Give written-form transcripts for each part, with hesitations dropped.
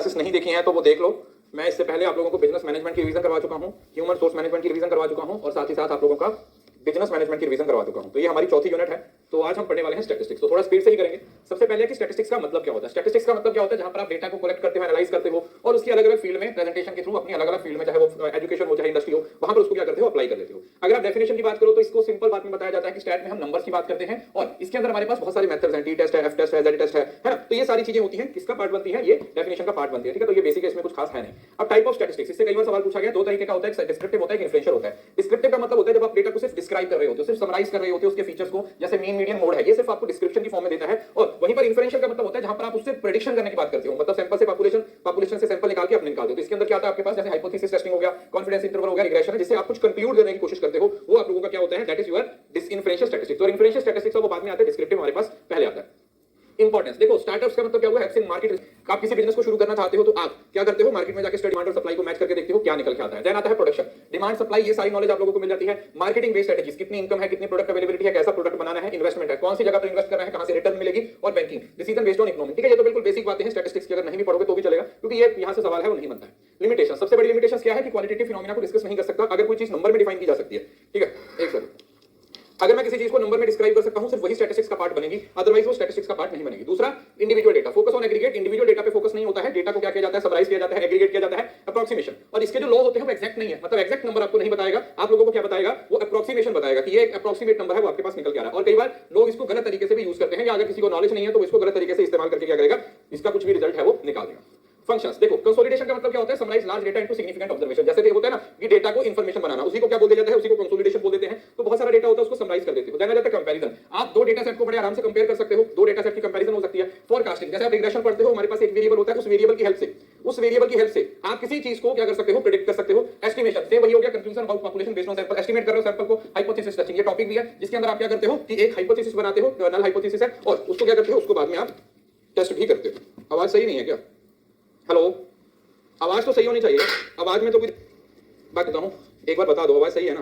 Classes नहीं देखी हैं तो वो देख लो। मैं इससे पहले आप लोगों को बिजनेस मैनेजमेंट की रिवीजन करवा चुका हूं, ह्यूमन सोर्स मैनेजमेंट की रिवीजन करवा चुका हूं और साथ ही साथ आप लोगों का बिजनेस मैनेजमेंट की रिवीजन करवा चुका हूं। तो ये हमारी चौथी यूनिट है। तो आज हम पढ़ने वाले हैं स्टैटिस्टिक्स। तो थोड़ा स्पीड से ही करेंगे। सबसे पहले कि स्टैटिस्टिक्स का मतलब क्या होता है। स्टैटिस्टिक्स का मतलब क्या होता है, जहां पर आप डेटा को कलेक्ट करते हो, एनालाइज करते हो और उसकी अलग अलग फील्ड में प्रेजेंटेशन के थ्रू अपनी अलग अलग फील्ड में, चाहे वो एजुकेशन हो चाहे इंडस्ट्री हो, वहां पर उसको क्या करते हो, अप्लाई कर देते हो। अगर आप डेफिनेशन की बात करो तो इसको सिंपल बात में बताया जाता है कि स्टैट में हम नंबर्स की बात करते हैं और इसके अंदर हमारे पास बहुत सारे मेथड्स हैं, टी टेस्ट है, एफ टेस्ट है, जेड टेस्ट है ना। तो ये सारी चीजें होती हैं, किसका पार्ट बनती है, ये डेफिनेशन का पार्ट बनती है। ठीक है, तो ये बेसिक है, इसमें कुछ खास है नहीं। अब टाइप ऑफ स्टैटिस्टिक्स, इससे कई बार सवाल पूछा गया। दो तरीके का होता है, डिस्क्रिप्टिव होता है, इन्फ्लुएंशियल होता है। डिस्क्रिप्टिव का मतलब होता है जब आप डेटा को सिर्फ डिस्क्राइब कर रहे होते हो, सिर्फ समराइज कर रहे होते हो उसके फीचर्स को, जैसे मीन मीडियन मोड है, ये सिर्फ आपको डिस्क्रिप्शन की फॉर्म में देता है। और वहीं पर इन्फ्लुएंशियल का मतलब होता है जहां पर आप उससे प्रेडिक्शन करने की बात करते हो, मतलब सैंपल से पॉपुलेशन से सैंपल निकाल के अपने निकालते हो। तो इसके अंदर क्या आता है आपके पास, जैसे हाइपोथेसिस टेस्टिंग हो गया, कॉन्फिडेंस इंटरवल हो गया, रिग्रेशन है, जिससे आप कुछ कंक्लूड करने की कोशिश करते हो, वो आप लोगों का क्या होता है, that is your influential statistics. और इन्फ्लुएंशियल स्टैटिस्टिक्स वो बाद में आता है, डिस्क्रिप्टिव हमारे पास पहले आता है। इंपॉर्टेंस देखो, स्टार्टअप्स का मतलब क्या हुआ, हेल्पिंग मार्केट। आप किसी बिजनेस को शुरू करना चाहते हो तो आप क्या करते हो, मार्केट में जाकर डिमांड और सप्लाई को मैच करके देखते हो क्या निकल के आता है। देन आता है प्रोडक्शन, डिमांड सप्लाई, ये सारी नॉलेज आप लोगों को मिल जाती है। मार्केटिंग बेस्ड स्ट्रेटजीज, कितनी इनकम है, कितनी प्रोडक्ट अवेलेबिलिटी है, कैसा प्रोडक्ट बनाना है, इन्वेस्टमेंट है, कौन सी जगह पर इन्वेस्ट करना है, कहां से रिटर्न मिलेगी, और banking decision based on economy. ठीक है, ये तो बिल्कुल बेसिक बातें हैं स्टैटिस्टिक्स की, अगर नहीं भी पढ़ोगे तो भी चलेगा, क्योंकि ये यहां से सवाल है वो नहीं बनता है। लिमिटेशन, सबसे बड़ी लिमिटेशन क्या है कि क्वालिटेटिव फिनोमेना को डिस्कस नहीं कर सकता अगर कोई चीज नंबर में डिफाइन की जा सकती है। ठीक है, एक सेकंड, अगर मैं किसी चीज को नंबर में डिस्क्राइब कर सकता हूं सिर्फ वही स्टैटिस्टिक्स का पार्ट बनेगी, अदरवाइज वो स्टैटिस्टिक्स का पार्ट नहीं बनेगी। दूसरा, individual data, focus on aggregate. Individual data पे फोकस नहीं होता है, डेटा को क्या किया जाता है, समराइज किया जाता है, एग्रीगेट किया जाता है, अप्रोक्सीमेशन। और इसके जो लॉ होते हैं वो एग्जैक्ट नहीं है, मतलब एग्जैक्ट नंबर आपको नहीं बताएगा, आप लोगों को क्या बताएगा, वो अप्रोक्सीमेशन बताएगा कि ये एक अप्रोक्सीमेट नंबर है, वो आपके पास निकल के आ रहा है। और कई बार लोग इसको गलत तरीके से भी यूज करते हैं, या अगर किसी को नॉलेज नहीं है तो इसको गलत तरीके से इस्तेमाल करके क्या करेगा, इसका कुछ भी रिजल्ट है वो निकाल देगा। फंक्शंस देखो, कंसोलिडेशन का मतलब क्या होता है, summarise large data into significant observation. जैसे ये होता है ना कि डेटा को इंफॉर्मेशन बनाना, उसी को क्या बोल दिया जाता है, उसी को कंसोलिडेशन बोल देते हैं। तो बहुत सारा डेटा होता है उसको समराइज कर देते हो। देन आ जाता है कंपैरिजन, आप दो डेटा सेट को बड़े आराम से कंपेयर कर सकते हो, दो डेटा सेट की कंपैरिजन हो सकती है। फोरकास्टिंग, जैसे आप रिग्रेशन पढ़ते हो, हमारे पास एक वेरिएबल होता है, उस वेरिएबल की हेल्प से आप किसी चीज को क्या कर सकते हो, प्रेडिक्ट कर सकते हो। एस्टिमेशन सेम वही हो गया, conclusion about population based on sample, estimate कर रहे हो सैंपल को। हाइपोथेसिस टेस्टिंग, ये टॉपिक भी है जिसके अंदर आप क्या करते हो कि एक हाइपोथेसिस बनाते हो, नल हाइपोथेसिस है, और उसको क्या करते हो, उसको बाद में आप टेस्ट भी करते हो। आवाज सही नहीं है क्या, हेलो, आवाज तो सही होनी चाहिए, आवाज में तो कुछ बात करता हूं, एक बार बता दो आवाज सही है ना।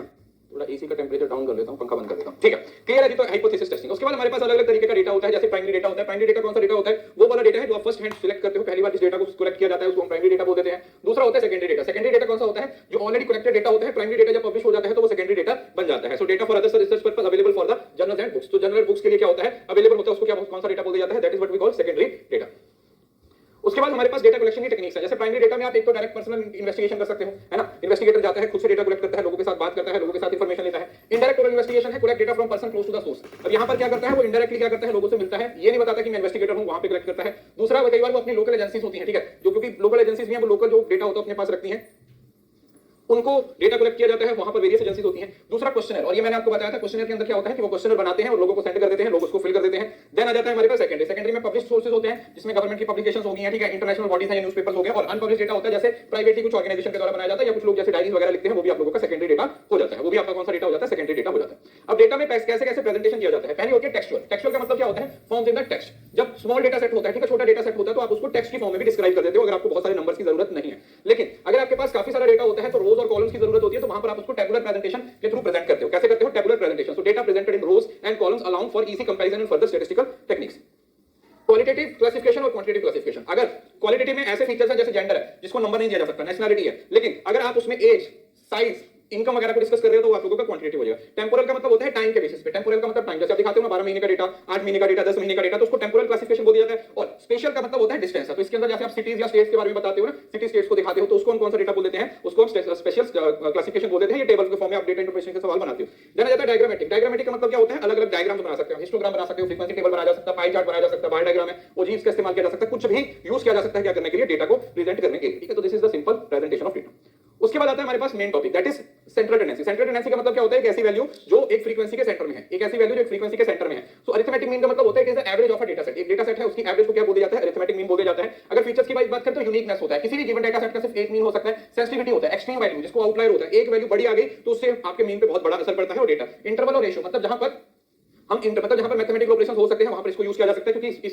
थोड़ा एसी का टेंपरेचर डाउन कर लेता हूं, पंखा बंद कर देता हूं। ठीक है, क्लियर है जी। तो हाइपोथेसिस टेस्टिंग, उसके बाद हमारे पास अलग अलग तरीके का डेटा होता है, जैसे प्राइमरी डेटा होता है। प्राइमरी डेटा कौन सा डेटा होता है, वो वाला डेटा है जो आप फर्स्ट हैंड सिलेक्ट करते हो, पहली बार जिस डेटा को कलेक्ट किया जाता है उसको हम प्राइमरी डेटा बोल देते हैं। दूसरा होता है सेकेंडरी डेटा। सेकेंडरी डेटा कौन सा होता है, जो ऑलरेडी कलेक्टेड डेटा होता है। प्राइमरी डेटा जब पब्लिश हो जाता है तो वो सेकेंडरी डेटा बन जाता है। सो data for other research purpose available for the journals and books. तो जर्नल बुक्स के लिए क्या होता है, अवेलेबल होता है, उसको क्या कौन सा डेटा बोल दिया जाता है, that is what we call secondary data. उसके बाद हमारे पास डेटा कलेक्शन की टेक्निक्स है। जैसे प्राइमरी डेटा में आप एक तो डायरेक्ट पर्सनल इन्वेस्टिगेशन कर सकते हो, है ना, इन्वेस्टिगेटर जाता है, खुद से डेटा कलेक्ट करता है, लोगों के साथ बात करता है, लोगों के साथ इंफॉर्मेशन लेता है। इनडायरेक्ट इन्वेस्टिगेशन है, collect data from person close to the source. अब यहां पर क्या करता है, वो इनडायरेक्टली क्या करता है, लोगों से मिलता है, ये नहीं बताता कि मैं इन्वेस्टिगेटर हूं, वहां पे कलेक्ट करता है। दूसरा, कई बार वो अपनी लोकल एजेंसीज होती है, ठीक है, जो क्योंकि लोकल एजेंसीज में वो लोकल जो डेटा होता है अपने पास रखती है, उनको डेटा कलेक्ट किया जाता है, वहां पर वेरियस एजेंसीज होती हैं। दूसरा क्वेश्चनर, और ये मैंने आपको बताया था, क्वेश्चनर के अंदर क्या होता है कि वो क्वेश्चनर बनाते हैं और लोगों को सेंड कर देते हैं, लोग उसको फिल कर देते हैं। देन आ जाता है हमारे पास सेकेंडरी। सेकेंडरी में पब्लिश सोर्सेज होते हैं, जिसमें गवर्नमेंट की पब्लिकेशंस होगी हैं, ठीक है, इंटरनेशनल बॉडीज हैं, न्यूज़पेपर्स हो गए, और अनपब्लिश डेटा होता है, जैसे प्राइवेटली कुछ ऑर्गेनाइजेशन के द्वारा बनाया जाता है, या कुछ लोग जैसे डायरीज वगैरह लिखते हैं, वो भी आप लोगों का सेकेंडरी डेटा हो जाता है। वो भी आपका कौन सा डेटा हो जाता है, सेकेंडरी डेटा हो जाता है। अब डेटा में कैसे कैसे प्रेजेंटेशन किया जाता है, पहली होती है टेक्सचुअल। टेक्सचुअल का मतलब क्या होता है, फॉर्म्स इन द टेक्स्ट। जब स्मॉल डेटा सेट होता है, ठीक है, छोटा डेटा सेट होता है, तो आप उसको टेक्स्ट की फॉर्म में भी डिस्क्राइब कर देते हो, अगर आपको बहुत सारे नंबर्स की जरूरत नहीं है। लेकिन अगर आपके पास काफी सारा डेटा होता है तो रोज और कॉलम्स की जरूरत होती है, तो वहां पर आप उसको टेबुलर प्रेजेंटेशन के थ्रू प्रेजेंट करते हो। कैसे करते हो, tabular presentation. So data presented in rows and columns allowing for easy comparison and further statistical techniques. Qualitative classification और क्वांटिटेटिव क्लासिफिकेशन। अगर क्वालिटेटिव में ऐसे फीचर्स हैं जैसे जेंडर है, जिसको नंबर नहीं दिया जा सकता, नेशनलिटी है, लेकिन अगर आप उसमें एज, साइज, इनकम वगैरह को डिस्कस कर रहे हो तो आप लोगों का क्वांटिटेटिव हो जाएगा। टेंपोरल का मतलब होता है टाइम के बेसिस पे। टेंपोरल का मतलब टाइम, जैसे आप दिखाते हो ना 12 महीने का डेटा, 8 महीने का डेटा, 10 महीने का डेटा, तो उसको टेंपोरल क्लासिफिकेशन बोल दिया जाता है। और स्पेशल का मतलब होता है डिस्टेंस। तो इसके अंदर जैसे आप सिटीज या स्टेट्स के बारे में बताते हो ना, सिटी स्टेट्स को दिखाते हो, तो उसको हम कौन सा डेटा बोल देते हैं, उसको हम स्पेशल क्लासिफिकेशन बोल देते हैं। ये टेबल के फॉर्म में आप डेटा इंटरप्रिटेशन के सवाल बनाते हो। देन आ जाता है डायग्रामेटिक। डायग्रामेटिक का मतलब क्या होता है, अलग अलग डायग्राम बना सकते हो, हिस्टोग्राम बना सकते हो, फ्रीक्वेंसी टेबल बनाया जा सकता है, पाई चार्ट बनाया जा सकता है, बार डायग्राम है, ओजीव्स का इस्तेमाल किया जा सकता है, कुछ भी यूज किया जा सकता है क्या करने के लिए, डेटा को प्रेजेंट करने के लिए। ठीक है, तो this is the simple presentation of data. उसके बाद आता है हमारे पास main topic, that is central tendency. Central tendency का मतलब क्या होता है, एक ऐसी वैल्यू जो एक फ्रीक्वेंसी के सेंटर में है, एक ऐसी वैल्यू जो एक फ्रीक्वेंसी के सेंटर में है। सो अरिथमेटिक मीन का मतलब होता है it is the average of a data set. एक डेटा सेट है, उसकी एवरेज को क्या बोल दिया जाता है, अरिथमेटिक मीन बोल दिया जाता है। अगर फीचर्स की बात करें तो यूनिकनेस होता है, किसी भी गिवन डेटा सेट का सिर्फ एक मीन हो सकता है। सेंसिटिविटी होता है, एक्सट्रीम वैल्यू जिसको आउटलायर होता है, एक वैल्यू बड़ी आ गई तो उससे आपके मीन पे बहुत बड़ा असर पड़ता है। और डेटा इंटरवल और रेशियो, मतलब जहां पर हम मतलब जहां पर मैथमेटिकल ऑपरेशन हो सकते हैं वहां पर इसको यूज किया जा सकता है, क्योंकि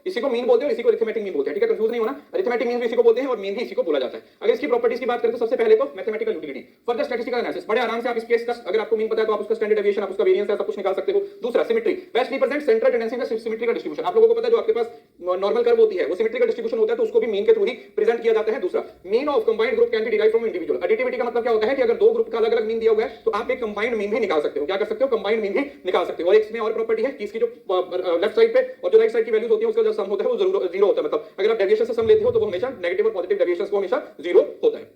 इसी को मीन बोलते हैं और इसी को अरिथमेटिक मीन बोलते हैं, ठीक है, कंफ्यूज नहीं होना। अरिथमेटिक मीन भी इसी को बोलते हैं और मीन भी इसी को बोला जाता है। अगर इसकी प्रॉपर्टीज की बात करें तो सबसे पहले तो mathematical utility, further statistical analysis, बड़े आराम से आप इस केस का अगर आपको मीन पता है तो आप उसका स्टैंडर्ड डेविएशन, आप उसका वेरिएंस है, सब कुछ निकाल सकते हो। दूसरा symmetry, best represent central tendency का सिमेट्रिकल डिस्ट्रीब्यूशन, आप लोगों को पता है जो आपके पास नॉर्मल कर्व होती है वो सिमेट्रिकल डिस्ट्रीब्यूशन होता है, तो उसको भी मीन के थ्रू ही प्रेजेंट किया जाता है। दूसरा mean of combined group can be derived from individual. Additivity का मतलब क्या होता है कि अगर दो ग्रुप का अलग अलग मीन दिया हुआ है तो आप एक कंबाइंड मीन भी निकाल सकते हो। क्या कर सकते हो? कंबाइंड मीन भी निकाल सकते हो। और इसमें और प्रॉपर्टी है कि इसकी जो लेफ्ट साइड पे और जो राइट साइड की वैल्यूज होती है उसका जो सम होता है वो जीरो होता है। मतलब अगर आप डेविएशन से सम लेते हो तो वो हमेशा नेगेटिव और पॉजिटिव डेविएशंस को हमेशा जीरो होता है।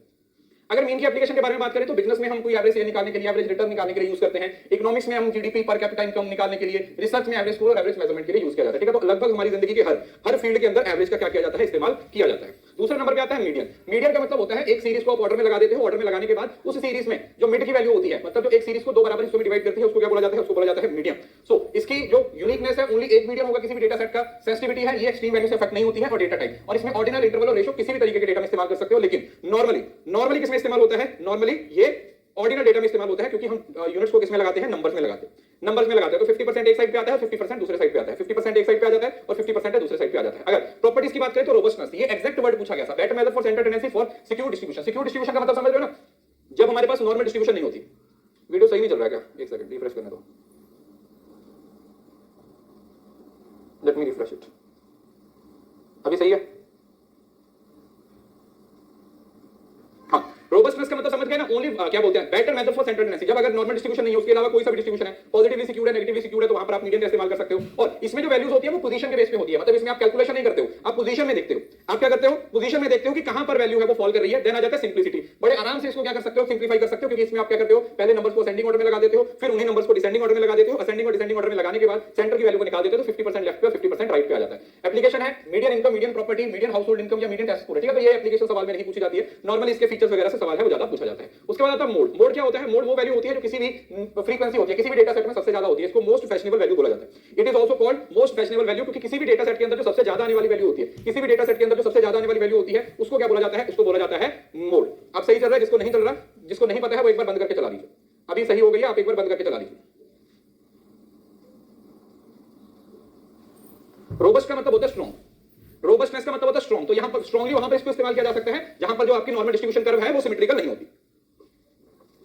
अगर मीन की एप्लीकेशन के बारे में बात करें तो बिजनेस में हम कोई एवरेज निकालने के लिए, एवरेज रिटर्न निकालने के लिए यूज करते हैं। इकोनॉमिक्स में हम जीडीपी पर कैपिटा इनकम निकालने के लिए, रिसर्च में एवरेज स्कोर और एवरेज मेजरमेंट के लिए यूज किया जाता है, ठीक है। तो लगभग हमारी जिंदगी के हर फील्ड के अंदर एवरेज का क्या किया जाता है? इस्तेमाल किया जाता है। दूसरा नंबर पे आता है मीडियन। मीडियन का मतलब होता है एक सीरीज को आप ऑर्डर में लगा देते हो, ऑर्डर में लगाने के बाद उस सीरीज में जो मिड की वैल्यू होती है, मतलब जो एक सीरीज को दो बराबर हिस्सों में डिवाइड करती है, उसको क्या बोला जाता है? उसको बोला जाता है मीडियन। सो इसकी जो यूनिकनेस है, ओनली एक मीडियन होगा किसी भी डेटा सेट का। सेंसिटिविटी है, ये एक्सट्रीम वैल्यू से अफेक्ट नहीं होती है। और डेटा टाइप, और इसमें ऑर्डिनल, इंटरवल और रेशो किसी भी तरीके के डेटा में इस्तेमाल कर सकते हो। लेकिन नॉर्मली किसमें इस्तेमाल होता है? नॉर्मली ये ऑर्डिनल डेटा में इस्तेमाल होता है, क्योंकि हम यूनिट्स को किसमें लगाते हैं? नंबर्स में लगाते हैं। नंबर्स में लगाते हैं तो 50% एक साइड पे आता है और 50% दूसरे साइड पे आता है। 50% एक साइड पे आ जाता है और 50% दूसरे साइड पे आ जाता है। अगर प्रॉपर्टीज की बात करें तो रोबस्टनेस, ये एग्जैक्ट वर्ड पूछा गया था। Better method for central tendency for secure distribution. Secure distribution का मतलब समझ रहे हो ना? जब हमारे पास नॉर्मल डिस्ट्रीब्यूशन नहीं होती। वीडियो सही नहीं चल रहा है क्या? एक सेकंड रिफ्रेश करने दो, लेट मी रिफ्रेश इट। अभी सही है? हाँ, रोबस्टनेस का मतलब समझ गए ना? ओनली क्या बोलते हैं? Better method for central tendency. जब अगर नॉर्मल डिस्ट्रीब्यूशन नहीं है, उसके अलावा कोई सा भी डिस्ट्रीब्यूशन है, पॉजिटिवली सिक्योर्ड है, नेगेटिवली सिक्योर्ड है, तो वहां पर आप मीडियन का इस्तेमाल कर सकते हो। और इसमें जो वैल्यूज होती है वो पोजीशन के बेस पे होती है। मतलब इसमें आप कैलकुलेशन नहीं करते हो, आप पोजीशन में देखते हो। आप क्या करते हो? पोजीशन में देखते हो कि कहां पर वैल्यू है वो फॉल कर रही है। देन आ जाता है सिंप्लिसिटी। बड़े आराम से इसको क्या कर सकते हो? सिंप्लीफाई कर सकते हो, क्योंकि इसमें आप क्या करते हो? पहले नंबर्स को असेंडिंग ऑर्डर में लगा देते हो, फिर उन्हीं नंबर्स को डिसेंडिंग ऑर्डर में लगा देते हो। असेंडिंग और डिसेंडिंग ऑर्डर में लगाने के बाद सेंटर की वैल्यू को निकाल देते हो, तो 50% लेफ्ट पे और 50% राइट पे आ जाता है। एप्लीकेशन है median income, median property, median house hold income या मीडियन टेस्ट स्कोर, ठीक है। तो ये एप्लीकेशन सवाल में नहीं पूछी जाती है, नॉर्मली इसके फीचर्स वगैरह से सवाल है वो ज्यादा पूछा जाता है। उसके बाद आता है मोड। मोड क्या होता है? मोड वो वैल्यू होती है जो किसी भी फ्रीक्वेंसी होती है, किसी भी डेटा सेट में सबसे ज्यादा होती है। इसको मोस्ट फैशनेबल वैल्यू बोला जाता है। It is also called most fashionable value, क्योंकि किसी भी डेटा सेट के अंदर जो सबसे ज्यादा आने वाली वैल्यू होती है, किसी भी डेटा सेट के अंदर जो सबसे ज्यादा आने वाली वैल्यू होती है, उसको क्या बोला जाता है? उसको बोला जाता है मोड। अब सही चल रहा है? जिसको नहीं चल रहा, जिसको नहीं पता है वो एक बार बंद करके चला लीजिए। अभी सही हो गई है, आप एक बार बंद करके चला लीजिए। रोबस्ट का मतलब होता है स्ट्रॉन्ग, रोबस्टनेस का मतलब होता है स्ट्रॉन्ग। तो यहां पर स्ट्रांगली वहां पर इसको इस्तेमाल किया जा सकता है जहां पर जो आपकी नॉर्मल डिस्ट्रीब्यूशन कर्व है वो सिमेट्रिकल नहीं होती,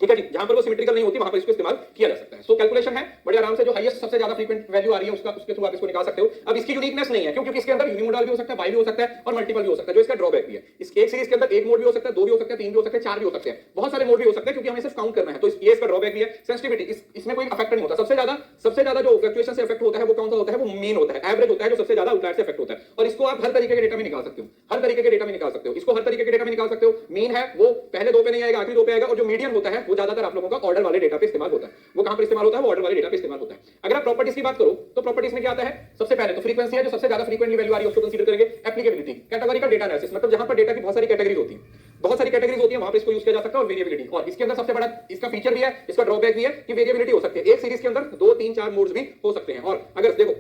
ठीक है जी। जहां पर वो सिमेट्रिकल नहीं होती वहां पर इसको इस्तेमाल किया जा सकता है। सो कैलकुलेशन है बड़े आराम से, जो हाईएस्ट सबसे ज्यादा फ्रीक्वेंट वैल्यू आ रही है उसके थ्रू आप इसको निकाल सकते हो। अब इसकी यूनिकनेस नहीं है, क्योंकि इसके अंदर यूनिमोडल भी हो सकता है, बाई भी हो सकता है और मल्टीपल भी हो सकता है, जो इसका ड्रॉबैक भी है। इसके एक सीरीज के अंदर एक मोड भी हो सकता है, दो भी हो सकते हैं, तीन भी हो सकते हैं, चार भी हो सकते हैं, बहुत सारे मोड भी हो सकते हैं, क्योंकि हमें सिर्फ काउंट करना है। तो ये इसका ड्रॉबैक भी है। सेंसिटिविटी, इसमें कोई अफेक्ट नहीं होता। सबसे ज्यादा जो फ्लक्चुएशन से अफेक्ट होता है वो कौन सा होता है? वो मीन होता है, एवरेज होता है, जो सबसे ज्यादा आउटलायर से अफेक्ट होता है। और इसको आप हर तरीके के डेटा में निकाल सकते हो, हर तरीके के डेटा में निकाल सकते हो, इसको हर तरीके के डेटा में निकाल सकते हो। मीन है वो पहले दो पे नहीं आएगा, आखिरी दो पे आएगा। और जो मीडियन होता है वो ज्यादातर आप लोगों का ऑर्डर वाले डेटा पे इस्तेमाल होता है। वो कहां पर इस्तेमाल होता है? वो ऑर्डर वाले डेटा पे इस्तेमाल होता है। अगर आप प्रॉपर्टीज की बात करो तो प्रॉपर्टीज में क्या आता है? सबसे पहले तो फ्रीक्वेंसी है, जो सबसे ज्यादा फ्रीक्वेंटली वैल्यू आ रही है उसको कंसीडर करेंगे। एप्लीकेबिलिटी, कैटेगोरिकल डेटा एनालिसिस, मतलब जहां पर डेटा की बहुत सारी कैटेगरीज होती है, बहुत सारी कैटेगरीज होती है, वहां पे इसको यूज किया जा सकता है। और वेरिएबिलिटी, और इसके अंदर सबसे बड़ा इसका फीचर भी है, इसका ड्रॉबैक भी है कि वेरिएबिलिटी हो सकती है। एक सीरीज के अंदर 2, 3, 4 मोड्स भी हो सकते हैं। और अगर देखो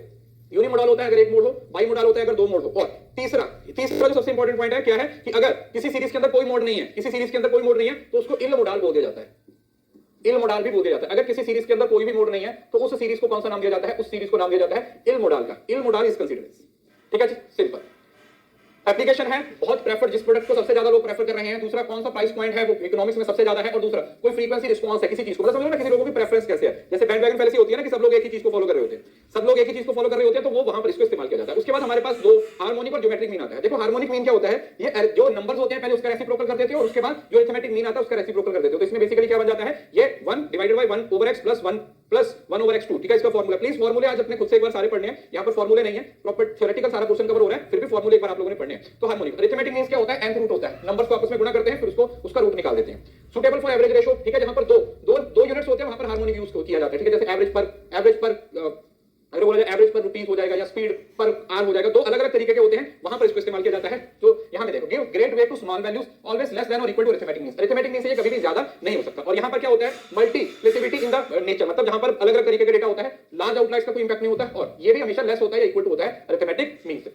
यूनिमोडल होता है अगर एक मोड हो, बाई मोडल होता है अगर दो मोड हो। और तीसरा जो सबसे इंपॉर्टेंट पॉइंट है क्या है कि अगर किसी सीरीज के अंदर कोई मोड नहीं है, किसी सीरीज के अंदर कोई मोड नहीं है तो उसको इल मोडल बोल दिया जाता है, इल मोडल भी बोल दिया जाता है। अगर किसी सीरीज के अंदर कोई भी मोड नहीं है तो उस सीरीज को कौन सा नाम दिया जाता है? उस सीरीज को नाम दिया जाता है इल मोडल का। इल मोडल इज कंसीडर्ड, ठीक है जी, सिंपल। एप्लीकेशन है बहुत प्रेफर, जिस प्रोडक्ट को सबसे ज्यादा लोग प्रेफर कर रहे हैं। दूसरा कौन सा प्राइस पॉइंट है वो इकोनॉमिक्स में सबसे ज्यादा है। और दूसरा कोई फ्रीक्वेंसी रिस्पांस है किसी चीज को, मतलब समझो ना किसी लोगों की प्रेफरेंस कैसे है। जैसे बैंडवैगन फैलेसी होती है ना कि सब लोग एक ही चीज को फॉलो कर रहे होते हैं, सब लोग एक ही चीज को फॉलो कर रहे होते हैं, तो वो वहां पर इसको इस्तेमाल किया जाता है। उसके बाद हमारे पास दो हार्मोनिक और ज्योमेट्रिक मीन आता है। देखो हार्मोनिक मीन क्या होता है? ये जो नंबर्स होते हैं पहले उसका रेसिप्रोकल कर देते हो और उसके बाद जो अरिथमेटिक मीन आता है उसका रेसिप्रोकल कर देते हो। तो इसमें बेसिकली क्या बन जाता है? ये 1 divided by 1 over x plus 1 over x2, ठीक है। इसका फार्मूला, प्लीज फार्मूले आज अपने खुद से एक बार सारे पढ़ने हैं। यहां पर फार्मूले नहीं है, प्रॉपर थ्योरेटिकल सारा पोर्शन कवर हो रहा है, फिर भी फार्मूले एक बार आप लोगों ने पढ़ने हैं। तो हार्मोनिक अरिथमेटिक मींस क्या होता है? nth रूट होता है, नंबर्स को आपस में गुणा करते हैं फिर उसका रूट निकाल देते हैं। सुटेबल फॉर एवरेज रेशो, ठीक है, जहां पर दो यूनिट्स होते हैं वहां पर हार्मोनिक यूज किया जाता है, ठीक है। जैसे एवरेज पर अगर बोला जाए एवरेज पर रुपीस हो जाएगा या स्पीड पर आर हो जाएगा, तो अलग अलग तरीके के होते हैं, वहां पर इसको इस्तेमाल किया जाता है। तो यहां पे देखो, give great weight to small values always less than or equal to arithmetic means. Arithmetic means से ये कभी भी ज्यादा नहीं हो सकता। और यहां पर क्या होता है? मल्टीप्लिसिटी इन द नेचर, मतलब जहां पर अलग अलग तरीके का डेटा होता है, लार्ज आउटलायर्स का कोई इंपैक्ट नहीं होता है, और ये भी हमेशा लेस होता है या इक्वल टू होता है अरिथमेटिक मींस से।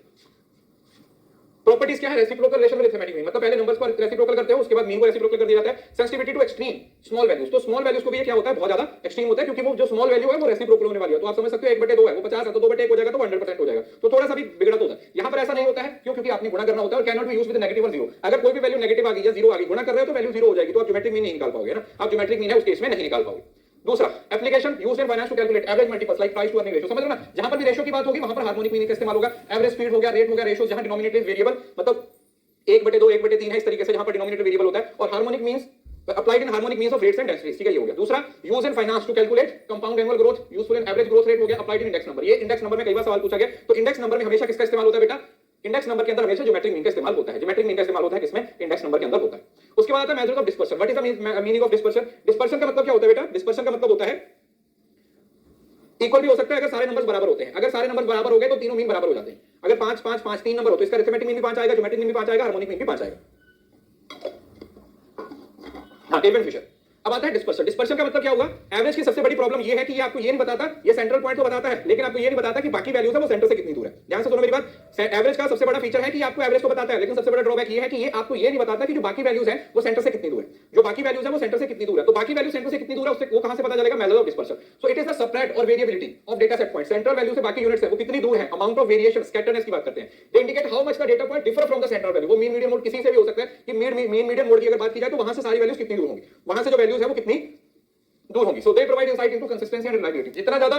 प्रॉपर्टीज क्या है, रेसिप्रोकल रिलेशन में अरिथमेटिक मीन, मतलब पहले नंबर्स को रेसिप्रोकल करते हो, उसके बाद मीन को रेसिप्रोकल कर दिया जाता है। Sensitivity to extreme small values, तो स्मॉल वैल्यूज को भी ये क्या होता है, बहुत ज्यादा एक्सट्रीम होता है, क्योंकि वो जो स्मॉल वैल्यू है वो रेसिप्रोकल होने वाली है। तो आप समझ सकते हो 1/2 है, वो 50 है, तो 2/1 हो जाएगा, तो 100% हो जाएगा। तो थोड़ा सा भी बिगड़ा तो होता है। यहाँ पर ऐसा नहीं होता है, क्यों? क्योंकि आपने गुणा करना होता है और can not be used with negative और जीरो। अगर कोई भी वैल्यू नेगेटिव आ गई या जीरो आ गई, गुणा कर रहे हो तो वैल्यू जीरो हो जाएगी, तो आप ज्योमेट्रिक मीन नहीं निकाल पाओगे ना, आप ज्योमेट्रिक मीन है उस केस में नहीं निकाल पाओगे। दूसरा application used in finance to calculate average multiples like price to earning ratio, समझ रहे हो ना, जहां पर भी रेशियो की बात होगी वहां पर हार्मोनिक मीनिंग का इस्तेमाल होगा। एवरेज स्पीड हो गया, रेट हो गया, रेशियो जहां डिनोमिनेटर इज वेरिएबल, मतलब 1/2 1/3 है, इस तरीके से जहां पर डिनोमिनेटर वेरिएबल होता है। और harmonic means applied in harmonic means of rates and densities, ठीक है, ये हो गया। दूसरा use in finance to calculate compound annual growth, useful in average growth rate हो गया, अप्लाइड इन इंडेक्स नंबर। ये इंडेक्स नंबर में कई बार सवाल पूछा गया, तो इंडेक्स नंबर में हमेशा किसका इस्तेमाल होता है बेटा, इंडेक्स नंबर के अंदर हमेशा ज्योमेट्रिक मीन का इस्तेमाल होता है। ज्योमेट्रिक मीन का इस्तेमाल होता है किसमें, इंडेक्स नंबर के अंदर होता है। उसके बाद आता है measure of dispersion. What is the meaning of dispersion? Dispersion का मतलब क्या होता है बेटा, डिस्पर्शन का मतलब होता है इक्वल भी हो सकता है अगर सारे नंबर्स बराबर होते हैं। अगर सारे नंबर बराबर हो गए तो तीनों मीन बराबर हो जाते हैं। अगर 5 5 5 3 नंबर हो तो इसका अरिथमेटिक मीन भी 5 आएगा, ज्योमेट्रिक मीन भी 5 आएगा, हार्मोनिक मीन भी 5 आएगा। हाँ, एवन फिशर। अब आता है डिस्पर्शन। डिस्पर्शन का मतलब क्या हुआ, एवरेज की सबसे बड़ी प्रॉब्लम ये है कि ये आपको ये नहीं बताता, ये सेंट्रल पॉइंट तो बताता है, लेकिन आपको ये नहीं बताता कि बाकी वैल्यूज है वो सेंटर से कितनी दूर है। ध्यान से सुनो मेरी बात, एवरेज का सबसे बड़ा फीचर है कि आपको एवरेज को बताता है, लेकिन सबसे बड़ा ड्रॉबैक ये है कि ये आपको ये नहीं बताता कि जो बाकी वैल्यूज है वो सेंटर से कितनी दूर है। जो बाकी वैल्यूज है वो सेंटर से कितनी दूर है, तो बाकी वैल्यू सेंटर से कितनी दूर है उससे वो कहां से पता चलेगा, method of dispersion. So it is the spread or variability of data set point, central value से बाकी यूनिट्स है वो कितनी दूर है, अमाउंट ऑफ वेरिएशन, स्कैटरनेस की बात करते हैं। They indicate how much the data point differ from the central value. वो मीन मीडियन मोड किसी से भी हो सकता है कि मीन मीडियन मोड की अगर बात की जाए तो वहां से सारी वैल्यूज कितनी दूर होंगी, वहां से जो वैल्यूज है वो कितनी दूर होंगी। So they provide insight into consistency and reliability. जितना ज्यादा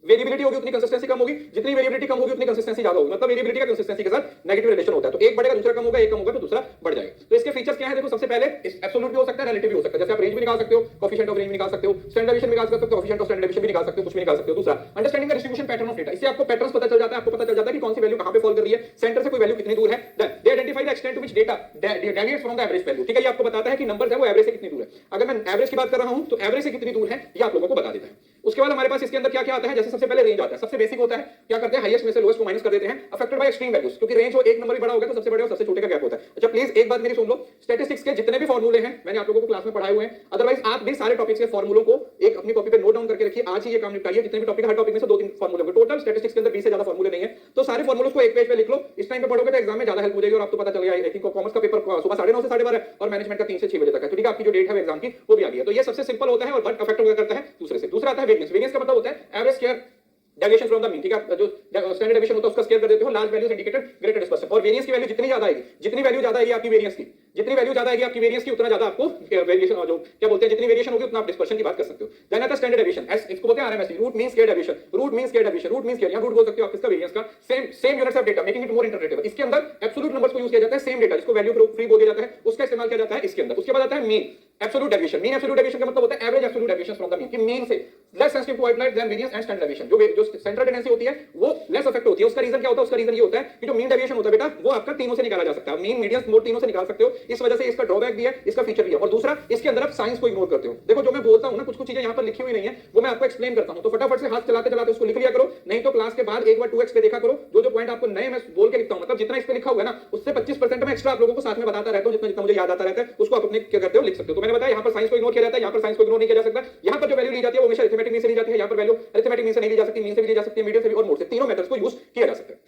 वेरिएबिलिटी होगी उतनी कंसिस्टेंसी कम होगी, जितनी वेरिएबिलिटी कम होगी उतनी कंसिस्टेंसी ज्यादा होगी। मतलब वेरिएबिलिटी का कंसिस्टेंसी के साथ नेगेटिव रिलेशन होता है, तो एक बढ़ेगा दूसरा कम होगा, एक कम होगा तो दूसरा बढ़ जाएगा। तो इसके फीचर्स क्या है देखो, सबसे पहले एब्सोल्यूट भी हो सकता है, रिलेटिव भी हो सकता है। जैसे आप रेंज भी निकाल सकते हो, कोएफिशिएंट ऑफ रेंज भी निकाल सकते हो, स्टैंडर्ड डेविएशन भी निकाल सकते हो, कोएफिशिएंट ऑफ स्टैंडर्ड डेविएशन भी निकाल सकते हो, कुछ भी निकाल सकते हो। दूसरा understanding the distribution pattern of data, इससे आपको पैटर्न्स पता चल जाता है, आपको पता चल जाता है कि कौन सी वैल्यू कहां पे फॉल कर रही है, सेंटर से कोई वैल्यू कितनी दूर है। Then they identify the extent to which data deviates from the average value, ठीक है, ये आपको बताता है कि नंबर है वो एवरेज से कितनी दूर है। अगर मैं एवरेज की बात कर रहा हूं तो एवरेज से कितनी दूर है ये आप लोगों को बता देता है। उसके बाद हमारे पास इसके अंदर क्या क्या आता है, जैसे सबसे पहले रेंज आता है, सबसे बेसिक होता है, क्या करते हैं हाईएस्ट में से लोएस्ट को माइनस कर देते हैं, अफेक्टेड बाय एक्सट्रीम वैल्यूज, क्योंकि रेंज हो एक नंबर भी बड़ा होगा तो सबसे बड़े और सबसे छोटे का गैप होता है। अच्छा प्लीज एक बात मेरी सुन लो, स्टैटिस्टिक्स के जितने भी फॉर्मूले हैं मैंने आप लोगों को क्लास में पढ़ाए हुए हैं, अदरवाइज आप भी सारे टॉपिक्स के फॉर्मूलों को एक अपनी कॉपी पे नोट डाउन करके रखिए, आज ही ये काम निपटाइए। जितने भी टॉपिक, हर टॉपिक में से 2-3 फॉर्मूले होंगे, टोटल स्टैटिस्टिक्स के अंदर 20 से ज्यादा फॉर्मूले नहीं है, तो सारे फॉर्मूलों को एक पेज पे लिख लो। इस टाइम पे पढ़ोगे तो एग्जाम में ज्यादा हेल्प हो जाएगी और आपको पता चल जाएगा। आई थिंक कॉमर्स का पेपर सुबह 9:30 से 12:30 है और मैनेजमेंट का 3 से 6 बजे तक है, तो ठीक है, आपकी जो डेट है एग्जाम की वो भी आ गई है। तो ये सबसे सिंपल होता है और बट अफेक्ट करता है दूसरे से। दूसरा आता है वेरिएंस। वेरिएंस का मतलब होता है average square deviation from the mean, ठीक है, जो स्टैंडर्ड डेविएशन होता है उसका स्केयर कर देते हो, large values indicated greater dispersion. और वेरिएंस की वैल्यू जितनी ज्यादा आएगी, जितनी वैल्यू ज्यादा आएगी आपकी वेरिएंस की, जितनी वैल्यू ज्यादा आएगी आपकी वेरिएंस की, उतना ज्यादा आपको वेरिएशन जो क्या बोलते हैं, जितनी वेरिएशन होगी उतना आप डिस्पर्शन की बात कर सकते हो। देन आता है स्टैंडर्ड डेविएशन, इसको बोलते हैं RMS, root mean square deviation, root mean square deviation, root mean square, यहां रूट बोल सकते हो आप इसका वेरिएंस का, same units of data making it more interpretable. इसके अंदर एब्सोल्यूट नंबर्स को यूज किया जाता है, सेम डेटा जिसको वैल्यू फ्री बोला जाता है उसका इस्तेमाल किया जाता है इसके अंदर। उसके बाद आता है mean absolute deviation. Mean absolute deviation का मतलब होता है average absolute deviation from the mean, कि मीन से less sensitive to outlier than variance and standard deviation. जो सेंट्रल टेंडेंसी होती है वो लेस अफेक्ट होती है। उसका रीजन क्या होता है, उसका रीजन ये होता है कि जो मीन डेविएशन होता है बेटा वो आपका तीनों से निकाला जा सकता है, मीन मीडियन मोड तीनों से निकाल सकते हो। इस वजह से इसका ड्रॉबैक भी है, इसका फीचर भी है। और दूसरा इसके अंदर आप साइंस को इग्नोर करते हो। देखो जो मैं बोलता हूं ना, कुछ कुछ चीजें यहां पर लिखी हुई नहीं है, वो मैं आपको एक्सप्लेन करता हूं, तो फटाफट से हाथ चलाते चलाते उसको लिख लिया करो, नहीं तो क्लास के बाद एक बार 2x पे देखा करो। जो पॉइंट आपको नए मैं बोल के लिखता हूं, मतलब जितना इस पे लिखा हुआ है ना उससे 25% में एक्स्ट्रा आप लोगों को साथ में बताता रहता हूं, जितना जितना मुझे याद आता रहता है उसको आप अपने क्या करते हो लिख सकते हो। तो मैंने बताया यहां पर साइंस को इग्नोर किया जाता है, यहां पर साइंस को इग्नोर नहीं किया जा सकता। यहां पर जो वैल्यू ली जाती है वो हमेशा अरिथमेटिक मीन से ली जाती है, यहां पर वैल्यू अरिथमेटिक मीन से नहीं ली जा सकती, मीन से भी ली जा सकती है, मीडियन से भी और मोड से, तीनों मेथड्स को यूज किया जा सकता है।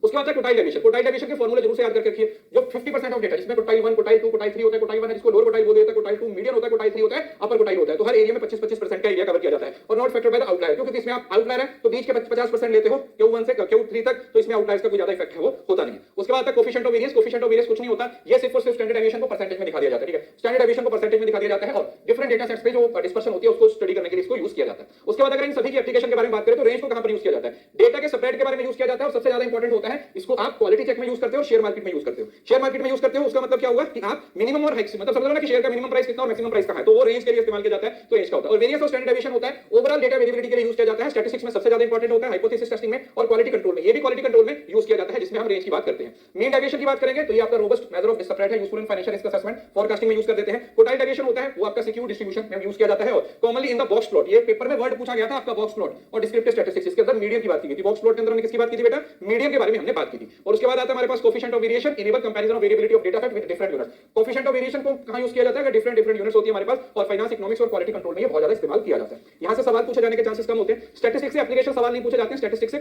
उसके बाद कोटाइल डेविएशन। कोटाइल डेविएशन के फॉर्मूले जरूर से याद करके रखिए। जो 50% ऑफ डेटा जिसमें कोटाइल 1, कोटाइल 2, कोटाइल 3 होता है, कोटाइल 1 है जिसको लोअर कोटाइल बोल देते हैं, कोटाइल 2 मीडियन होता है, कोटाइल 3 होता है अपर कोटाइल होता है। तो हर एरिया में 25-25% का एरिया कवर किया जाता है और not factored by the outlier, क्योंकि इसमें आप आउटलायर है तो बीच के 50% लेते हो Q1 से Q3 तक, तो इसमें आउटलायर्स का कोई ज्यादा इफेक्ट है वो होता नहीं है। उसके बाद coefficient of variance. Coefficient of variance कुछ नहीं होता, ये सिर्फ और सिर्फ स्टैंडर्ड डेविएशन को परसेंटेज में दिखा दिया जाता है, ठीक है, स्टैंडर्ड डेविएशन को परसेंटेज में दिखा दिया जाता है और डिफरेंट डेटा सेट्स पे जो डिस्पर्शन होती है उसको स्टडी करने के लिए इसको यूज किया जाता है। उसके बाद अगर इन सभी की एप्लीकेशन के बारे में बात करें तो रेंज को कहां पर यूज किया जाता है, डेटा के स्प्रेड के बारे में यूज किया जाता है और सबसे ज्यादा इंपॉर्टेंट होता है इसको आप क्वालिटी चेक में यूज करते हो, शेयर मार्केट में यूज करते हो। शेयर मार्केट में यूज करते हो उसका मतलब क्या हुआ कि आप मिनिमम और हाइक्स, मतलब समझ लो ना कि शेयर का मिनिमम प्राइस कितना और मैक्सिमम प्राइस कहां है, तो वो रेंज के लिए इस्तेमाल किया जाता है, तो रेंज का होता है। और वेरिएंस और स्टैंडर्ड डेविएशन होता है ओवरऑल डेटा वेरिएबिलिटी के लिए यूज किया जाता है, स्टैटिस्टिक्स में सबसे ज्यादा इंपॉर्टेंट होता है, हाइपोथेसिस टेस्टिंग में और क्वालिटी कंट्रोल में, ये भी क्वालिटी कंट्रोल में यूज किया जाता है जिसमें हम रेंज की बात करते हैं। मीन डेविएशन की बात करेंगे तो ये आपका रोबस्ट मेथड ऑफ स्प्रेड है, useful in financial risk assessment, forecasting में यूज कर देते हैं। कोटाइल डेविएशन होता है वो आपका सिक्योर डिस्ट्रीब्यूशन में यूज किया जाता है और commonly in the box plot. ये पेपर में वर्ड पूछा गया था आपका बॉक्स प्लॉट और डिस्क्रिप्टिव स्टैटिस्टिक्स, इसके अंदर मीडियन की बात की गई थी। बॉक्स प्लॉट के अंदर हमने किसकी बात की थी बेटा, मीडियन के बारे में हमने बात की थी। और उसके बाद आता है हमारे पास coefficient of variation, enable comparison of variability of data set with different units. Coefficient of variation को कहां यूज किया जाता है? अगर डिफरेंट यूनिट्स होती है हमारे पास, और फाइनेंस, इकोनॉमिक्स और क्वालिटी कंट्रोल में ये बहुत ज्यादा इस्तेमाल किया जाता है। यहां से सवाल पूछे जाने के चांसेस कम होते हैं। स्टैटिस्टिक्स से एप्लीकेशन सवाल नहीं पूछे जाते हैं, स्टैटिस्टिक्स से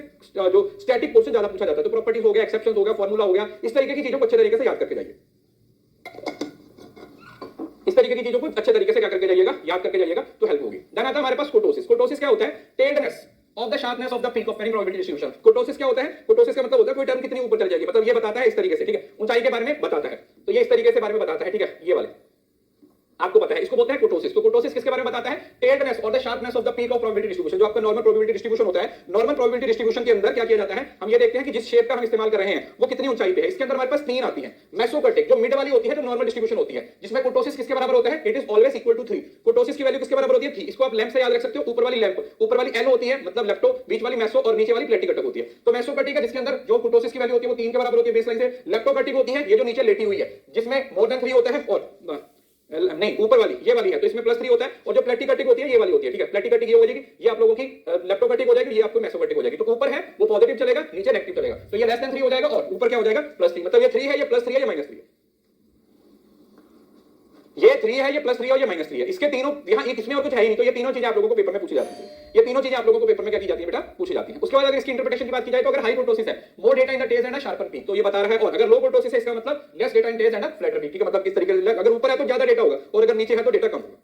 जो स्टैटिक पोर्शन ज्यादा पूछा जाता है। तो प्रॉपर्टीज हो गया, एक्सेप्शंस हो गया, फार्मूला हो गया, इस तरीके की चीजों को अच्छे तरीके से याद करके जाइए। इस तरीके की चीजों को अच्छे तरीके से क्या करके जाइएगा, याद करके जाइएगा, तो हेल्प होगी। देन आता है हमारे पास कोटोसिस। कोटोसिस क्या होता है? Tailedness of the sharpness of the peak of any probability distribution. Kurtosis क्या होता है? कोटोसिस का मतलब होता है कोई टर्म कितनी ऊपर चल जाएगी, मतलब ये बताता है इस तरीके से, ठीक है, ऊंचाई के बारे में बताता है। तो ये इस तरीके से बारे में बताता है, ठीक है, ये वाले आपको पता है, इसको बोलते हैं कोटोसिस। तो कोटोसिस किसके बारे में बताता है? टेल्डनेस और the sharpness of the peak of probability distribution. जो आपका नॉर्मल प्रोबेबिलिटी डिस्ट्रीब्यूशन होता है, नॉर्मल प्रोबेबिलिटी डिस्ट्रीब्यूशन के अंदर क्या किया जाता है, हम ये देखते हैं कि जिस शेप का हम इस्तेमाल कर रहे हैं वो कितनी ऊंचाई पे है। इसके अंदर हमारे पास 3 आती है। मेसोकर्टिक जो मिड वाली होती है, जो नॉर्मल डिस्ट्रीब्यूशन होती है, जिसमें कोटोसिस किसके बराबर होता है? It is always equal to 3। Kurtosis की वैल्यू किसके बराबर होती है? 3। इसको आप लैंप से याद रख सकते हो। ऊपर वाली लैंप, ऊपर वाली एल होती है मतलब लेप्टो, बीच वाली मेसो और नीचे वाली प्लेटिकटक होती है। तो मेसोकर्टिक है जिसके अंदर जो कोटोसिस की वैल्यू होती है वो 3 के बराबर होती है बेसलाइन से। लेप्टोकर्टिक होती है ये जो नीचे लेटी हुई है, जिसमें मोर देन 3 होता है, और नहीं ऊपर वाली ये वाली है, तो इसमें +3 होता है। और जो प्लेटिकटिक होती है ये वाली होती है, ठीक है, प्लेटिकटिक ये हो जाएगी, ये आप लोगों की लेप्टोकटिक हो जाएगी, ये आपको मेसोकटिक हो जाएगी। तो ऊपर है वो पॉजिटिव चलेगा, नीचे नेगेटिव चलेगा। तो ये <3 हो जाएगा और ऊपर क्या हो जाएगा? +3। मतलब ये 3 है, ये +3 है, ये -3 है। ये 3 है, ये +3 है और ये -3 है। इसके तीनों यहां एक इसमें और कुछ है ही नहीं। तो ये तीनों चीजें आप लोगों को पेपर में पूछी जाती है। ये तीनों चीजें आप लोगों को पेपर में क्या की जाती है बेटा? पूछी जाती है। उसके बाद अगर इसकी इंटरप्रिटेशन की बात की जाए तो अगर हाई कोटोसिस है, more data in the tails and a sharper peak, तो ये बता रहा है। और अगर लो कोटोसिस है, इसका मतलब less data in tails and a flatter peak, ठीक है, मतलब किस तरीके से अगर ऊपर है तो ज्यादा डेटा होगा और अगर नीचे है तो डेटा कम होगा।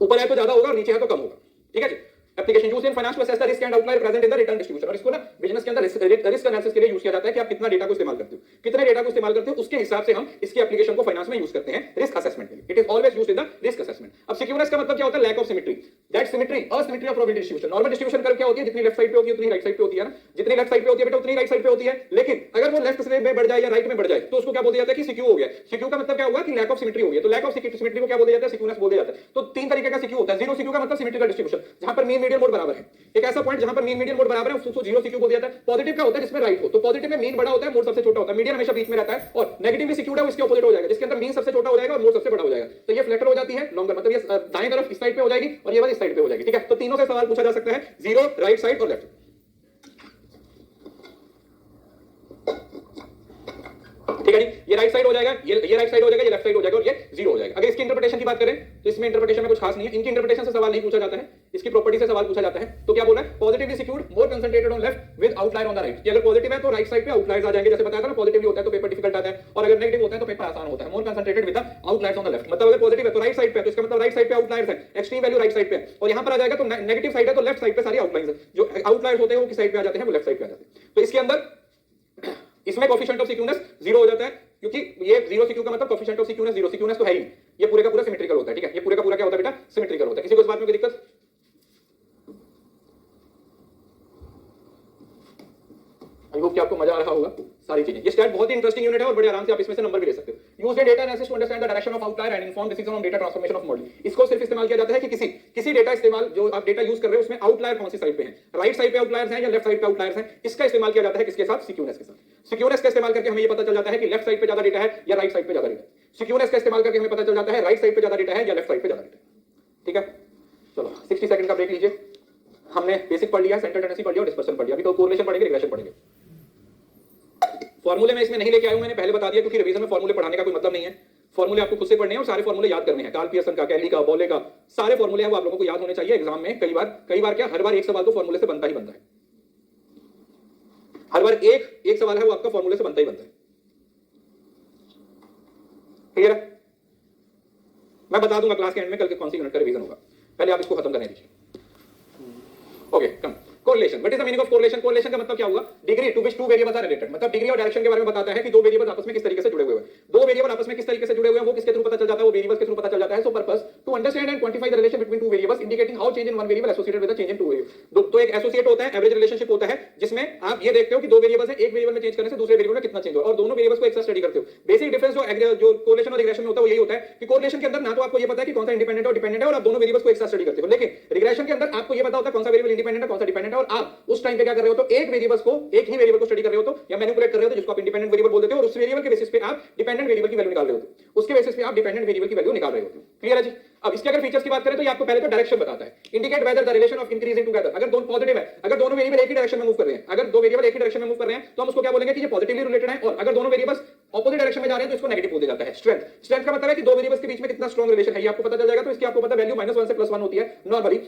ऊपर है तो ज्यादा होगा और नीचे है तो कम होगा, ठीक है जी। Application used in finance to assess the risk and outlier present in the return distribution. और इसको ना बिजनेस के अंदर रिस्क एनालिसिस के लिए यूज किया जाता है कि आप कितना डेटा को इस्तेमाल करते हो, कितने डेटा को इस्तेमाल करते हो, उसके हिसाब से हम इसकी एप्लीकेशन को फाइनेंस में यूज करते हैं रिस्क असेसमेंट के लिए। It is always used in the risk assessment. अब सिक्योरनेस का मतलब क्या होता है? Lack of symmetry, that symmetry asymmetry of probability distribution. Normal distribution curve क्या होती है? जितनी लेफ्ट साइड पे होती है उतनी राइट साइड पे होती है ना, जितनी लेफ्ट साइड पे होती है बेटा उतनी राइट साइड पे होती है। लेकिन अगर वो लेफ्ट में बढ़ जाए या राइट में बढ़ जाए तो उसको क्या बोल दिया जाता है कि सिक्यू हो गया। सिक्यू का मतलब क्या हुआ कि लैक ऑफ सिमेट्री हो गया। तो लैक ऑफ सिमेट्री को क्या बोल दिया जाता है? सिक्यूनेस बोल दिया जाता है। तो 3 तरीके का सिक्यू होता है। जीरो सिक्यू का मतलब सिमेट्रिकल डिस्ट्रीब्यूशन, जहां पर मीन मीडियन मोड बराबर है। एक ऐसा पॉइंट जहां पर मीन मीडियन मोड बराबर है उसको जीरो सिक्यू बोल दिया जाता है। पॉजिटिव का होता है जिसमें राइट हो, तो पॉजिटिव में मीन बड़ा होता है, मोड सबसे छोटा होता है, मीडियन हमेशा बीच में रहता है। और नेगेटिवली सिक्यूड है उसके ऑपोजिट हो जाएगा, जिसके अंदर मीन सबसे छोटा हो जाएगा और मोड सबसे बड़ा हो जाएगा। तो ये फ्लैटर हो जाती है लॉन्गर, मतलब ये दाएं तरफ इस साइड पे हो जाएगी और ये वाली इस साइड पे हो जाएगी, ठीक है। तो तीनों से सवाल पूछा जा सकता है, जीरो, राइट साइड और लेफ्ट। ठीक है जी, ये राइट साइड हो जाएगा, ये राइट साइड हो जाएगा, ये लेफ्ट साइड हो जाएगा और ये जीरो हो जाएगा। अगर इसकी इंटरप्रिटेशन की बात करें तो इसमें इंटरप्रिटेशन में कुछ खास नहीं है। इनकी इंटरप्रिटेशन से सवाल नहीं पूछा जाता है, इसकी प्रॉपर्टी से सवाल पूछा जाता है। तो क्या बोल रहा है? Positively secured, more concentrated on left with outlier on the right. कि अगर पॉजिटिव है तो राइट साइड पे आउटलायर्स आ जाएंगे, जैसे बताया था ना, पॉजिटिवली होता है तो पेपर डिफिकल्ट आता है, और अगर नेगेटिव होता है तो पेपर आसान होता है। More concentrated with outliers on the left, मतलब अगर पॉजिटिव है तो राइट साइड पे, तो इसका मतलब राइट साइड पे आउटलायर्स है, एक्सट्रीम वैल्यू राइट साइड पे। और यहां पर आ जाएगा तो नेगेटिव साइड है तो लेफ्ट साइड पे सारी आउटलायर्स है, जो आउटलायर्स होते हैं वो किस साइड पे आ जाते हैं? वो लेफ्ट साइड पे आ जाते हैं। तो इसके अंदर इसमें कोएफिशिएंट ऑफ सिक्यूनेस 0 हो जाता है, क्योंकि ये जीरो सिक्यू का मतलब कोएफिशिएंट ऑफ सिक्यूनेस 0, सिक्यूनेस तो है ही, ये पूरे का पूरा सिमेट्रिकल होता है, ठीक है। ये पूरे का पूरा क्या होता है बेटा? सिमेट्रिकल होता है। किसी को इस बात में कोई दिक्कत? आई होप कि आपको मजा आ रहा होगा सारी चीजें। ये स्टैट बहुत ही इंटरेस्टिंग यूनिट है और बड़े आराम से आप इसमें से नंबर भी ले सकते हो। Use data analysis to understand the direction of outlier and inform decision on data transformation of model. इसको सिर्फ इस्तेमाल किया जाता है कि किसी डेटा इस्तेमाल जो आप डेटा यूज कर रहे हो उसमें आउटलायर कौन सी साइड पे है, राइट साइड पे आउटलायर्स हैं या लेफ्ट साइड पे आउटलायर्स हैं। इसका इस्तेमाल किया जाता है किसके साथ? सिक्यूनेस के साथ। सिक्यूनेस का इस्तेमाल करके हमें ये पता चल जाता है कि लेफ्ट साइड पे ज्यादा डेटा है या राइट साइड पे ज्यादा डेटा है। सिक्यूनेस का इस्तेमाल करके हमें पता चल जाता है राइट साइड पे ज्यादा डेटा है या लेफ्ट साइड पे ज्यादा डेटा है, ठीक है। चलो 60 सेकंड का ब्रेक लीजिए। हमने बेसिक पढ़ लिया, सेंट्रल टेंडेंसी पढ़ लिया और डिस्पर्शन पढ़ लिया। अभी तो कोरिलेशन पढ़ेंगे, रिग्रेशन पढ़ेंगे। फॉर्मूले में इसमें नहीं लेके आया हूं, मैंने पहले बता दिया, क्योंकि रिवीजन में फॉर्मूले पढ़ाने का कोई मतलब नहीं है। फॉर्मूले आपको खुद से पढ़ने हैं और सारे फॉर्मूले याद करने हैं। कार्ल पियर्सन का, कैली का, बॉले का, सारे फॉर्मूले हैं वो आप लोगों को याद होने चाहिए। एग्जाम में कई बार क्या, हर बार एक सवाल तो फॉर्मूले से बनता ही बनता है। हर बार एक सवाल है वो आपका फॉर्मूले से बनता ही बनता है। क्लियर है? मैं बता दूंगा क्लास के एंड में कल के कौन सी यूनिट का रिवीजन होगा। पहले आप इसको खत्म करने दीजिए। Okay, come. Correlation, what is the meaning of correlation? Correlation का मतलब क्या हुआ? Degree to which two variables are related, मतलब डिग्री और डायरेक्शन के बारे में बताता है कि दो वेरिएबल्स आपस में किस तरीके से जुड़े हुए हैं। दो वेरिएबल आपस में किस तरीके से जुड़े हुए हैं वो किसके थ्रू पता चल जाता है? वो वेरिएबल्स के थ्रू पता चल जाता है। So purpose to understand and quantify the relation between two variables indicating how change in one variable associated with the change in two variable. तो एक एसोसिएट होता है, एवरेज रिलेशनशिप होता है, जिसमें आप ये देखते हो कि दो वेरिएबल्स हैं, एक वेरिएबल में चेंज करने से दूसरे वेरिएबल में कितना चेंज हो, और दोनों वेरिएबल्स को एक साथ स्टडी करते हो। बेसिक डिफरेंस जो कोरिलेशन और रिग्रेशन में होता है वो यही होता है कि कोरिलेशन के अंदर ना तो आपको ये पता है कि कौन सा इंडिपेंडेंट और डिपेंडेंट है और आप दोनों वेरिएबल्स को एक साथ स्टडी करते हो, लेकिन रिग्रेशन के अंदर आपको ये पता होता है कौन सा वेरिएबल इंडिपेंडेंट है, कौन सा डिपेंडेंट है, और आप उस टाइम पे क्या कर रहे हो? तो एक वेरिएबल्स को, एक ही वेरिएबल को स्टडी कर रहे हो तो, या मैनिपुलेट कर रहे हो तो, जिसको आप इंडिपेंडेंट वेरिएबल बोल देते हो, और उस वेरिएबल के बेसिस पे आप डिपेंडेंट इंडिपेंडेंट वेरिएबल की वैल्यू निकाल रहे होते हो, उसके बेसिस पे आप डिपेंडेंट वेरिएबल की वैल्यू निकाल रहे होते हो। क्लियर है जी? अब इसके अगर फीचर्स की बात करें तो ये आपको पहले तो डायरेक्शन बताता है, indicate whether the relation of increasing together, अगर दोनों पॉजिटिव है, अगर दोनों वेरिएबल एक ही डायरेक्शन में मूव कर रहे हैं, अगर दो वेरिएबल एक ही डायरेक्शन में मूव कर रहे हैं तो हम उसको क्या बोलेंगे कि ये पॉजिटिवली रिलेटेड है, और अगर दोनों वेरिएबल्स ऑपोजिट डायरेक्शन में जा रहे हैं तो इसको नेगेटिव बोल दिया जाता है। स्ट्रेंथ का मतलब है कि दो वेरिएबल्स के बीच में कितना स्ट्रॉन्ग रिलेशन है, ये आपको पता चल जाएगा। तो इसकी आपको पता वैल्यू -1 से +1 होती है नॉर्मली,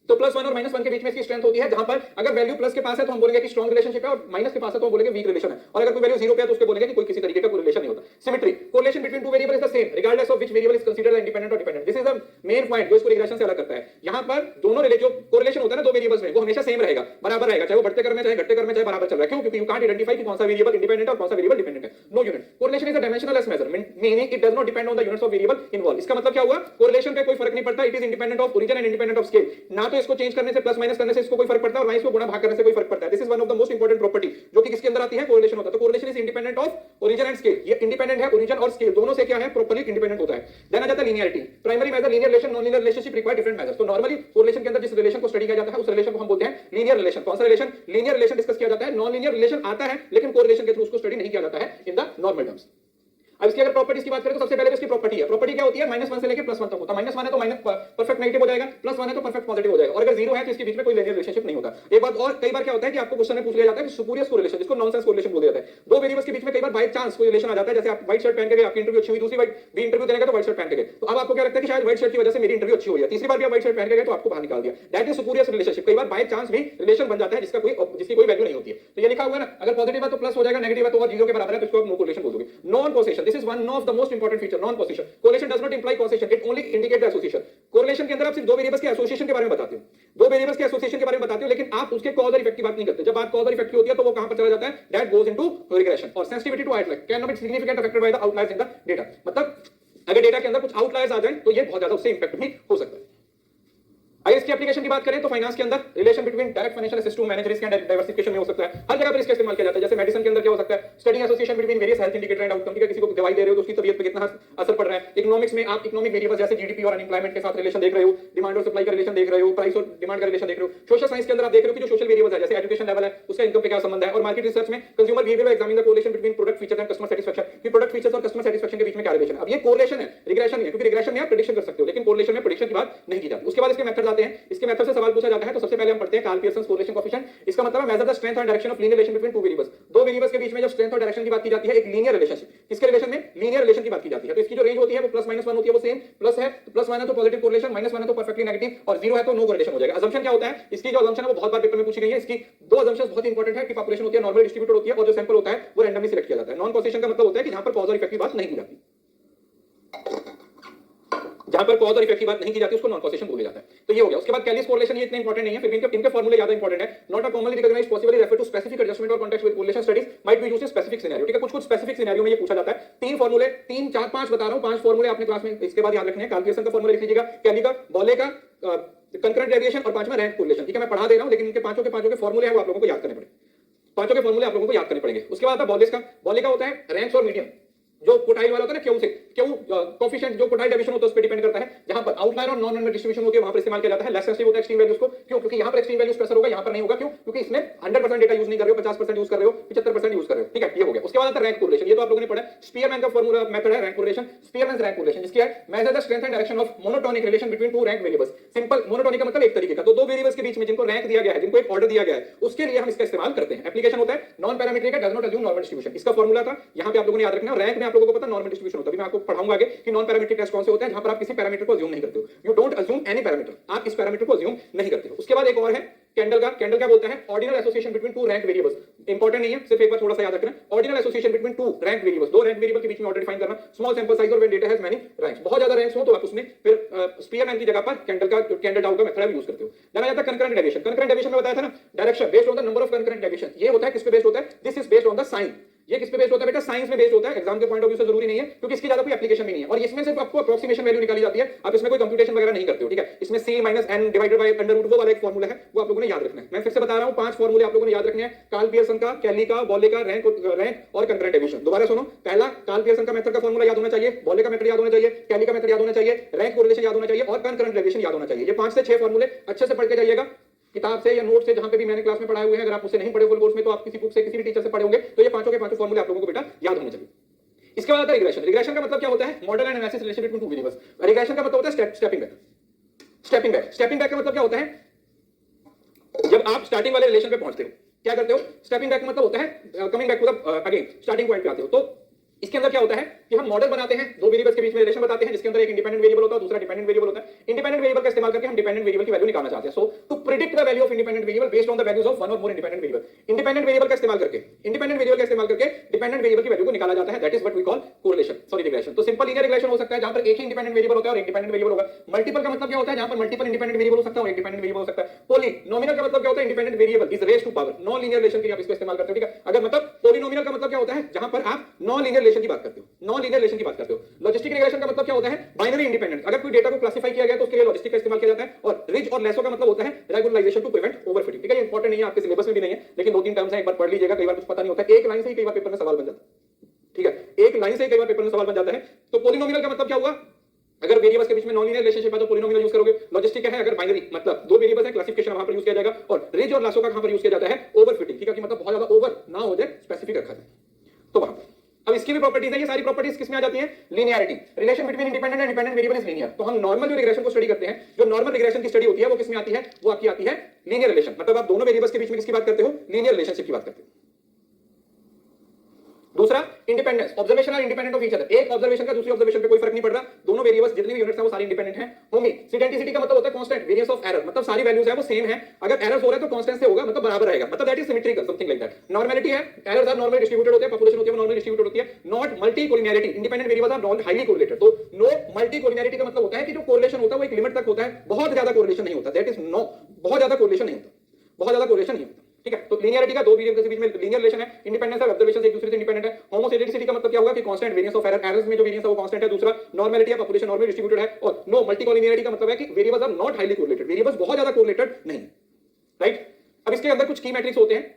तो +1 और -1 के बीच में इसकी स्ट्रेंथ होती है, जहां पर अगर वैल्यू प्लस के पास है तो हम बोलेंगे कि स्ट्रॉन्ग रिलेशनशिप है, और माइनस के पास है तो हम बोलेंगे वीक रिलेशन है, और अगर कोई वैल्यू 0 पे है तो उसके बोलेंगे कि कोई किसी तरीके का कोई रिलेशन नहीं होता। Symmetry, correlation between two variable is the same regardless of which variable is considered independent or dependent. This is the main point जो इसको रिग्रेशन से अलग करता है। यहां पर दोनों जो कोरिलेशन होता है ना दो वेरिएबल्स में, वो हमेशा सेम रहेगा, बराबर रहेगा, चाहे वो बढ़ते क्रम में चाहे घटते क्रम में चाहे बराबर चल रहा है। क्यों? क्योंकि यू कांट आइडेंटिफाई कि कौन सा वेरिएबल इंडिपेंडेंट है और कौन सा वेरिएबल डिपेंडेंट है। No unit correlation is a dimensionless measurement, meaning it does not depend on the units of variable involve. इसका मतलब क्या हुआ? कोरिलेशन पे कोई फर्क नहीं पड़ता, it is independent of origin and independent of scale. ना तो इसको चेंज करने से प्लस माइनस करने से इसको कोई फर्क पड़ता है, और ना इसको गुणा भाग करने से कोई फर्क पड़ता है। This is one of the most important property जो कि किसके अंदर आती है? कोरिलेशन होता है। तो correlation is independent of origin and scale, ये इंडिपेंडेंट है ओरिजिन और स्केल दोनों से क्या है? प्रॉपर्ली इंडिपेंडेंट होता है। देन आ जाता है linearity, primary measure linear relation, non linear relationship require different measures. तो नॉर्मली कोरिलेशन के अंदर जिस रिलेशन को स्टडी किया जाता है उस रिलेशन को हम बोलते हैं लीनियर रिलेशन। कौन सा रिलेशन? लीनियर रिलेशन डिस्कस किया जाता है। नॉन लीनियर रिलेशन आता है लेकिन कोरिलेशन के थ्रू उसको स्टडी नहीं किया जाता है इन द नॉर्मल टर्म्स। अब इसकी अगर प्रॉपर्टीज की बात करें तो सबसे पहले इसकी प्रॉपर्टी है, प्रॉपर्टी क्या होती है? -1 से लेकर +1 तक होता है। -1 है तो माइनस परफेक्ट नेगेटिव हो जाएगा, +1 है तो परफेक्ट पॉजिटिव हो जाएगा, और अगर 0 है तो इसके बीच में कोई लीनियर रिलेशनशिप नहीं होता। एक बात और, कई बार क्या होता है कि आपको क्वेश्चन में पूछ लिया जाता है कि स्पूरियस कोरिलेशन, जिसको नॉनसेंस कोरिलेशन बोल दिया जाता है। दो वेरिएबल्स के बीच में कई बार बाय चांस कोई रिलेशन आ जाता है, जैसे आप व्हाइट शर्ट पहन के गए, आपकी इंटरव्यू अच्छी हुई, दूसरी बार भी इंटरव्यू देने गए तो व्हाइट शर्ट पहन के गए, तो अब आपको क्या लगता है कि शायद व्हाइट शर्ट की वजह से मेरी इंटरव्यू अच्छी हुई है, तीसरी बार भी आप व्हाइट शर्ट पहन के गए तो आपको बाहर निकाल दिया। That is spurious relationship. कई बार बाय चांस भी रिलेशन बन जाता है जिसकी कोई वैल्यू नहीं होती है। तो ये लिखा हुआ है ना, अगर पॉजिटिव है तो प्लस हो जाएगा, नेगेटिव है तो 0 के बराबर है तो इसको आप नो कोरिलेशन बोल दोगे। Non position, this is one of the most important feature, non position. Correlation does not imply causation, it only indicate the association. कोरिलेशन के अंदर आप सिर्फ दो वेरिएबल्स के एसोसिएशन के बारे में बताते हो, दो वेरिएबल्स के एसोसिएशन के बारे में बताते हो, लेकिन आप उसके कॉज और इफेक्ट की बात नहीं करते। जब बात कॉज और इफेक्ट की होती है तो वो कहां पर चला जाता है? That goes into regression. और sensitivity to outlier can not be significant affected by the outliers in the data. मतलब अगर डेटा के अंदर कुछ आउटलायर्स आ जाए तो ये बहुत ज्यादा उससे इंपैक्ट भी हो सकता है। आइए इसकी एप्लीकेशन की बात करें तो फाइनेंस के अंदर relation between direct financial assist to manage risk and diversification में हो सकता है, हर जगह पर इसका इस्तेमाल किया जाता है। जैसे मेडिसिन के अंदर क्या हो सकता है? Study association between various health indicator and outcome, किसी को दवाई दे रहे हो तो उसकी तबीयत पे कितना असर पड़ रहा है। इकोनॉमिक्स में आप इकोनॉमिक वेरिएबल्स जैसे जीडीपी और अनएम्प्लॉयमेंट के साथ रिलेशन देख रहे हो, डिमांड और सप्लाई का रिलेशन देख रहे हो, प्राइस और डिमांड का रिलेशन देख रहे हो। सोशल साइंस के अंदर आप देख रहे हो कि जो सोशल वेरिएबल्स है जैसे एजुकेशन लेवल है उसका इनकम पे क्या संबंध है, और मार्केट रिसर्च में consumer behaviour examine the correlation between product features and customer satisfaction, कि प्रोडक्ट फीचर्स और कस्टमर सैटिस्फैक्शन के बीच में क्या रिलेशन है। अब ये कोरिलेशन है, रिग्रेशन नहीं है, क्योंकि रिग्रेशन में आप प्रेडिक्शन कर सकते हो लेकिन कोरिलेशन में प्रेडिक्शन की बात नहीं की जाती। उसके बाद इसके मेथड आते हैं, इसके मेथड से सवाल पूछा जाता है तो सबसे पहले हम पढ़ते हैं कार्ल पियर्सन कोरिलेशन कोएफिशिएंट। इसका मतलब है मेजर द स्ट्रेंथ और direction of linear relation between two variables. दो वेरिएबल्स के बीच में जब स्ट्रेंथ और डायरेक्शन की बात की जाती है, एक लीनियर रिलेशनशिप, किसके रिलेशन में? लीनियर रिलेशन की बात की जाती है। तो इसकी जो रेंज होती है वो +-1 होती है, वो सेम प्लस है तो +1 है तो पॉजिटिव कोरिलेशन, -1 है तो परफेक्टली नेगेटिव, और 0 है तो नो कोरिलेशन हो जाएगा। अजम्पशन क्या होता है? इसकी जो अजम्पशन है वो बहुत बार पेपर में पूछी गई है। इसकी दो अजम्पशंस बहुत इंपॉर्टेंट है कि पॉपुलेशन होती है नॉर्मल डिस्ट्रीब्यूटेड होती है, और जो सैंपल होता है वो रैंडमली सिलेक्ट किया जाता है। नॉन कॉसेशन का मतलब होता है कि जहां पर कॉज और इफेक्ट की बात नहीं की जाती, जहां पर कॉज और इफेक्ट की बात नहीं की जाती उसको नॉन कॉसेशन बोला जाता है। तो ये हो गया। उसके बाद कैलिस कोरिलेशन, ये इतने इंपॉर्टेंट नहीं है, फिर इनके फार्मूले ज्यादा इंपॉर्टेंट है। Not a commonly recognized possibly refer to specific adjustment or context with correlation studies might be used in specific scenario. ठीक है, कुछ स्पेसिफिक सिनेरियो में ये पूछा जाता है। तीन फार्मूले, 3 4 5 बता रहा हूं, 5 फार्मूले आपने क्लास में इसके बाद याद रखने हैं। कार्ल पियर्सन का फार्मूला लिख लीजिएगा, कैली का, बॉले का, कंकरेंट डेविएशन, और पांचवा रैंक कोरिलेशन। ठीक है, मैं पढ़ा दे रहा हूं लेकिन इनके पांचों के फार्मूले हैं वो आप लोगों को याद करने पड़ेंगे। पांचों के फार्मूले आप लोगों को याद करने पड़ेंगे। उसके बाद आता बॉले का। बॉले का होता है रैंक्स और मीडियन, जो कोटाइल वाला होता है ना, क्यू से क्यू कोएफिशिएंट जो कोटाइल डेविएशन होता है उस पे डिपेंड करता है। जहां पर आउटलायर और नॉन नॉर्मल डिस्ट्रीब्यूशन होती है वहां पर इस्तेमाल किया जाता है। लेस सेंसिटिव होता है एक्सट्रीम वैल्यूज को, क्यों? क्योंकि यहां पर एक्सट्रीम वैल्यूज प्रेशर होगा, यहां पर नहीं होगा। क्यों? क्योंकि इसमें 100% डेटा यूज नहीं कर रहे हो, 50% यूज कर रहे हो, 75% यूज कर रहे हो। ठीक है, ये हो गया। उसके बाद आता है रैंक कोरिलेशन, ये तो आप लोगों ने पढ़ा है। स्पीयरमैन का फार्मूला मेथड है rank correlation, Spearman rank correlation, जिसकी है measure the strength and direction of monotonic relation between to rank variables. Simple monotonic का मतलब एक तरीके का, तो दो वेरिएबल्स के बीच में जिनको रैंक दिया गया है, जिनको एक ऑर्डर दिया गया है, उसके लिए हम इसका इस्तेमाल करते हैं। एप्लीकेशन होता है non parametric does not assume normal distribution. इसका फार्मूला था, यहां पे आप लोगों ने याद रखना है। रैंक में आप लोगों को पता नॉर्मल डिस्ट्रीब्यूशन होता है, मैं आपको पढ़ाऊंगा आगे कि नॉन पैरामीट्रिक टेस्ट कौन से होते हैं, जहां पर आप किसी पैरामीटर को अज्यूम नहीं करते हो। You don't assume any parameter, आप इस पैरामीटर को अज्यूम नहीं करते हो। उसके बाद एक और है कैंडल का। कैंडल क्या बोलता है? Ordinal association between two rank variables. Important नहीं है, सिर्फ एक बार थोड़ा सा याद रखना। Ordinal association between two rank variables, दो रैंक वेरिएबल के बीच में ऑर्डर डिफाइन करना। स्मॉल सैंपल साइज और when data has many ranks, बहुत ज्यादा रैंक्स हो तो आप उसमें फिर स्पीयरमैन की जगह पर कैंडल डाउ का मेथड यूज करते हो। जाना जाता है कंकरेंट डेविएशन। कंकरेंट डेविएशन में बताया था ना, direction based on the number of concurrent deviation. ये होता है किस पे बेस्ड होता है? This is based on the sign. ये किस पे बेस्ड होता है बेटा? साइंस में बेस्ड होता है। एग्जाम के पॉइंट ऑफ व्यू से जरूरी नहीं है क्योंकि इसकी ज्यादा कोई एप्लीकेशन भी नहीं है, और इसमें सिर्फ आपको अप्रोक्सीमेशन वैल्यू निकाली जाती है, आप इसमें कोई कंप्यूटेशन वगैरह नहीं करते हो। ठीक है, इसमें c - n divided by under root वो वाला एक फार्मूला है, वो आप लोगों ने याद रखना है। मैं फिर से बता रहा हूं, 5 फार्मूले आप लोगों ने याद रखने हैं। कार्ल पियर्सन का, कैली का, बॉले का, रैंक और कंकरेंट डेविएशन। दोबारा सुनो, पहला कार्ल पियर्सन का मेथड का फार्मूला याद होना चाहिए, बॉले का मेथड याद होना चाहिए, कैली का मेथड याद होना चाहिए, रैंक कोरिलेशन याद होना चाहिए, और कंकरेंट डेविएशन याद होना चाहिए। ये 5 से 6 फार्मूले अच्छे से पढ़ के जाइएगा, किताब से या नोट से, जहां पे भी मैंने क्लास में पढ़ाए हुए हैं। अगर आप उससे नहीं पढ़े फुल कोर्स में तो आप किसी बुक से किसी भी टीचर से पढ़े होंगे, तो ये पांचों के पांचों फार्मूले आप लोगों को बेटा याद होने चाहिए। इसके बाद आता है रिग्रेशन। रिग्रेशन का मतलब क्या होता है? Model and analysis relation between two variables. Regression का मतलब होता है स्टेपिंग बैक। स्टेपिंग बैक का मतलब क्या होता है? जब आप स्टार्टिंग वाले रिलेशन पे पहुंचते हो, क्या करते हो? स्टेपिंग बैक का मतलब होता है coming back to the again starting point पे आते हो। तो इसके अंदर क्या होता है कि हम मॉडल बनाते हैं, दो वेरिएबल्स के बीच में रिलेशन बताते हैं, जिसके अंदर एक इंडिपेंडेंट वेरिएबल होता है, दूसरा डिपेंडेंट वेरिएबल होता है। इंडिपेंडेंट वेरिएबल का इस्तेमाल करके हम डिपेंडेंट वेरिएबल की वैल्यू निकालना चाहते हैं। So to predict the value of independent variable based on the values of one or more independent variable. Independent variable का इस्तेमाल करके डिपेंडेंट वेरिएबल की वैल्यू को निकाला जाता है। That is what we call correlation, sorry regression. तो simple linear regression हो सकता है जहां पर एक ही इंडिपेंडेंट वेरिएबल होता है और इंडिपेंडेंट वेरिएबल होगा। मल्टीपल का मतलब क्या होता है? जहां पर मल्टीपल इंडिपेंडेंट वेरिएबल हो सकता है और इंडिपेंडेंट वेरिएबल हो सकता है। पॉलिनोमियल का मतलब क्या होता है? Independent variable is raised to power. Non linear relation के लिए आप इसको इस्तेमाल करते हो, ठीक है? अगर मतलब पॉलिनोमियल का मतलब क्या होता है? जहां पर आप नॉन लीनियर रिलेशन की बात करते हो, नॉन लीनियर रिलेशन की बात करते हो। लॉजिस्टिक रिग्रेशन का मतलब क्या होता है? Binary independent. अगर कोई डेटा को क्लासिफाई किया गया तो उसके लिए लॉजिस्टिक का इस्तेमाल किया जाता है। और रिज और लेसो का मतलब होता है रेगुलराइजेशन टू प्रिवेंट ओवरफिटिंग। ठीक है, ये इंपॉर्टेंट नहीं है, आपके सिलेबस में भी नहीं है, लेकिन दो तीन टर्म्स हैं, एक बार पढ़ लीजिएगा, कई बार कुछ पता नहीं होता, एक लाइन से ही कई बार पेपर में सवाल बन जाता है। ठीक है, एक लाइन से ही कई बार पेपर में सवाल बन जाता है। तो पॉलिनोमियल का मतलब क्या हुआ? अगर वेरिएबल्स के बीच में नॉन लीनियर रिलेशनशिप है तो पॉलिनोमियल यूज करोगे। लॉजिस्टिक है अगर बाइनरी, मतलब दो वेरिएबल्स है, क्लासिफिकेशन वहां पर यूज किया जाएगा। और रिज और लासो का कहां पर यूज किया जाता है? ओवरफिटिंग। ठीक है, कि मतलब बहुत ज्यादा ओवर ना हो जाए, स्पेसिफिक रखा जाए तो वहां पर। अब इसकी भी प्रॉपर्टीज है, ये सारी प्रॉपर्टीज किसमें आ जाती हैं? Linearity. Relation between independent and dependent variable is linear. तो हम नॉर्मल जो रिग्रेशन को स्टडी करते हैं, जो नॉर्मल रिग्रेशन की स्टडी होती है वो किसमें आती है? वो आपकी आती है लीनियर रिलेशन। मतलब आप दोनों वेरिएबल्स के बीच में किसकी बात करते हो? लीनियर रिलेशनशिप की बात करते हो। दूसरा independence, observation are independent of each other. एक ऑब्जर्वेशन का दूसरी ऑब्जर्वेशन पे कोई फर्क नहीं पड़ रहा, दोनों वेरिएबल्स जितने भी यूनिट्स हैं वो सारे इंडिपेंडेंट हैं। होमोजेनिटी का मतलब होता है कांस्टेंट वेरिएंस ऑफ एरर, मतलब सारी वैल्यूज है वो सेम है। अगर एरर्स हो रहा है तो कांस्टेंट से होगा, मतलब बराबर रहेगा, मतलब that is symmetrical, something like that. Normality है, एरर्स आर नॉर्मली डिस्ट्रीब्यूटेड होते हैं, पॉपुलेशन होती है वो नॉर्मली डिस्ट्रीब्यूटेड होती है। Not multicollinearity, independent variables are not highly correlated. तो नो मल्टी कोलिनियरिटी का मतलब होता है कि जो कोरिलेशन होता है वो एक लिमिट तक होता है, बहुत ज्यादा कोरिलेशन नहीं होता। दैट इज नो, बहुत ज्यादा कोरिलेशन नहीं होता, बहुत ज्यादा कोरिलेशन नहीं होता। ठीक है, तो लीनियरिटी का दो वेरिएबल्स के बीच में लीनियर रिलेशन है। इंडिपेंडेंस है, ऑब्जर्वेशन एक दूसरे से इंडिपेंडेंट है। होमोजेनिटी का मतलब क्या होगा कि constant variance of error, errors में जो वेरिएंस है वो कांस्टेंट है। दूसरा नॉर्मलिटी है, पॉपुलेशन नॉर्मली डिस्ट्रीब्यूटेड है। और नो मल्टीकोलिनियरिटी का मतलब है कि variables are not highly correlated, variables बहुत ज्यादा कोरिलेटेड नहीं। राइट, अब इसके अंदर कुछ की मैट्रिक्स होते हैं,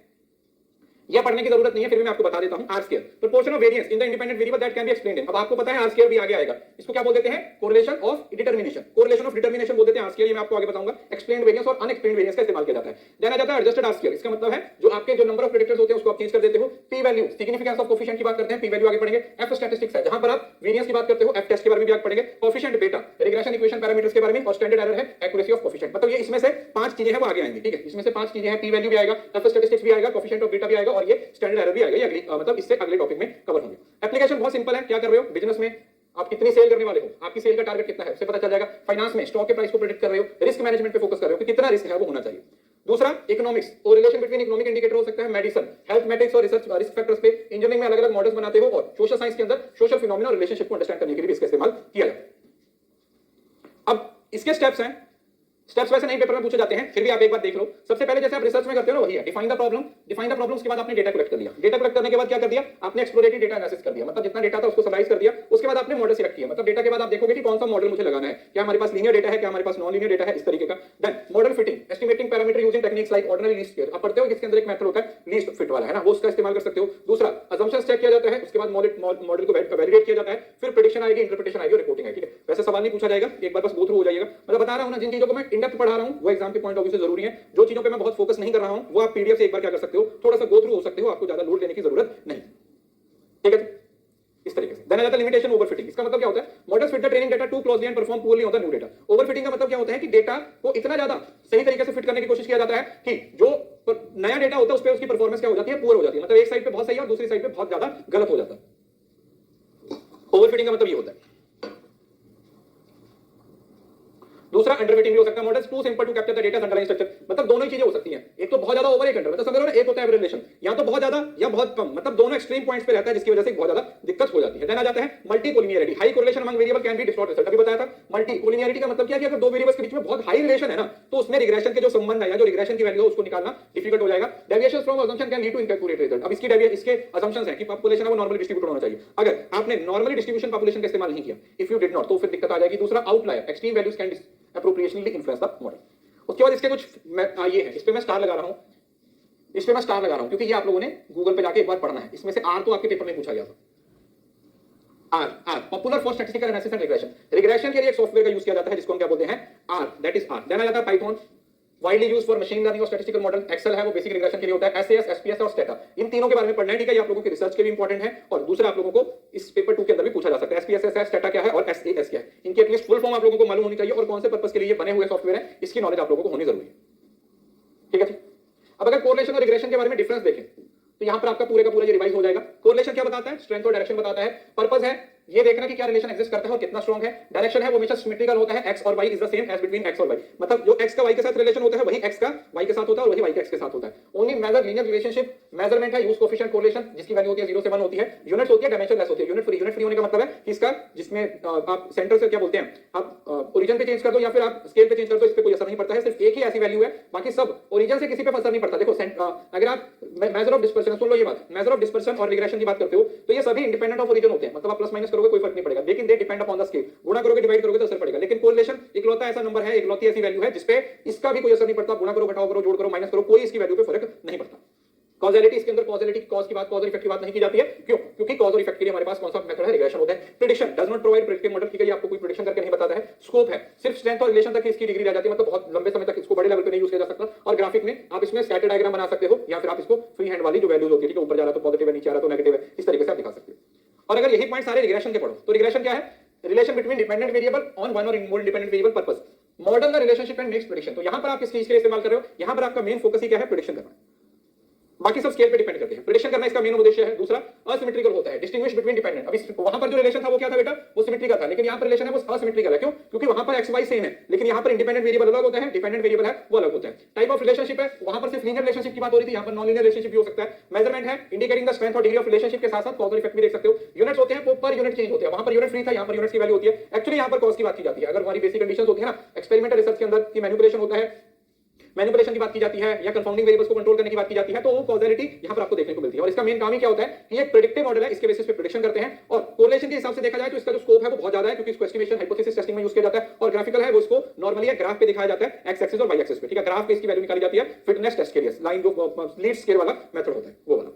यह पढ़ने की जरूरत नहीं है, फिर भी मैं आपको बता देता हूं। R square, proportion of variance in the independent variable that can be explained in. अब आपको पता है आर स्क्वायर भी आगे आएगा, इसको क्या बोल देते हैं? Correlation of determination, correlation of determination बोल देते हैं आर स्क्वायर। ये मैं आपको आगे बताऊंगा। एक्सप्लेन्ड वेरिएंस और अनएक्सप्लेन्ड वेरिएंस का इस्तेमाल किया जाता है। देन आ जाता है एडजस्टेड आर स्क्वायर। इसका मतलब है जो आपके जो नंबर ऑफ प्रेडिक्टर्स होते हैं उसको आप चेंज कर देते हो। P value, significance of coefficient की बात करते हैं, पी वैल्यू आगे पढ़ेंगे। एफ स्टैटिस्टिक्स है, जहां पर आप वेरिएंस की बात करते हो। एफ टेस्ट के बारे में भी आगे पढ़ेंगे। Coefficient beta, regression equation parameters के बारे में। और स्टैंडर्ड एरर है, एक्यूरेसी ऑफ कोएफिशिएंट। मतलब ये इसमें से पांच चीजें हैं वो आगे आएंगी। ठीक है, इसमें से पांच चीजें हैं, पी वैल्यू भी आएगा, एफ स्टैटिस्टिक्स भी आएगा, कोएफिशिएंट ऑफ बीटा भी आएगा और ये स्टैंडर्ड एरर भी आएगा। ये अगली मतलब इससे अगले टॉपिक में कवर होंगे। एप्लीकेशन बहुत सिंपल है, क्या कर रहे हो? बिजनेस में आप कितनी सेल करने वाले हो, आपकी सेल का टारगेट कितना है उससे पता चल जाएगा। फाइनेंस में स्टॉक के प्राइस को प्रेडिक्ट कर रहे हो। रिस्क मैनेजमेंट पे फोकस कर रहे हो कि कितना रिस्क है वो होना चाहिए। दूसरा इकोनॉमिक्स और रिलेशन बिटवीन इकोनॉमिक इंडिकेटर हो सकता है। मेडिसिन, हेल्थ मैट्रिक्स और रिसर्च रिस्क फैक्टर्स पे। इंजीनियरिंग में अलग अलग मॉडल्स बनाते हो। और सोशल साइंस के अंदर सोशल फिनोमेना और रिलेशनशिप को अंडरस्टैंड करने के लिए इसका इस्तेमाल किया जाता है। अब इसके स्टेप्स हैं, स्टेप्स वैसे नहीं पेपर में पूछे जाते हैं, फिर भी आप एक बार देख लो। सबसे पहले जैसे आप रिसर्च में करते हो ना वही है, define the problem. Define the problem उसके बाद आपने डेटा कलेक्ट कर लिया। डेटा कलेक्ट करने के बाद क्या कर दिया? आपने एक्सप्लोरेटरी डेटा एनालिसिस कर दिया, मतलब जितना डेटा था उसको समराइज कर दिया। उसके बाद आपने मॉडल सिलेक्ट किया, मतलब डेटा के बाद आप देखोगे कि कौन सा मॉडल मुझे लगाना है, क्या हमारे पास लीनियर डेटा है, क्या हमारे पास नॉन लीनियर डेटा है, इस तरीके का। Then model fitting, estimating parameter using techniques like ordinary least square. आप पढ़ते हो इसके अंदर एक मेथड होता है लीस्ट फिट वाला, है ना, वो उसका इस्तेमाल कर सकते हो। दूसरा असम्पशंस चेक किया जाता है, उसके बाद मॉडल को वैलिडेट किया जाता है, फिर प्रेडिक्शन आएगी, इंटरप्रिटेशन आएगी और रिपोर्टिंग आएगी। ठीक है, वैसे सवाल नहीं पूछा जाएगा, एक बार बस गो थ्रू हो जाएगा। मतलब बता रहा हूं ना, जिन चीजों को मैं इन डेप्थ पढ़ा रहा हूं वो एग्जाम के पॉइंट ऑफ व्यू से जरूरी है। जो चीजों पे मैं बहुत फोकस नहीं कर रहा हूं वो आप पीडीएफ से एक बार क्या कर सकते हो, थोड़ा सा गो थ्रू हो सकते हो, आपको ज्यादा लोड लेने की जरूरत नहीं। ठीक है, इस तरीके से। देन आ जाता है लिमिटेशन ओवरफिटिंग। इसका मतलब क्या होता है? Models fit the training data too closely and perform poorly on the new data. Overfitting का मतलब क्या होता है कि डेटा को इतना ज्यादा सही तरीके से फिट करने की कोशिश किया जाता है कि जो नया डेटा होता है उस पर उसकी परफॉर्मेंस क्या हो जाती है? पुअर हो जाती है। मतलब एक साइड पे बहुत सही है और दूसरी साइड पे बहुत ज्यादा गलत हो जाता है। ओवरफिटिंग का मतलब ये होता है। दूसरा अंडरफिटिंग भी हो सकता है। Models too simple to capture the data underline structure, मतलब दोनों ही चीजें हो सकती हैं, एक तो बहुत ज्यादा ओवर, एक अंडर। मतलब समझ लो ना, एक होता है एवरेज रिलेशन, या तो बहुत ज्यादा या बहुत कम, मतलब दोनों एक्सट्रीम पॉइंट्स पे रहता है, जिसकी वजह से बहुत ज्यादा दिक्कत हो जाती है। देन आ जाता है multi collinearity, high correlation among variable can be distort result. अभी बताया था मल्टी कोलिनियरिटी का मतलब क्या है कि अगर दो वेरिएबल्स के बीच में बहुत हाई रिलेशन है ना, तो उसमें रिग्रेशन के जो संबंध है या जो रिग्रेशन की वैल्यू है उसको निकालना डिफिकल्ट हो जाएगा। Deviations from assumption can lead to inaccurate result. अब इसकी इसके असम्पशंस है कि पॉपुलेशन है वो नॉर्मली डिस्ट्रीब्यूटेड होना चाहिए। अगर आपने नॉर्मली डिस्ट्रीब्यूशन पॉपुलेशन का इस्तेमाल नहीं किया, इफ यू डिड नॉट, तो फिर दिक्कत आ जाएगी। दूसरा outlier, extreme values can appropriationally influence the model। उसके बाद इसके कुछ ये है, इस पे मैं स्टार लगा रहा हूं, इस पे मैं स्टार लगा रहा हूं क्योंकि ये आप लोगों ने गूगल पे जाके एक बार पढ़ना है। इसमें से आर तो आपके पेपर में पूछा गया था। R popular for statistical analysis and regression. Regression के लिए एक सॉफ्टवेयर का यूज किया जाता है जिसको हम क्या बोलते हैं? R, that is R. Then आ जाता है Python. Widely use for machine learning or statistical model. Excel है वो बेसिक रिग्रेशन के लिए होता है। एसएएस, एसपीएस और स्टेटा, इन तीनों के बारे में पढ़ना है, ठीक है। ये आप लोगों के रिसर्च के भी इंपॉर्टेंट है और दूसरा आप लोगों को इस पेपर 2 के अंदर भी पूछा जा सकता है। एसपीएस है, स्टेटा क्या है और एसएएस क्या है, इनकी एटलीस्ट फुल फॉर्म आप लोगों को मालूम होनी चाहिए और कौन से पर्पस के लिए बने हुए सॉफ्टवेयर है इसकी नॉलेज आप लोगों को होनी जरूरी है, ठीक है। अब अगर कोरिलेशन और रिग्रेशन के बारे में डिफरेंस देखें तो यहां पर आपका पूरे का पूरा ये रिवाइज हो जाएगा। कोरिलेशन क्या बताता है? स्ट्रेंथ और डायरेक्शन बताता है। पर्पस है ये देखना कि क्या रिलेशन एग्जिस्ट करता है और कितना स्ट्रांग है। डायरेक्शन है वो हमेशा सिमेट्रिकल होता है, x और y is the same as between x और y, मतलब जो x का y के साथ रिलेशन होता है वही x का y के साथ होता है और वही y का x के साथ होता है। Only measure linear relationship, measurement है यूज कोएफिशिएंट कोरिलेशन जिसकी वैल्यू होती है 0 से 1 होती है। यूनिट्स होती है डायमेंशनलेस होती है। यूनिट फ्री होने का मतलब है कि इसका जिसमें आप सेंटर से क्या बोलते हैं, आप ओरिजिन पे चेंज कर दो या फिर आप स्केल पे चेंज कर दो, इस पे कोई असर नहीं पड़ता है। सिर्फ एक ही ऐसी वैल्यू है, बाकी सब ओरिजिन से किसी पे असर नहीं पड़ता। देखो अगर आप मेजर ऑफ डिस्पर्शन, सुन लो ये बात, मेजर ऑफ डिस्पर्शन और रिग्रेशन की बात करते हो तो ये सभी इंडिपेंडेंट ऑफ ओरिजिन होते हैं, मतलब आप प्लस माइनस करोगे कोई फर्क नहीं पड़ेगा, लेकिन they depend upon the scale. गुणा करोगे डिवाइड करोगे तो असर पड़ेगा। लेकिन कोरिलेशन इकलौता ऐसा नंबर है, इकलौती ऐसी वैल्यू है जिसपे इसका भी कोई असर नहीं पड़ता। गुणा करो, घटाओ करो, जोड़ करो, माइनस करो, कोई इसकी वैल्यू पे फर्क नहीं पड़ता। कॉजेलिटी, इसके अंदर कॉजेलिटी, कॉज की बात, कॉज और इफेक्ट की बात नहीं की जाती है। क्यों? क्योंकि कॉज और इफेक्ट के लिए हमारे पास कौन सा मेथड है? रिग्रेशन होता है। Prediction does not provide predictive model, ठीक है, ये आपको कोई प्रेडिक्शन करके नहीं बताता है। स्कोप है, सिर्फ स्ट्रेंथ और रिलेशन तक इसकी डिग्री रह जाती है, मतलब बहुत लंबे समय तक इसको बड़े लेवल पे नहीं यूज किया जा सकता। और ग्राफिक में आप इसमें स्कैटर डायग्राम बना सकते हो या फिर आप इसको फ्री हैंड वाली जो वैल्यूज होती है, ठीक है, ऊपर जा रहा तो पॉजिटिव है, नीचे आ रहा तो नेगेटिव है, इस तरीके से आप दिखा सकते हो। और अगर यही पॉइंट सारे रिग्रेशन के पढ़ो तो रिग्रेशन क्या है? Relation between dependent variable on one or more independent variable purpose, model the relationship and makes prediction. तो यहां पर आप किस चीज के लिए इस्तेमाल कर रहे हो? यहां पर आपका मेन फोकस ही क्या है? प्रेडिक्शन करना। बाकी सब स्केल पे डिपेंड करते हैं, प्रेडिक्शन करना इसका मेन उद्देश्य है। दूसरा असिमेट्रिकल होता है, डिस्टिंग्विश बिटवीन डिपेंडेंट। अभी वहां पर जो रिलेशन था वो क्या था बेटा? वो सिमेट्रिकल था, लेकिन यहां पर रिलेशन है वो असिमेट्रिकल है। क्यों? क्योंकि वहां पर एक्स वाई सेम है, लेकिन यहां पर इंडिपेंडेंट वेरिएबल अलग होता है, डिपेंडेंट वेरिएबल है वो अलग होता है। टाइप ऑफ रिलेशनशिप है, वहां पर सिर्फ लीनियर रिलेशनशिप की बात हो रही थी, यहां पर नॉन लीनियर रिलेशनशिप भी हो सकता है। मेजरमेंट है, इंडिकेटिंग द स्ट्रेंथ और डिग्री ऑफ रिलेशनशिप के साथ साथ कॉज और इफेक्ट भी देख सकते हो। यूनिट्स होते हैं, वो पर यूनिट चेंज होते हैं, वहां पर यूनिट फ्री था, यहां पर यूनिट्स की वैल्यू होती है। एक्चुअली यहां पर कॉज की बात की जाती है। अगर हमारी बेसिक कंडीशंस होती है ना एक्सपेरिमेंटल रिसर्च के अंदर की मैनिपुलेशन होता है, मैनिपुलेशन की बात की जाती है या कंफाउंडिंग वेरिएबल्स को कंट्रोल करने की बात की जाती है, तो वो कॉजेलिटी यहां पर आपको देखने को मिलती है। और इसका मेन काम ही क्या होता है कि एक प्रेडिक्टिव मॉडल है, इसके बेसिस पे प्रेडिक्शन करते हैं। और कोरिलेशन के हिसाब से देखा जाए तो इसका जो स्कोप है वो बहुत ज्यादा है, क्योंकि इसको एस्टिमेशन हाइपोथेसिस टेस्टिंग में यूज किया जाता है। और ग्राफिकल है वो इसको नॉर्मली ग्राफ पे दिखाया जाता है, एक्स एक्सिस और वाई एक्सिस पे, ठीक है। ग्राफ पे इसकी वैल्यू निकाली जाती है, फिटनेस टेस्ट के लिए लाइन जो लीड स्केल वाला मेथड होता है वो वाला।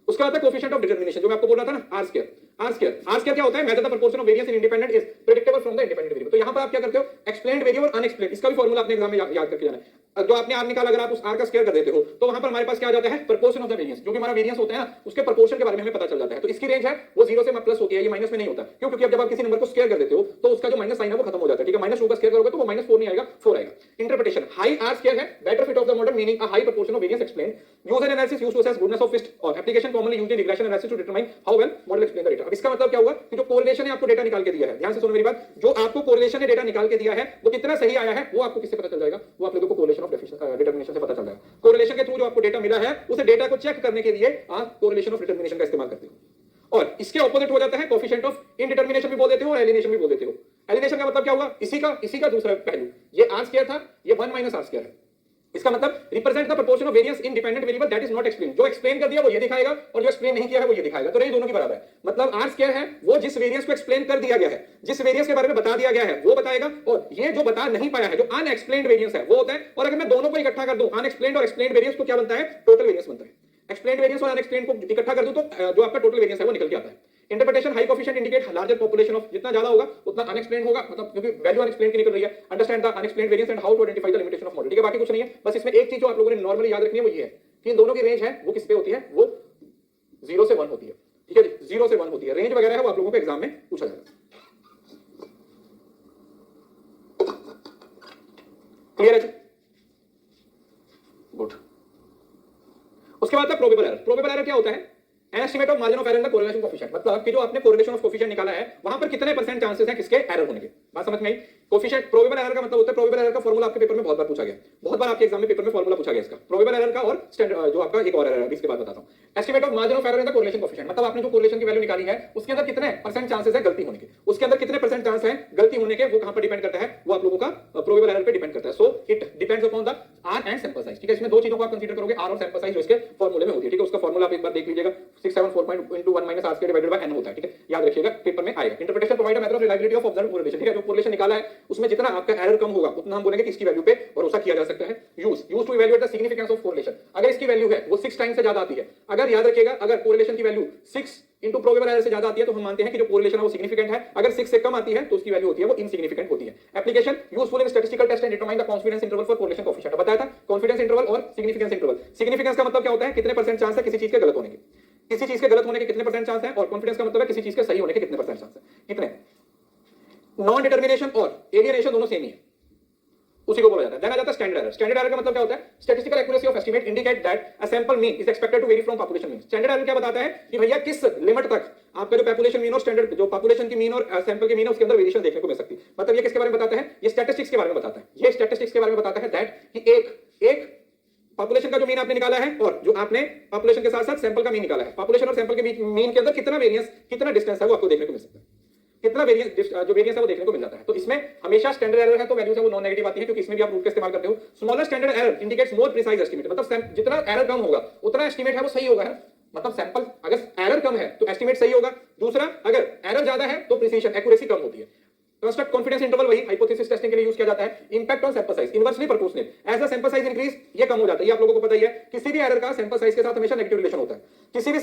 उसका आता है कोएफिशिएंट ऑफ डिटरमिनेशन, जो मैं आपको बोल रहा था ना, आर स्क्वायर। आर स्क्वायर क्या होता है? Method the proportion of variance in independent is predictable from the independent variable. तो यहां पर आप क्या करते हो? एक्सप्लेन्ड वेरिएबल अनएक्सप्लेन्ड, इसका भी फार्मूला अपने एग्जाम में याद करके जाना है। जो आपने आर निकाला, अगर आप उस आर का स्क्वायर कर देते हो तो वहां पर हमारे पास क्या आ जाता है? Proportion of the variance. जो भी हमारा वेरिएंस होता है ना उसके प्रोपोर्शन के बारे में हमें पता चल जाता है। तो इसकी रेंज है वो 0 से प्लस होती है, ये माइनस में नहीं होता। क्यों? क्योंकि अब जब आप किसी नंबर को स्क्वायर कर देते हो तो उसका जो माइनस साइन है वो खत्म हो जाता है, ठीक है। -2 का स्क्वायर करोगे तो वो -4 नहीं आएगा, 4 आएगा। इंटरप्रिटेशन, हाई आर स्क्वायर है better fit of the model, meaning a high proportion of variance explained. User analysis used to assess goodness of fit or application commonly used in regression analysis to determine how well model explain the data. अब इसका मतलब क्या हुआ कि जो correlation है आपको data निकाल के दिया है, ध्यान से सुनो मेरी बात, जो आपको कोरिलेशन ने डेटा निकाल के दिया है वो कितना सही आया है वो आपको किससे पता चल जाएगा? वो आप लोगों को कोरिलेशन ऑफ डिटरमिनेशन से पता चल जाएगा। कोरिलेशन के थ्रू जो आपको डेटा मिला है उस डेटा को चेक करने के लिए आप कोरिलेशन ऑफ डिटरमिनेशन का इस्तेमाल करते हो। और इसके ऑपोजिट हो जाता है कोएफिशिएंट ऑफ इनडिटरमिनेशन भी बोल देते हो और एलिनेशन भी बोल देते हो। एलिनेशन का मतलब क्या हुआ? इसी का दूसरा पहलू, ये आर स्क्वायर था, ये 1 माइनस आर स्क्वायर है। इसका मतलब represent the proportion of variance in dependent variable that is not explain. जो एक्सप्लेन कर दिया वो ये दिखाएगा और जो एक्सप्लेन नहीं किया है वो ये दिखाएगा। तो ये दोनों की बराबर है। मतलब आर स्क्वायर है वो जिस वेरिएंस को एक्सप्लेन कर दिया गया है, जिस वेरिएंस के बारे में बता दिया गया है वो बताएगा, और ये जो बता नहीं पाया है, जो अनएक्सप्लेन्ड वेरिएंस है वो होता है। और अगर मैं दोनों को इकट्ठा कर दूं, अनएक्सप्लेन्ड और एक्सप्लेन्ड वेरिएंस, तो क्या बनता है? टोटल वेरिएंस बनता है। एक्सप्लेन्ड वेरिएंस और अनएक्सप्लेन्ड को इकट्ठा कर दूं तो जो आपका टोटल वेरिएंस है वो निकल के आता है। Interpretation, high coefficient indicate larger population of, जितना ज्यादा होगा उतना अनएक्सप्लेन्ड होगा, मतलब क्योंकि वैल्यू अनएक्सप्लेन्ड की निकल रही है। Understand the unexplained variance and how to identify the limitation of model, ठीक है। बाकी कुछ नहीं है, बस इसमें एक चीज जो आप लोगों ने नॉर्मली याद रखनी है वो ये है कि इन दोनों की रेंज है वो किस पे होती है? वो 0 से 1 होती है, ठीक है जी, 0 से 1 होती है। रेंज वगैरह है वो आप लोगों को एग्जाम में पूछा जाएगा। क्लियर है जी? गुड। उसके बाद प्रोबेबल एरर। प्रोबेबल एरर क्या होता है? Estimate of margin of error in the correlation coefficient, मतलब कि जो आपने कोरिलेशन ऑफ कोएफिशिएंट निकाला है वहां पर कितने परसेंट चांसेस है किसके एरर होने के। बात समझ में आई? कोएफिशिएंट प्रोबेबल एरर का मतलब होता है, प्रोबेबल एरर का फार्मूला आपके पेपर में बहुत बार पूछा गया, बहुत बार आपके एग्जाम में पेपर में फार्मूला पूछा गया इसका, प्रोबेबल एरर का और जो आपका एक और एरर है इसके बाद बताता हूं। Estimate of margin of error in the correlation coefficient, मतलब आपने जो कोरिलेशन की वैल्यू निकाली है उसके अंदर कितने परसेंट चांसेस है गलती होने के, उसके अंदर कितने परसेंट चांस है गलती होने के, वो कहां पर डिपेंड करता है? वो आप लोगों का प्रोबेबल एरर पे डिपेंड करता है। So it depends upon the R and sample size, ठीक है। इसमें दो चीजों को आप कंसीडर करोगे, आर और सैंपल साइज, जो इसके फार्मूले में होती है, ठीक है। उसका फार्मूला आप एक बार देख लीजिएगा, 674.1 minus R square divided by n होता है, ठीक है, याद रखिएगा, पेपर में आएगा। Interpretation provide a method of reliability of observed correlation, ठीक है। जो कोरिलेशन निकाला है उसमें जितना आपका एरर कम होगा उतना हम बोलेंगे कि इसकी वैल्यू पे भरोसा किया जा सकता है। Use to evaluate the significance of correlation, अगर इसकी वैल्यू है वो 6 टाइम्स से ज्यादा आती है, अगर याद रखिएगा अगर कोरिलेशन की वैल्यू 6 इनटू प्रोबेबल एरर से ज्यादा आती है तो हम मानते हैं कि जो कोरिलेशन है वो सिग्निफिकेंट है, अगर 6 से कम आती है तो उसकी वैल्यू होती है वो इनसिग्निफिकेंट होती है। Application useful in statistical test and determine the confidence interval for correlation coefficient. बताया था कॉन्फिडेंस इंटरवल और सिग्निफिकेंस इंटरवल। सिग्निफिकेंस का मतलब क्या होता है, कितने परसेंट चांस है किसी चीज के गलत होने के, किसी चीज के गलत होने के कितने परसेंट चांस है, और कॉन्फिडेंस का मतलब है किसी चीज के सही होने के कितने परसेंट चांस है, कितने। नॉन डिटर्मिनेशन और एलियनेशन दोनों सेम ही है, उसी को बोला जाता है। देन आ जाता है स्टैंडर्ड एरर। स्टैंडर्ड एरर का मतलब क्या होता है, statistical accuracy of estimate indicate that a sample mean is expected to vary from population mean. Standard error क्या बताता है कि भैया किस लिमिट तक आपका जो पॉपुलेशन मीन और स्टैंडर्ड जो पॉपुलेशन की मीन और सैंपल की मीन है उसके अंदर वेरिएशन देखने को मिल सकती है। मतलब ये किसके बारे में बताता है, ये स्टैटिस्टिक्स के बारे में बताता है। ये स्टैटिस्टिक्स के बारे में बताता है दैट कि एक पॉपुलेशन का जो मीन आपने निकाला है और जो आपने पॉपुलेशन के साथ साथ सैंपल का मीन निकाला है, पॉपुलेशन और सैंपल के बीच मीन के अंदर कितना वेरिएंस, कितना डिस्टेंस है वो आपको देखने को मिल सकता है, कितना वेरिएंस जो वेरिएंस है वो देखने को मिल जाता है। तो इसमें हमेशा स्टैंडर्ड एरर है तो वैल्यूज है वो नॉन नेगेटिव आती है, क्योंकि इसमें भी आप रूट का इस्तेमाल करते हो। Smaller standard error indicates more precise estimate, मतलब जितना एरर कम होगा उतना एस्टीमेट है वो सही होगा, है मतलब सैंपल अगर एरर कम है तो एस्टीमेट सही होगा। दूसरा, अगर एरर ज्यादा है तो प्रिसिशन एक्यूरेसी कम होती है। कंस्ट्रक्ट कॉन्फिडेंस इंटरवल वही हाइपोथेसिस टेस्टिंग के लिए यूज किया जाता है। Impact on sample size inversely proportional, as the sample size increase ये कम हो जाता है, ये आप लोगों को पता ही है। किसी भी एरर का सैंपल साइज के साथ हमेशा नेगेटिव रिलेशन होता है, किसी भी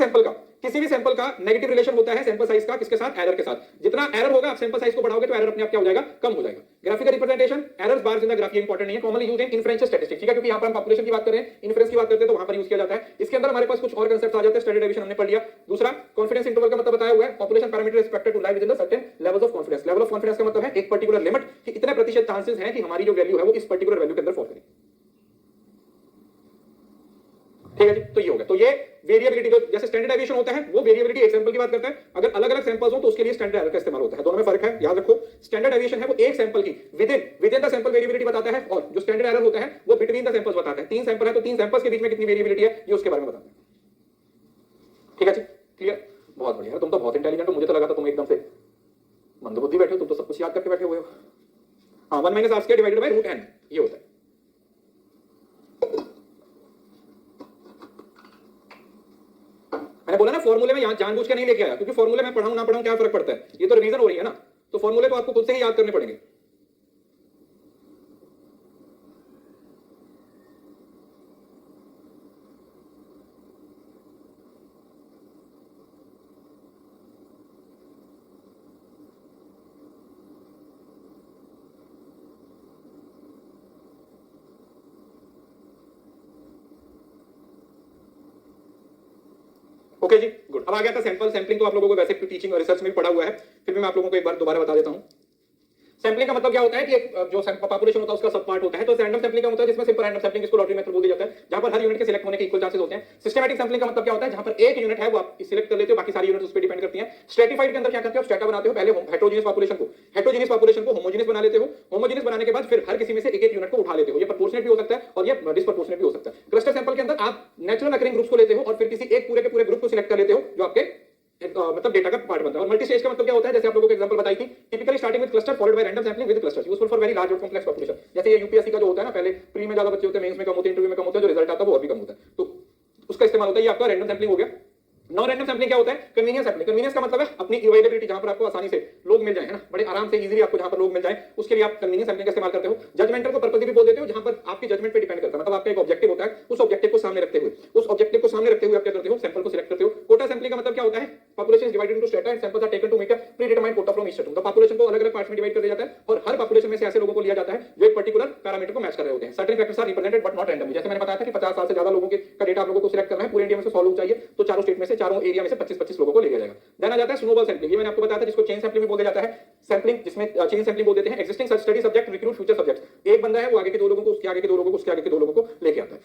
सैंपल का नेगेटिव रिलेशन होता है सैंपल साइज का किसके साथ, एरर के साथ। जितना एरर होगा आप सैंपल साइज को बढ़ाओगे तो एरर अपने आप क्या हो जाएगा, कम हो जाएगा। Graphical representation errors bars in the graph, ये इंपॉर्टेंट नहीं है, कॉमनली यूज्ड इन इन्फ्रेंशियल स्टैटिस्टिक्स, ठीक है, क्योंकि यहां पर हम पॉपुलेशन की बात कर रहे हैं, इन्फ्रेंस की बात करते हैं तो वहां पर यूज किया जाता है। इसके अंदर हमारे पास कुछ और कांसेप्ट्स आ जाते हैं, स्टैंडर्ड डेविएशन हमने पढ़ लिया। दूसरा, कॉन्फिडेंस इंटरवल का मतलब बताया हुआ है, population parameter expected to lie within the certain levels of confidence. Level of confidence का मतलब है एक पर्टिकुलर लिमिट कि इतने प्रतिशत चांसेस हैं कि हमारी जो वैल्यू है वो इस पर्टिकुलर वैल्यू के अंदर फॉल करेगी, ठीक है जी। तो ये हो गया। तो ये वेरिएबिलिटी जो जैसे स्टैंडर्ड डेविएशन होता है वो वेरिएबिलिटी एक सैंपल की बात करता है, अगर अलग अलग सैंपल्स हो तो उसके लिए स्टैंडर्ड एरर का इस्तेमाल होता है। दोनों में फर्क है, याद रखो। स्टैंडर्ड डेविएशन है वो एक सैंपल की with in the sample variability बताता है, और जो स्टैंडर्ड एरर होता है वो बिटवीन द सैंपल्स बताता है। 3 सैंपल है तो 3 सैंपल्स के बीच में कितनी वेरिएबिलिटी है ये उसके बारे में बताता है, ठीक है जी, क्लियर। बहुत बढ़िया, तुम तो बहुत इंटेलिजेंट हो, मुझे तो लगा था तुम एकदम से मंदबुद्धि बैठे हो, तुम तो सब कुछ याद करके बैठे हुए हो। हाँ, 1 - r² डिवाइडेड बाय √n ये होता है। मैंने बोला ना फॉर्मूले में यहां जानबूझ के नहीं लेके आया, क्योंकि फॉर्मूले में पढ़ाऊं ना पढ़ाऊं क्या फर्क पड़ता है, ये तो रिवीजन हो रही है ना, तो फॉर्मूले तो आपको खुद से ही याद करने पड़ेंगे। ओके जी, गुड। अब आ गया था सैंपल। सैंपलिंग तो आप लोगों को वैसे टीचिंग और रिसर्च में भी पढ़ा हुआ है, फिर भी मैं आप लोगों को एक बार दोबारा बता देता हूं। सैंपलिंग का मतलब क्या होता है कि एक जो पॉपुलेशन होता है उसका सब पार्ट होता है। तो रैंडम सैंपलिंग का मतलब है जिसमें सिंपल रैंडम सैंपलिंग, इसको लॉटरी मेथड बोल दिया जाता है, जहां पर हर यूनिट के सिलेक्ट होने के इक्वल चांसेस होते हैं। सिस्टमैटिक सैंपलिंग का मतलब क्या होता है, जहां पर एक यूनिट है वो आप सिलेक्ट कर लेते हो, बाकी सारी यूनिट्स उस पर डिपेंड करती हैं। स्ट्रेटिफाइड के अंदर क्या करते हो, स्ट्रेटा बनाते हो, पहले हेटेरोजेनियस पॉपुलेशन को होमोजेनियस बना लेते हो, होमोजेनियस बनाने के बाद फिर हर किसी में से एक यूनिट को उठा लेते हो। ये प्रोपोर्शनेट भी हो सकता है और ये डिस्प्रोपोर्शनेट भी हो सकता है। क्लस्टर सैंपल के अंदर आप नेचुरल अकरिंग ग्रुप्स को लेते हो और फिर किसी एक पूरे के पूरे ग्रुप को सिलेक्ट कर लेते हो जो आपके मतलब डेटा का पार्ट बनता है। और मल्टी स्टेज का मतलब क्या होता है, जैसे आप लोगों को एग्जांपल बताई थी, typically starting with cluster followed by random sampling with clusters, useful for very large और कॉम्प्लेक्स पॉपुलेशन। जैसे ये यूपीएससी का जो होता है ना, पहले प्री में ज्यादा बच्चे होते हैं, मेंस में कम होते हैं, इंटरव्यू में कम होते हैं, जो रिजल्ट आता है वो और भी कम होता है, तो उसका इस्तेमाल होता है। ये आपका रैंडम सैंपलिंग हो गया। नॉन रैंडम सैंपलिंग क्या होता है, कन्वीनियंस सैंपलिंग। कन्वीनियंस का मतलब है अपनी अवेलेबिलिटी, जहां पर आपको आसानी से लोग मिल जाए, है ना, बड़े आराम से इजीली आपको जहां पर लोग मिल जाए, उसके लिए आप कन्वीनियंस सैंपलिंग का इस्तेमाल करते हो। जजमेंटल को पर्पस भी बोल देते हो, जहां पर आपकी जजमेंट पे डिपेंड करता है, मतलब आपका एक ऑब्जेक्टिव होता है, उस ऑब्जेक्टिव को सामने रखते हुए आप क्या करते हो, सैंपल को सिलेक्ट करते हो। कोटा सैंपलिंग का मतलब क्या होता है, population is divided into strata and samples are taken to make a predetermined quota from each stratum. तो पॉपुलेशन को अलग-अलग पार्ट्स में डिवाइड कर दिया जाता है और हर पॉपुलेशन में से ऐसे लोगों को लिया जाता है जो एक पर्टिकुलर पैरामीटर को मैच कर रहे होते हैं। Certain factors are represented but not randomly. जैसे मैंने बताया था कि 50 साल से ज्यादा लोगों का डेटा आप लोगों को सिलेक्ट करना है, पूरे इंडिया में से 100 लोग चाहिए, तो चारों स्टेट में से, चारों एरिया में से 25-25 लोगों को लिया जाएगा। देन आ जाता है स्नोबॉल सैंपलिंग। ये मैंने आपको बताया था, जिसको चेन सैंपलिंग भी बोला जाता है। सैंपलिंग जिसमें चेन सैंपलिंग बोल देते हैं। Existing study subject recruit future subjects. एक बंदा है वो आगे के 2 लोगों को, उसके आगे के 2 लोगों को, उसके आगे के 2 लोगों को लेके आता है।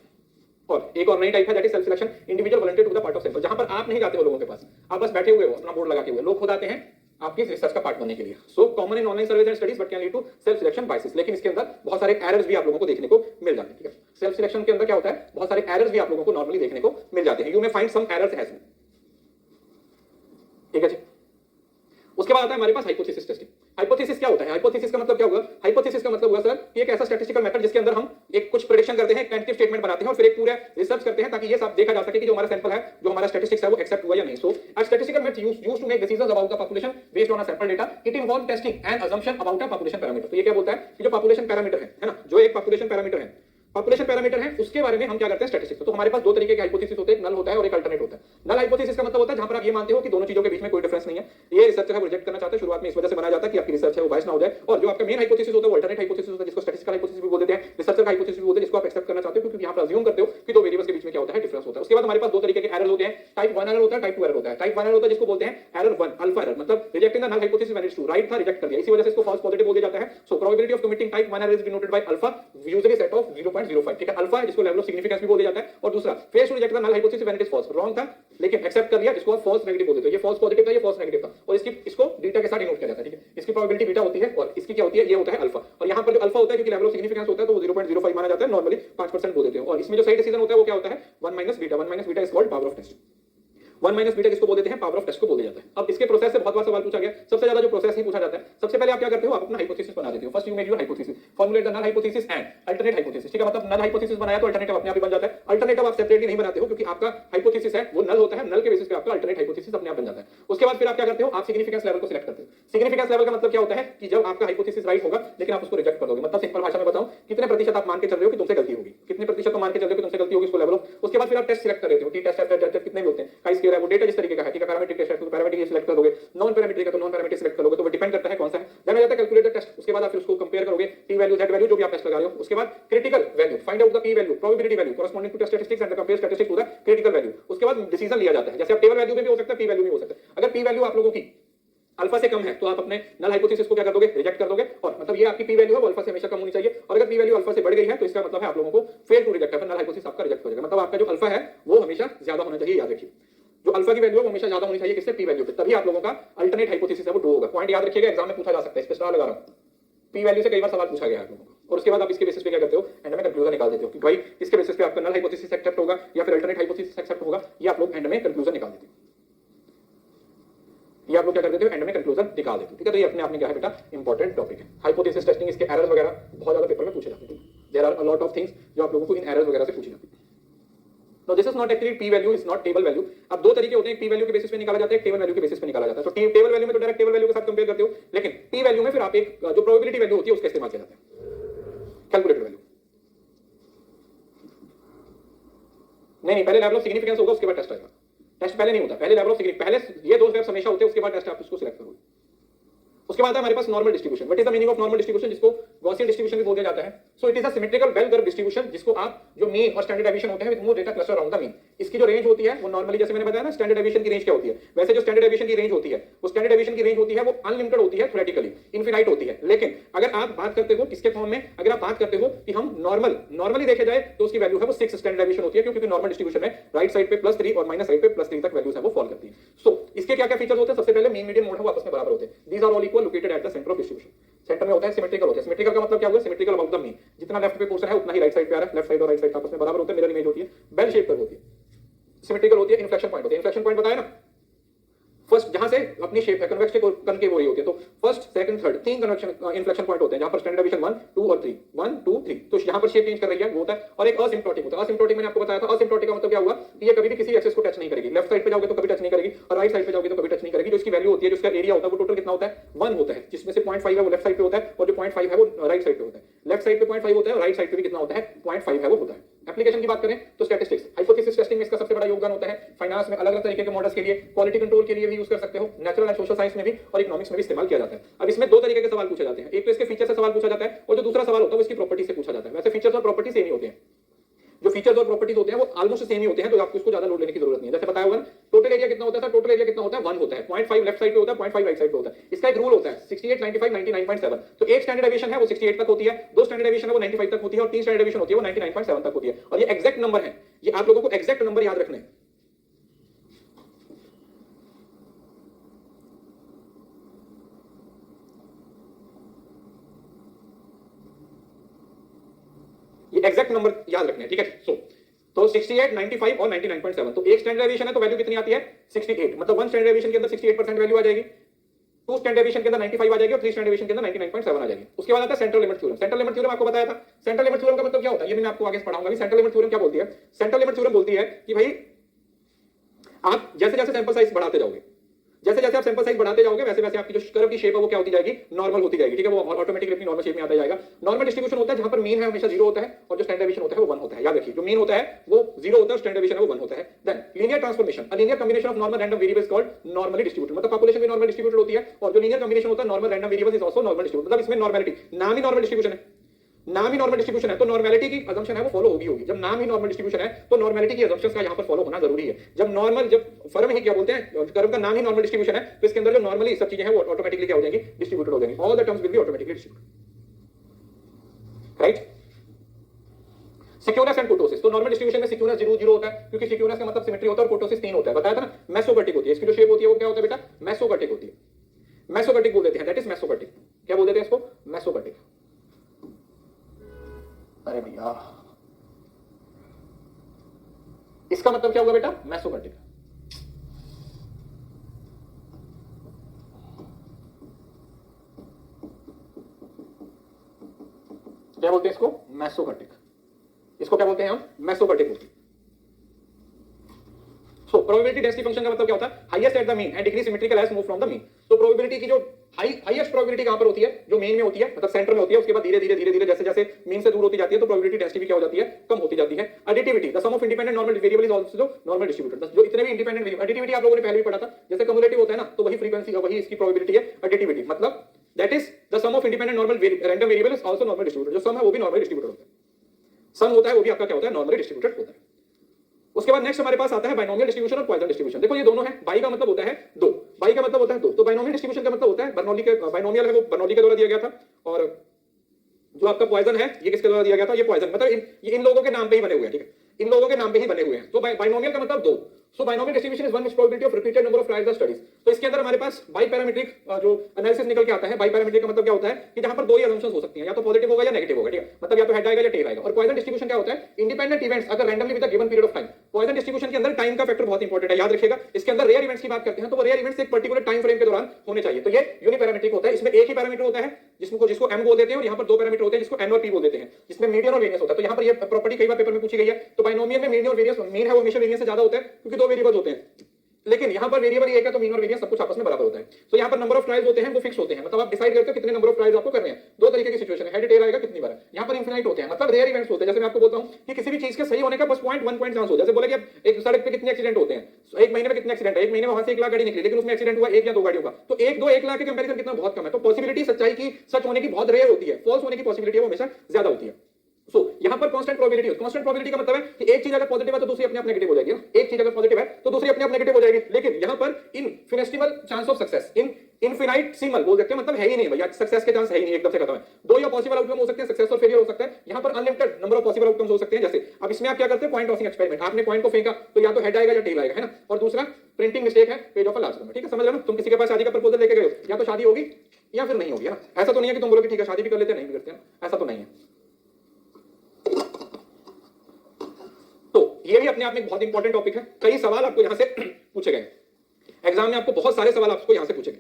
और एक और नई टाइप है that is self selection, individual volunteer to the part of sample, जहां पर आप नहीं जाते हो लोगों के पास, आप बस बैठे हुए हो अपना बोर्ड लगा के हुए, लोग खुद आते हैं आपकी रिसर्च का पार्ट बनने के लिए। So common in online surveys and studies but can lead to self selection biases. लेकिन इसके अंदर बहुत सारे एरर्स भी आप लोगों को देखने को मिल जाते हैं, ठीक है। सेल्फ सिलेक्शन के अंदर क्या होता है, बहुत सारे एरर्स भी आप लोगों को नॉर्मली देखने को मिल जाते हैं। You may find some errors as well, ठीक है जी। उसके बाद आता है हमारे पास हाइपोथेसिस टेस्टिंग। हाइपोथेसिस क्या होता है, हाइपोथेसिस का मतलब क्या होगा, हाइपोथेसिस का मतलब हुआ सर कि एक ऐसा स्टैटिस्टिकल मेथड जिसके अंदर हम एक कुछ प्रेडिक्शन करते हैं, टेंटेटिव स्टेटमेंट बनाते हैं और फिर एक पूरा रिसर्च करते हैं ताकि ये सब देखा जा सके कि जो हमारा सैंपल है, जो हमारा स्टैटिस्टिक्स है वो एक्सेप्ट हुआ या नहीं। So a statistical method used to make decisions about the population based on a sample data. It involve testing and assumption about a population parameter. तो ये क्या बोलता है कि जो पॉपुलेशन पैरामीटर है ना, जो एक पॉपुलेशन पैरामीटर है पॉपुलेशन पैरामीटर है उसके बारे में हम क्या करते हैं स्टैटिस्टिक्स। तो हमारे पास दो तरीके के हाइपोथेसिस होते हैं, नल होता है और एक अल्टरनेट होता है। नल हाइपोथेसिस का मतलब होता है जहां पर आप ये मानते हो कि दोनों चीजों के बीच में कोई डिफरेंस नहीं है, ये रिसर्चर है वो रिजेक्ट करना चाहते हैं, शुरुआत में इस वजह से बनाया जाता है कि आपकी रिसर्च है वो बायस ना हो जाए। और जो आपका मेन हाइपोथेसिस होता है वो अल्टरनेट हाइपोथेसिस होता है, जिसको स्टैटिस्टिकल हाइपोथेसिस भी बोल देते हैं, रिसर्चर का हाइपोथेसिस भी बोलते हैं, जिसको आप एक्सेप्ट करना चाहते हो क्योंकि यहां पर अज्यूम करते हो कि दो वेरिएबल्स के बीच में क्या होता है डिफरेंस होता है। उसके बाद हमारे पास दो तरीके के एरर होते हैं, टाइप 1 एरर होता है, टाइप 2 एरर होता है। टाइप 1 एरर होता है जिसको बोलते हैं एरर 1 अल्फा एरर, मतलब rejecting the null hypothesis when it's true, right था रिजेक्ट कर दिया, इसी वजह से इसको फॉल्स पॉजिटिव बोल दिया जाता है। So probability of committing type 1 error is denoted by alpha, usually set of 0.05, ठीक है। अल्फा जिसको लेवल ऑफ सिग्निफिकेंस भी बोल दिया जाता है। और दूसरा fails to reject the null hypothesis when it is false, wrong था लेकिन एक्सेप्ट कर लिया, जिसको आप फॉल्स नेगेटिव बोल देते हो। ये फॉल्स पॉजिटिव था, ये फॉल्स नेगेटिव था, और इसको बीटा के साथ डिनोट किया जाता है, ठीक है। इसकी प्रोबेबिलिटी बीटा होती है और इसकी क्या होती है, ये होता है अल्फा। और यहां पर जो अल्फा होता है क्योंकि लेवल ऑफ सिग्निफिकेंस होता है तो वो 0.05 माना जाता है, नॉर्मली 5% बोल देते हैं। और इसमें जो सही डिसीजन होता है वो क्या होता है 1 - beta, 1 - beta is called power of test. 1 - beta किसको बोल देते हैं, पावर ऑफ टेस्ट को बोल दिया जाता है। अब इसके प्रोसेस से बहुत बार सवाल पूछा गया, सबसे ज्यादा जो प्रोसेस ही पूछा जाता है, सबसे पहले आप क्या करते हो, आप अपना हाइपोथेसिस बना देते हो। First you make your hypothesis, formulate the null hypothesis and alternate hypothesis, ठीक है। मतलब नल हाइपोथेसिस बनाया तो अल्टरनेटिव अपने आप ही बन जाता है। अल्टरनेटिव आप सेपरेटली नहीं बनाते हो क्योंकि आपका हाइपोथेसिस है वो नल होता है, नल के बेसिस पे आपका अल्टरनेट हाइपोथेसिस अपने आप बन जाता है। उसके बाद फिर आप क्या करते हो, आप सिग्निफिकेंस लेवल को सिलेक्ट करते हो। सिग्निफिकेंस लेवल का मतलब क्या होता है कि जब आपका हाइपोथेसिस राइट होगा लेकिन आप उसको रिजेक्ट कर दोगे, मतलब सिंपल भाषा में बताऊं, कितने प्रतिशत आप मान के चल रहे हो कि तुमसे गलती होगी, कितने प्रतिशत तो मान के चल रहे हो कि तुमसे गलती होगी, उसको लेवल ऑफ। उसके बाद फिर आप टेस्ट सिलेक्ट कर देते हो, टी टेस्ट, एफ टेस्ट, कितने भी होते हैं, काई स्क्वायर है, वो डेटा जिस तरीके का है, ठीक है। पैरामीट्रिक टेस्ट है तो पैरामीट्रिक सिलेक्ट करोगे, नॉन पैरामीट्रिक है तो नॉन पैरामीट्रिक सिलेक्ट करोगे, तो वो डिपेंड करता है कौन सा है। देन आ जाता है कैलकुलेटर टेस्ट, उसके बाद आप फिर उसको कंपेयर करोगे, p वैल्यू, z वैल्यू जो भी आप टेस्ट लगा रहे हो। उसके बाद critical value, find out the p value, probability value corresponding to test statistics and compare statistics to the critical value. उसके बाद डिसीजन लिया जाता है, जैसे आप टेबल वैल्यू में भी हो सकता है, p वैल्यू में हो सकता है। अगर p वैल्यू आप लोगों की अल्फा से कम है तो आप अपने नल हाइपोथेसिस को क्या कर दोगे, रिजेक्ट कर दोगे। और मतलब ये आपकी p वैल्यू है वो अल्फा से हमेशा कम होनी चाहिए, और अगर p वैल्यू अल्फा से बढ़ गई है तो इसका मतलब है आप लोगों को फेल टू रिजेक्ट है, नल हाइपोथेसिस आपका रिजेक्ट हो जाएगा। मतलब आपका जो अल्फा है वो हमेशा ज्यादा होना चाहिए, याद रखिए। जो अल्फा की वैल्यू है वो हमेशा ज्यादा होनी चाहिए किससे, p वैल्यू पे, तभी आप लोगों का अल्टरनेट हाइपोथेसिस है वो ट्रू होगा। पॉइंट याद रखिएगा, एग्जाम में पूछा जा सकता है, इस पे स्टार लगा रहा हूं। p वैल्यू से कई बार सवाल पूछा गया है आप लोगों को, और उसके बाद आप इसके बेसिस पे क्या करते हो, एंड में कंक्लूजन निकाल देते हो कि भाई इसके बेसिस पे आपका नल हाइपोथेसिस एक्सेप्ट होगा या फिर अल्टरनेट हाइपोथेसिस एक्सेप्ट होगा, ये आप लोग एंड में कंक्लूजन निकाल देते हो। ये आप लोग क्या कर देते हो, एंड में कंक्लूजन निकाल देते हो, ठीक है। तो ये अपने आप में क्या है बेटा, इंपॉर्टेंट टॉपिक है। हाइपोथेसिस टेस्टिंग, इसके एरर्स वगैरह बहुत ज्यादा पेपर में पूछे जाते हैं। There are a lot of things जो आप लोगों को इन एरर्स वगैरह से पूछे जाते हैं। No this is not actually p value, is not table value. अब दो तरीके होते हैं, p वैल्यू के बेसिस पे निकाला जाता है, टेबल वैल्यू के बेसिस पे निकाला जाता है। तो टेबल वैल्यू में तो डायरेक्ट टेबल वैल्यू के साथ कंपेयर करते हो, लेकिन p वैल्यू में फिर आप एक जो प्रोबेबिलिटी वैल्यू होती है उसका इस्तेमाल किया जाता है, कैलकुलेटेड वैल्यू। नहीं, पहले लेवल ऑफ सिग्निफिकेंस होगा उसके बाद टेस्ट आएगा। टेस्ट पहले नहीं होता, पहले लेवल ऑफ सिग्निफिकेंस, पहले ये दो स्टेप्स हमेशा होते हैं, उसके बाद टेस्ट आप उसको सिलेक्ट करोगे। उसके बाद हमारे पास normal distribution. What is the meaning of normal distribution, जिसको गॉसियन डिस्ट्रीब्यूशन भी बोला जाता है। So it is a symmetrical bell curve distribution, जिसको आप जो मीन और स्टैंडर्ड डेविएशन होते हैं with more data cluster around the mean. इसकी जो रेंज होती है वो नॉर्मली, जैसे मैंने बताया ना स्टैंडर्ड डेविएशन की रेंज क्या होती है, वैसे जो स्टैंडर्ड डेविएशन की रेंज होती है वो स्टैंडर्ड डेविएशन की रेंज होती है वो अनलिमिटेड होती है, थ्योरेटिकली इनफिनाइट होती है। लेकिन अगर आप बात करते हो किसके फॉर्म में, अगर आप बात करते हो कि हम नॉर्मली देखे जाए तो उसकी वैल्यू है वो 6 स्टैंडर्ड डेविएशन होती है, क्योंकि नॉर्मल डिस्ट्रीब्यूशन में राइट साइड पे +3 और माइनस साइड पे +3 तक वैल्यूज है वो फॉल करती है। सो इसके क्या क्या फीचर्स होते हैं, सबसे पहले मीन मीडियन मोड है वो आपस में बराबर होते हैं। These are all equal located at the centre of distribution. Centre में होता है, सिमेट्रिकल होता है। सिमेट्रिकल का मतलब क्या हुआ, सिमेट्रिकल अबाउट द मीन, जितना लेफ्ट पे पोर्शन है उतना ही राइट साइड पे आ रहा है, लेफ्ट साइड और राइट साइड आपस में बराबर होते हैं, मिरर इमेज होती है, बेल शेप पर होती है, सिमेट्रिकल होती है। इन्फ्लेक्शन पॉइंट होती है, इन्फ्लेक्शन पॉइंट बताया ना, फर्स्ट जहां से अपनी शेप है कन्वेक्स से कनकेव हो रही होती है, तो फर्स्ट सेकंड थर्ड तीन कन्वेक्शन इन्फ्लेक्शन पॉइंट होते हैं, जहां पर स्टैंडर्ड डेविएशन 1 2 और 3 1 2 3, तो यहां पर शेप चेंज कर रही है वो होता है। और एक असिम्प्टोटिक होता है, असिम्प्टोटिक मैंने आपको बताया था। असिम्प्टोटिक का मतलब क्या हुआ कि ये कभी भी किसी एक्सिस को टच नहीं करेगी, लेफ्ट साइड पे जाओगे तो कभी टच नहीं करेगी और राइट साइड पे जाओगे तो कभी टच नहीं करेगी। जो इसकी वैल्यू होती है, जो इसका एरिया होता है वो टोटल कितना होता है 1 होता है, जिसमें से 0.5 है वो लेफ्ट साइड पे होता है और जो 0.5 है वो राइट साइड पे होता है। लेफ्ट साइड पे 0.5 होता है और राइट साइड पे भी कितना होता है 0.5 है वो होता है। एप्लीकेशन की बात करें तो स्टैटिस्टिक्स, हाइपोथेसिस टेस्टिंग में इसका सबसे बड़ा योगदान होता है। फाइनेंस में अलग अलग तरीके के मॉडल्स के लिए, क्वालिटी कंट्रोल के लिए भी यूज कर सकते हो, नेचुरल एंड सोशल साइंस में भी और इकोनॉमिक्स में भी इस्तेमाल किया जाता है। अब इसमें दो तरीके के सवाल पूछे जाते हैं, एक तो इसके फीचर से सवाल पूछा जाता है और जो दूसरा सवाल होता है वो इसकी प्रॉपर्टी से पूछा जाता है। वैसे फीचर्स और प्रॉपर्टी सेम ही होते हैं, जो फीचर्स और प्रॉपर्टीज होते हैं वो ऑलमोस्ट सेम ही होते हैं, तो आपको इसको ज्यादा लोड लेने की जरूरत नहीं है। जैसे बताया होगा टोटल एरिया कितना होता है, टोटल एरिया कितना होता है 1 होता है, 0.5 लेफ्ट साइड पे होता है, 0.5 राइट साइड पे होता है। इसका एक रूल होता है 68 95 99.7। तो एक स्टैंडर्ड डेविएशन है वो 68 तक होती है, दो स्टैंडर्ड डेविएशन है वो 95 तक होती है और तीन स्टैंडर्ड डेविएशन होती है वो 99.7 तक होती है। और ये एग्जैक्ट नंबर है, ये आप लोगों को एग्जैक्ट नंबर याद रखने हैं। ये एग्जैक्ट नंबर याद रखने हैं, ठीक है। तो 68 95 और 99.7, तो एक स्टैंडर्ड डेविएशन है तो वैल्यू कितनी आती है 68, मतलब वन स्टैंडर्ड डेविएशन के अंदर 68% वैल्यू आ जाएगी, टू स्टैंडर्ड डेविएशन के अंदर 95 आ जाएगी और थ्री स्टैंडर्ड डेविएशन के अंदर 99.7 आ जाएगी। उसके बाद आता है central limit theorem. Central limit theorem आपको बताया था, सेंट्रल लिमिट थ्योरम का मतलब क्या होता है ये मैं आपको आगे पढ़ाऊंगा। सेंट्रल लिमिट थ्योरम क्या बोलती है, सेंट्रल लिमिट थ्योरम बोलती है कि भाई आप जैसे जैसे सैंपल साइज बढ़ाते जाओगे, जैसे जैसे आप सैंपल साइज बढ़ाते जाओगे वैसे वैसे आपकी जो कर्व की शेप है वो क्या होती जाएगी, नॉर्मल होती जाएगी, ठीक है, वो ऑटोमेटिकली अपनी नॉर्मल शेप में आता जाएगा। नॉर्मल डिस्ट्रीब्यूशन होता है जहां पर मीन है हमेशा 0 होता है और जो स्टैंडर्ड डेविएशन होता है वो 1 होता है। याद रखिए, जो मीन होता है वो 0 होता है, स्टैंडर्ड डेविएशन है वो 1 होता है। Then linear transformation, a linear combination of normal random variables called normally distributed, मतलब पॉपुलेशन भी नॉर्मल डिस्ट्रीब्यूटेड होती है और जो लीनियर कॉम्बिनेशन होता है normal random variables is also normal distributed. मतलब इसमें नॉर्मलिटी, नाम ही नॉर्मल डिस्ट्रीब्यूशन है, नाम ही नॉर्मल डिस्ट्रीब्यूशन है, तो नॉर्मलिटी की असम्पशन है वो फॉलो होगी होगी। जब नाम ही नॉर्मल डिस्ट्रीब्यूशन है तो नॉर्मलिटी की असम्पशंस का यहां पर फॉलो होना जरूरी है। जब नॉर्मल, जब फर्म ही क्या बोलते हैं, कर्व का नाम ही नॉर्मल डिस्ट्रीब्यूशन है तो इसके अंदर जो नॉर्मली सब चीजें हैं वो ऑटोमेटिकली क्या हो जाएंगी, डिस्ट्रीब्यूटेड हो जाएंगी। All the terms will be automatically distributed, right. Skewness and kurtosis, तो नॉर्मल डिस्ट्रीब्यूशन में सिक्योरनेस 0 0 होता है, क्योंकि सिक्योरनेस का मतलब सिमेट्री होता है और कुर्टोसिस 3 होता है। बताया था ना, मेसोबर्टिक होती है, इसकी जो शेप होती है वो क्या होता है बेटा, मेसोबर्टिक होती है। मेसोबर्टिक बोल देते हैं, दैट इज मेसोबर्टिक। क्या बोल देते हैं इसको, मेसोबर्टिक। अरे भैया, इसका मतलब क्या होगा बेटा, मेसोबर्टिक। क्या बोलते हैं इसको, मेसोबर्टिक। इसको क्या बोलते हैं हम, मेसोबर्टिक होती है। सो प्रोबेबिलिटी डेंसिटी फंक्शन का मतलब क्या होता है, highest at the mean and decrease symmetrical as move from the mean. तो प्रोबेबिलिटी की जो हाईएस्ट प्रोबेबिलिटी कहां पर होती है, जो मीन में होती है, मतलब सेंटर में होती है, उसके बाद धीरे धीरे धीरे धीरे जैसे जैसे मीन से दूर होती जाती है तो प्रोबेबिलिटी डेंसिटी भी क्या हो जाती है, कम होती जाती है। Additivity, the sum of independent normal variable is also normal distributed. जो इतने भी इंडिपेंडेंट वेरिएबल, एडिटिविटी आप लोगों ने पहले भी पढ़ा था, जैसे कम्युलेटिव होता है ना, तो वही फ्रीक्वेंसी का वही इसकी प्रोबेबिलिटी है एडिटिविटी, मतलब that is the sum of independent normal random variable is also normal distributed. जो सम है वो भी नॉर्मल डिस्ट्रीब्यूटेड होता है, सम होता है वो भी आपका क्या होता है, नॉर्मली डिस्ट्रीब्यूटेड होता है। उसके बाद नेक्स्ट हमारे पास आता है बाइनोमियल डिस्ट्रीब्यूशन और पॉइसन डिस्ट्रीब्यूशन। देखो ये दोनों है, बाई का मतलब होता है दो, बाई का मतलब होता है दो, तो बाइनोमियल डिस्ट्रीब्यूशन का मतलब होता है बर्नौली के, बाइनोमियल है वो बर्नौली के द्वारा दिया गया था, और जो आपका पॉइसन है ये किसके द्वारा दिया गया था, ये पॉइसन, मतलब इन लोगों के नाम पे ही बने हुए हैं, ठीक है, इन लोगों के नाम पे ही बने हुए हैं। तो बाइनोमियल का मतलब दो। So binomial distribution is one which probability of repeated number of trials or studies. तो इसके अंदर हमारे पास बाई पैरामीट्रिक जो एनालिसिस निकल के आता है, बाई पैरामीट्रिक का मतलब क्या होता है कि जहां पर दो ही असम्पशंस हो सकती हैं, या तो पॉजिटिव होगा या नेगेटिव होगा, ठीक है, मतलब या तो हेड आएगा या टेल आएगा। और पॉइसन डिस्ट्रीब्यूशन क्या होता है, इंडिपेंडेंट इवेंट्स अगर randomly with a given period of time. Poisson distribution के अंदर टाइम का फैक्टर बहुत इंपॉर्टेंट है, याद रखिएगा। इसके अंदर रेयर इवेंट्स की बात करते हैं तो वो रेयर इवेंट्स एक पर्टिकुलर टाइम फ्रेम के दौरान होने चाहिए, तो ये यूनिपैरामीट्रिक होता है। इसमें एक ही पैरामीटर होता है जिसको m बोल देते हैं, और यहाँ पर दो पैरामीटर होते हैं जिसको n और p बोल देते हैं, जिसमें मीडियन और वेरियंस होता है। तो यहाँ पर ये प्रॉपर्टी कई बार पेपर में पूछी गई है। तो बाइनोमियल में मीडियन और वेरियंस, मीन है वो हमेशा वेरियंस से ज्यादा होता है क्योंकि दो वेरिएबल्स होते हैं, लेकिन यहां पर वेरिएबल एक है तो मीन और वेरियंस सब कुछ आपस में बराबर होता है। तो यहां पर नंबर ऑफ ट्रायल्स होते हैं वो फिक्स होते हैं, मतलब आप डिसाइड करते हो कितने नंबर ऑफ ट्रायल्स आपको करने हैं। दो तरीके की सिचुएशन है, हेड टेल आएगा कितनी बार है। यहां पर इनफिनाइट होते हैं, मतलब रेयर इवेंट्स होते हैं। जैसे मैं आपको बोलता हूं कि किसी भी चीज के सही होने का बस 0.1 पॉइंट चांस हो। जैसे बोले कि एक सड़क पे कितने एक्सीडेंट होते हैं, एक महीने में कितने एक्सीडेंट है, एक महीने में वहां से 1 लाख गाड़ी निकली लेकिन उसमें एक्सीडेंट हुआ 1 या 2 गाड़ियों का, तो 1 लाख के कंपैरिजन कितना बहुत कम है। तो पॉसिबिलिटी सच्चाई की सच होने की बहुत रेयर होती है, फॉल्स होने की पॉसिबिलिटी वो हमेशा ज्यादा होती है। सो यहां पर कांस्टेंट प्रोबेबिलिटी, कांस्टेंट प्रोबेबिलिटी का मतलब है कि एक चीज अगर पॉजिटिव है तो दूसरी अपने आप नेगेटिव हो जाएगी, एक चीज अगर पॉजिटिव है तो दूसरी अपने आप नेगेटिव हो जाएगी। लेकिन यहां पर infinitesimal chance of success, infinitesimal बोल सकते हैं, मतलब है ही नहीं भैया, सक्सेस के चांस है ही नहीं, एकदम से खत्म है। दो या पॉसिबल आउटकम हो सकते हैं, सक्सेस और फेलियर हो सकता है। यहां पर unlimited number of possible outcomes हो सकते हैं। जैसे अब इसमें आप क्या करते हैं, पॉइंट टॉसिंग एक्सपेरिमेंट, आपने पॉइंट को फेंका तो या तो हेड आएगा या टेल आएगा, है ना, और दूसरा प्रिंटिंग मिस्टेक है page of a large number, ठीक है, समझ रहे हो। तुम किसी के पास शादी का प्रपोजल लेके गए हो, या तो शादी होगी या फिर नहीं होगी, है ना। ऐसा तो नहीं है कि तुम बोलोगे ठीक है शादी भी कर लेते हैं, नहीं भी करते हैं, ऐसा तो नहीं है। ये भी अपने आप में एक बहुत इंपॉर्टेंट टॉपिक है। कई सवाल आपको यहां से पूछे गए एग्जाम में, आपको बहुत सारे सवाल आपको यहां से पूछे गए,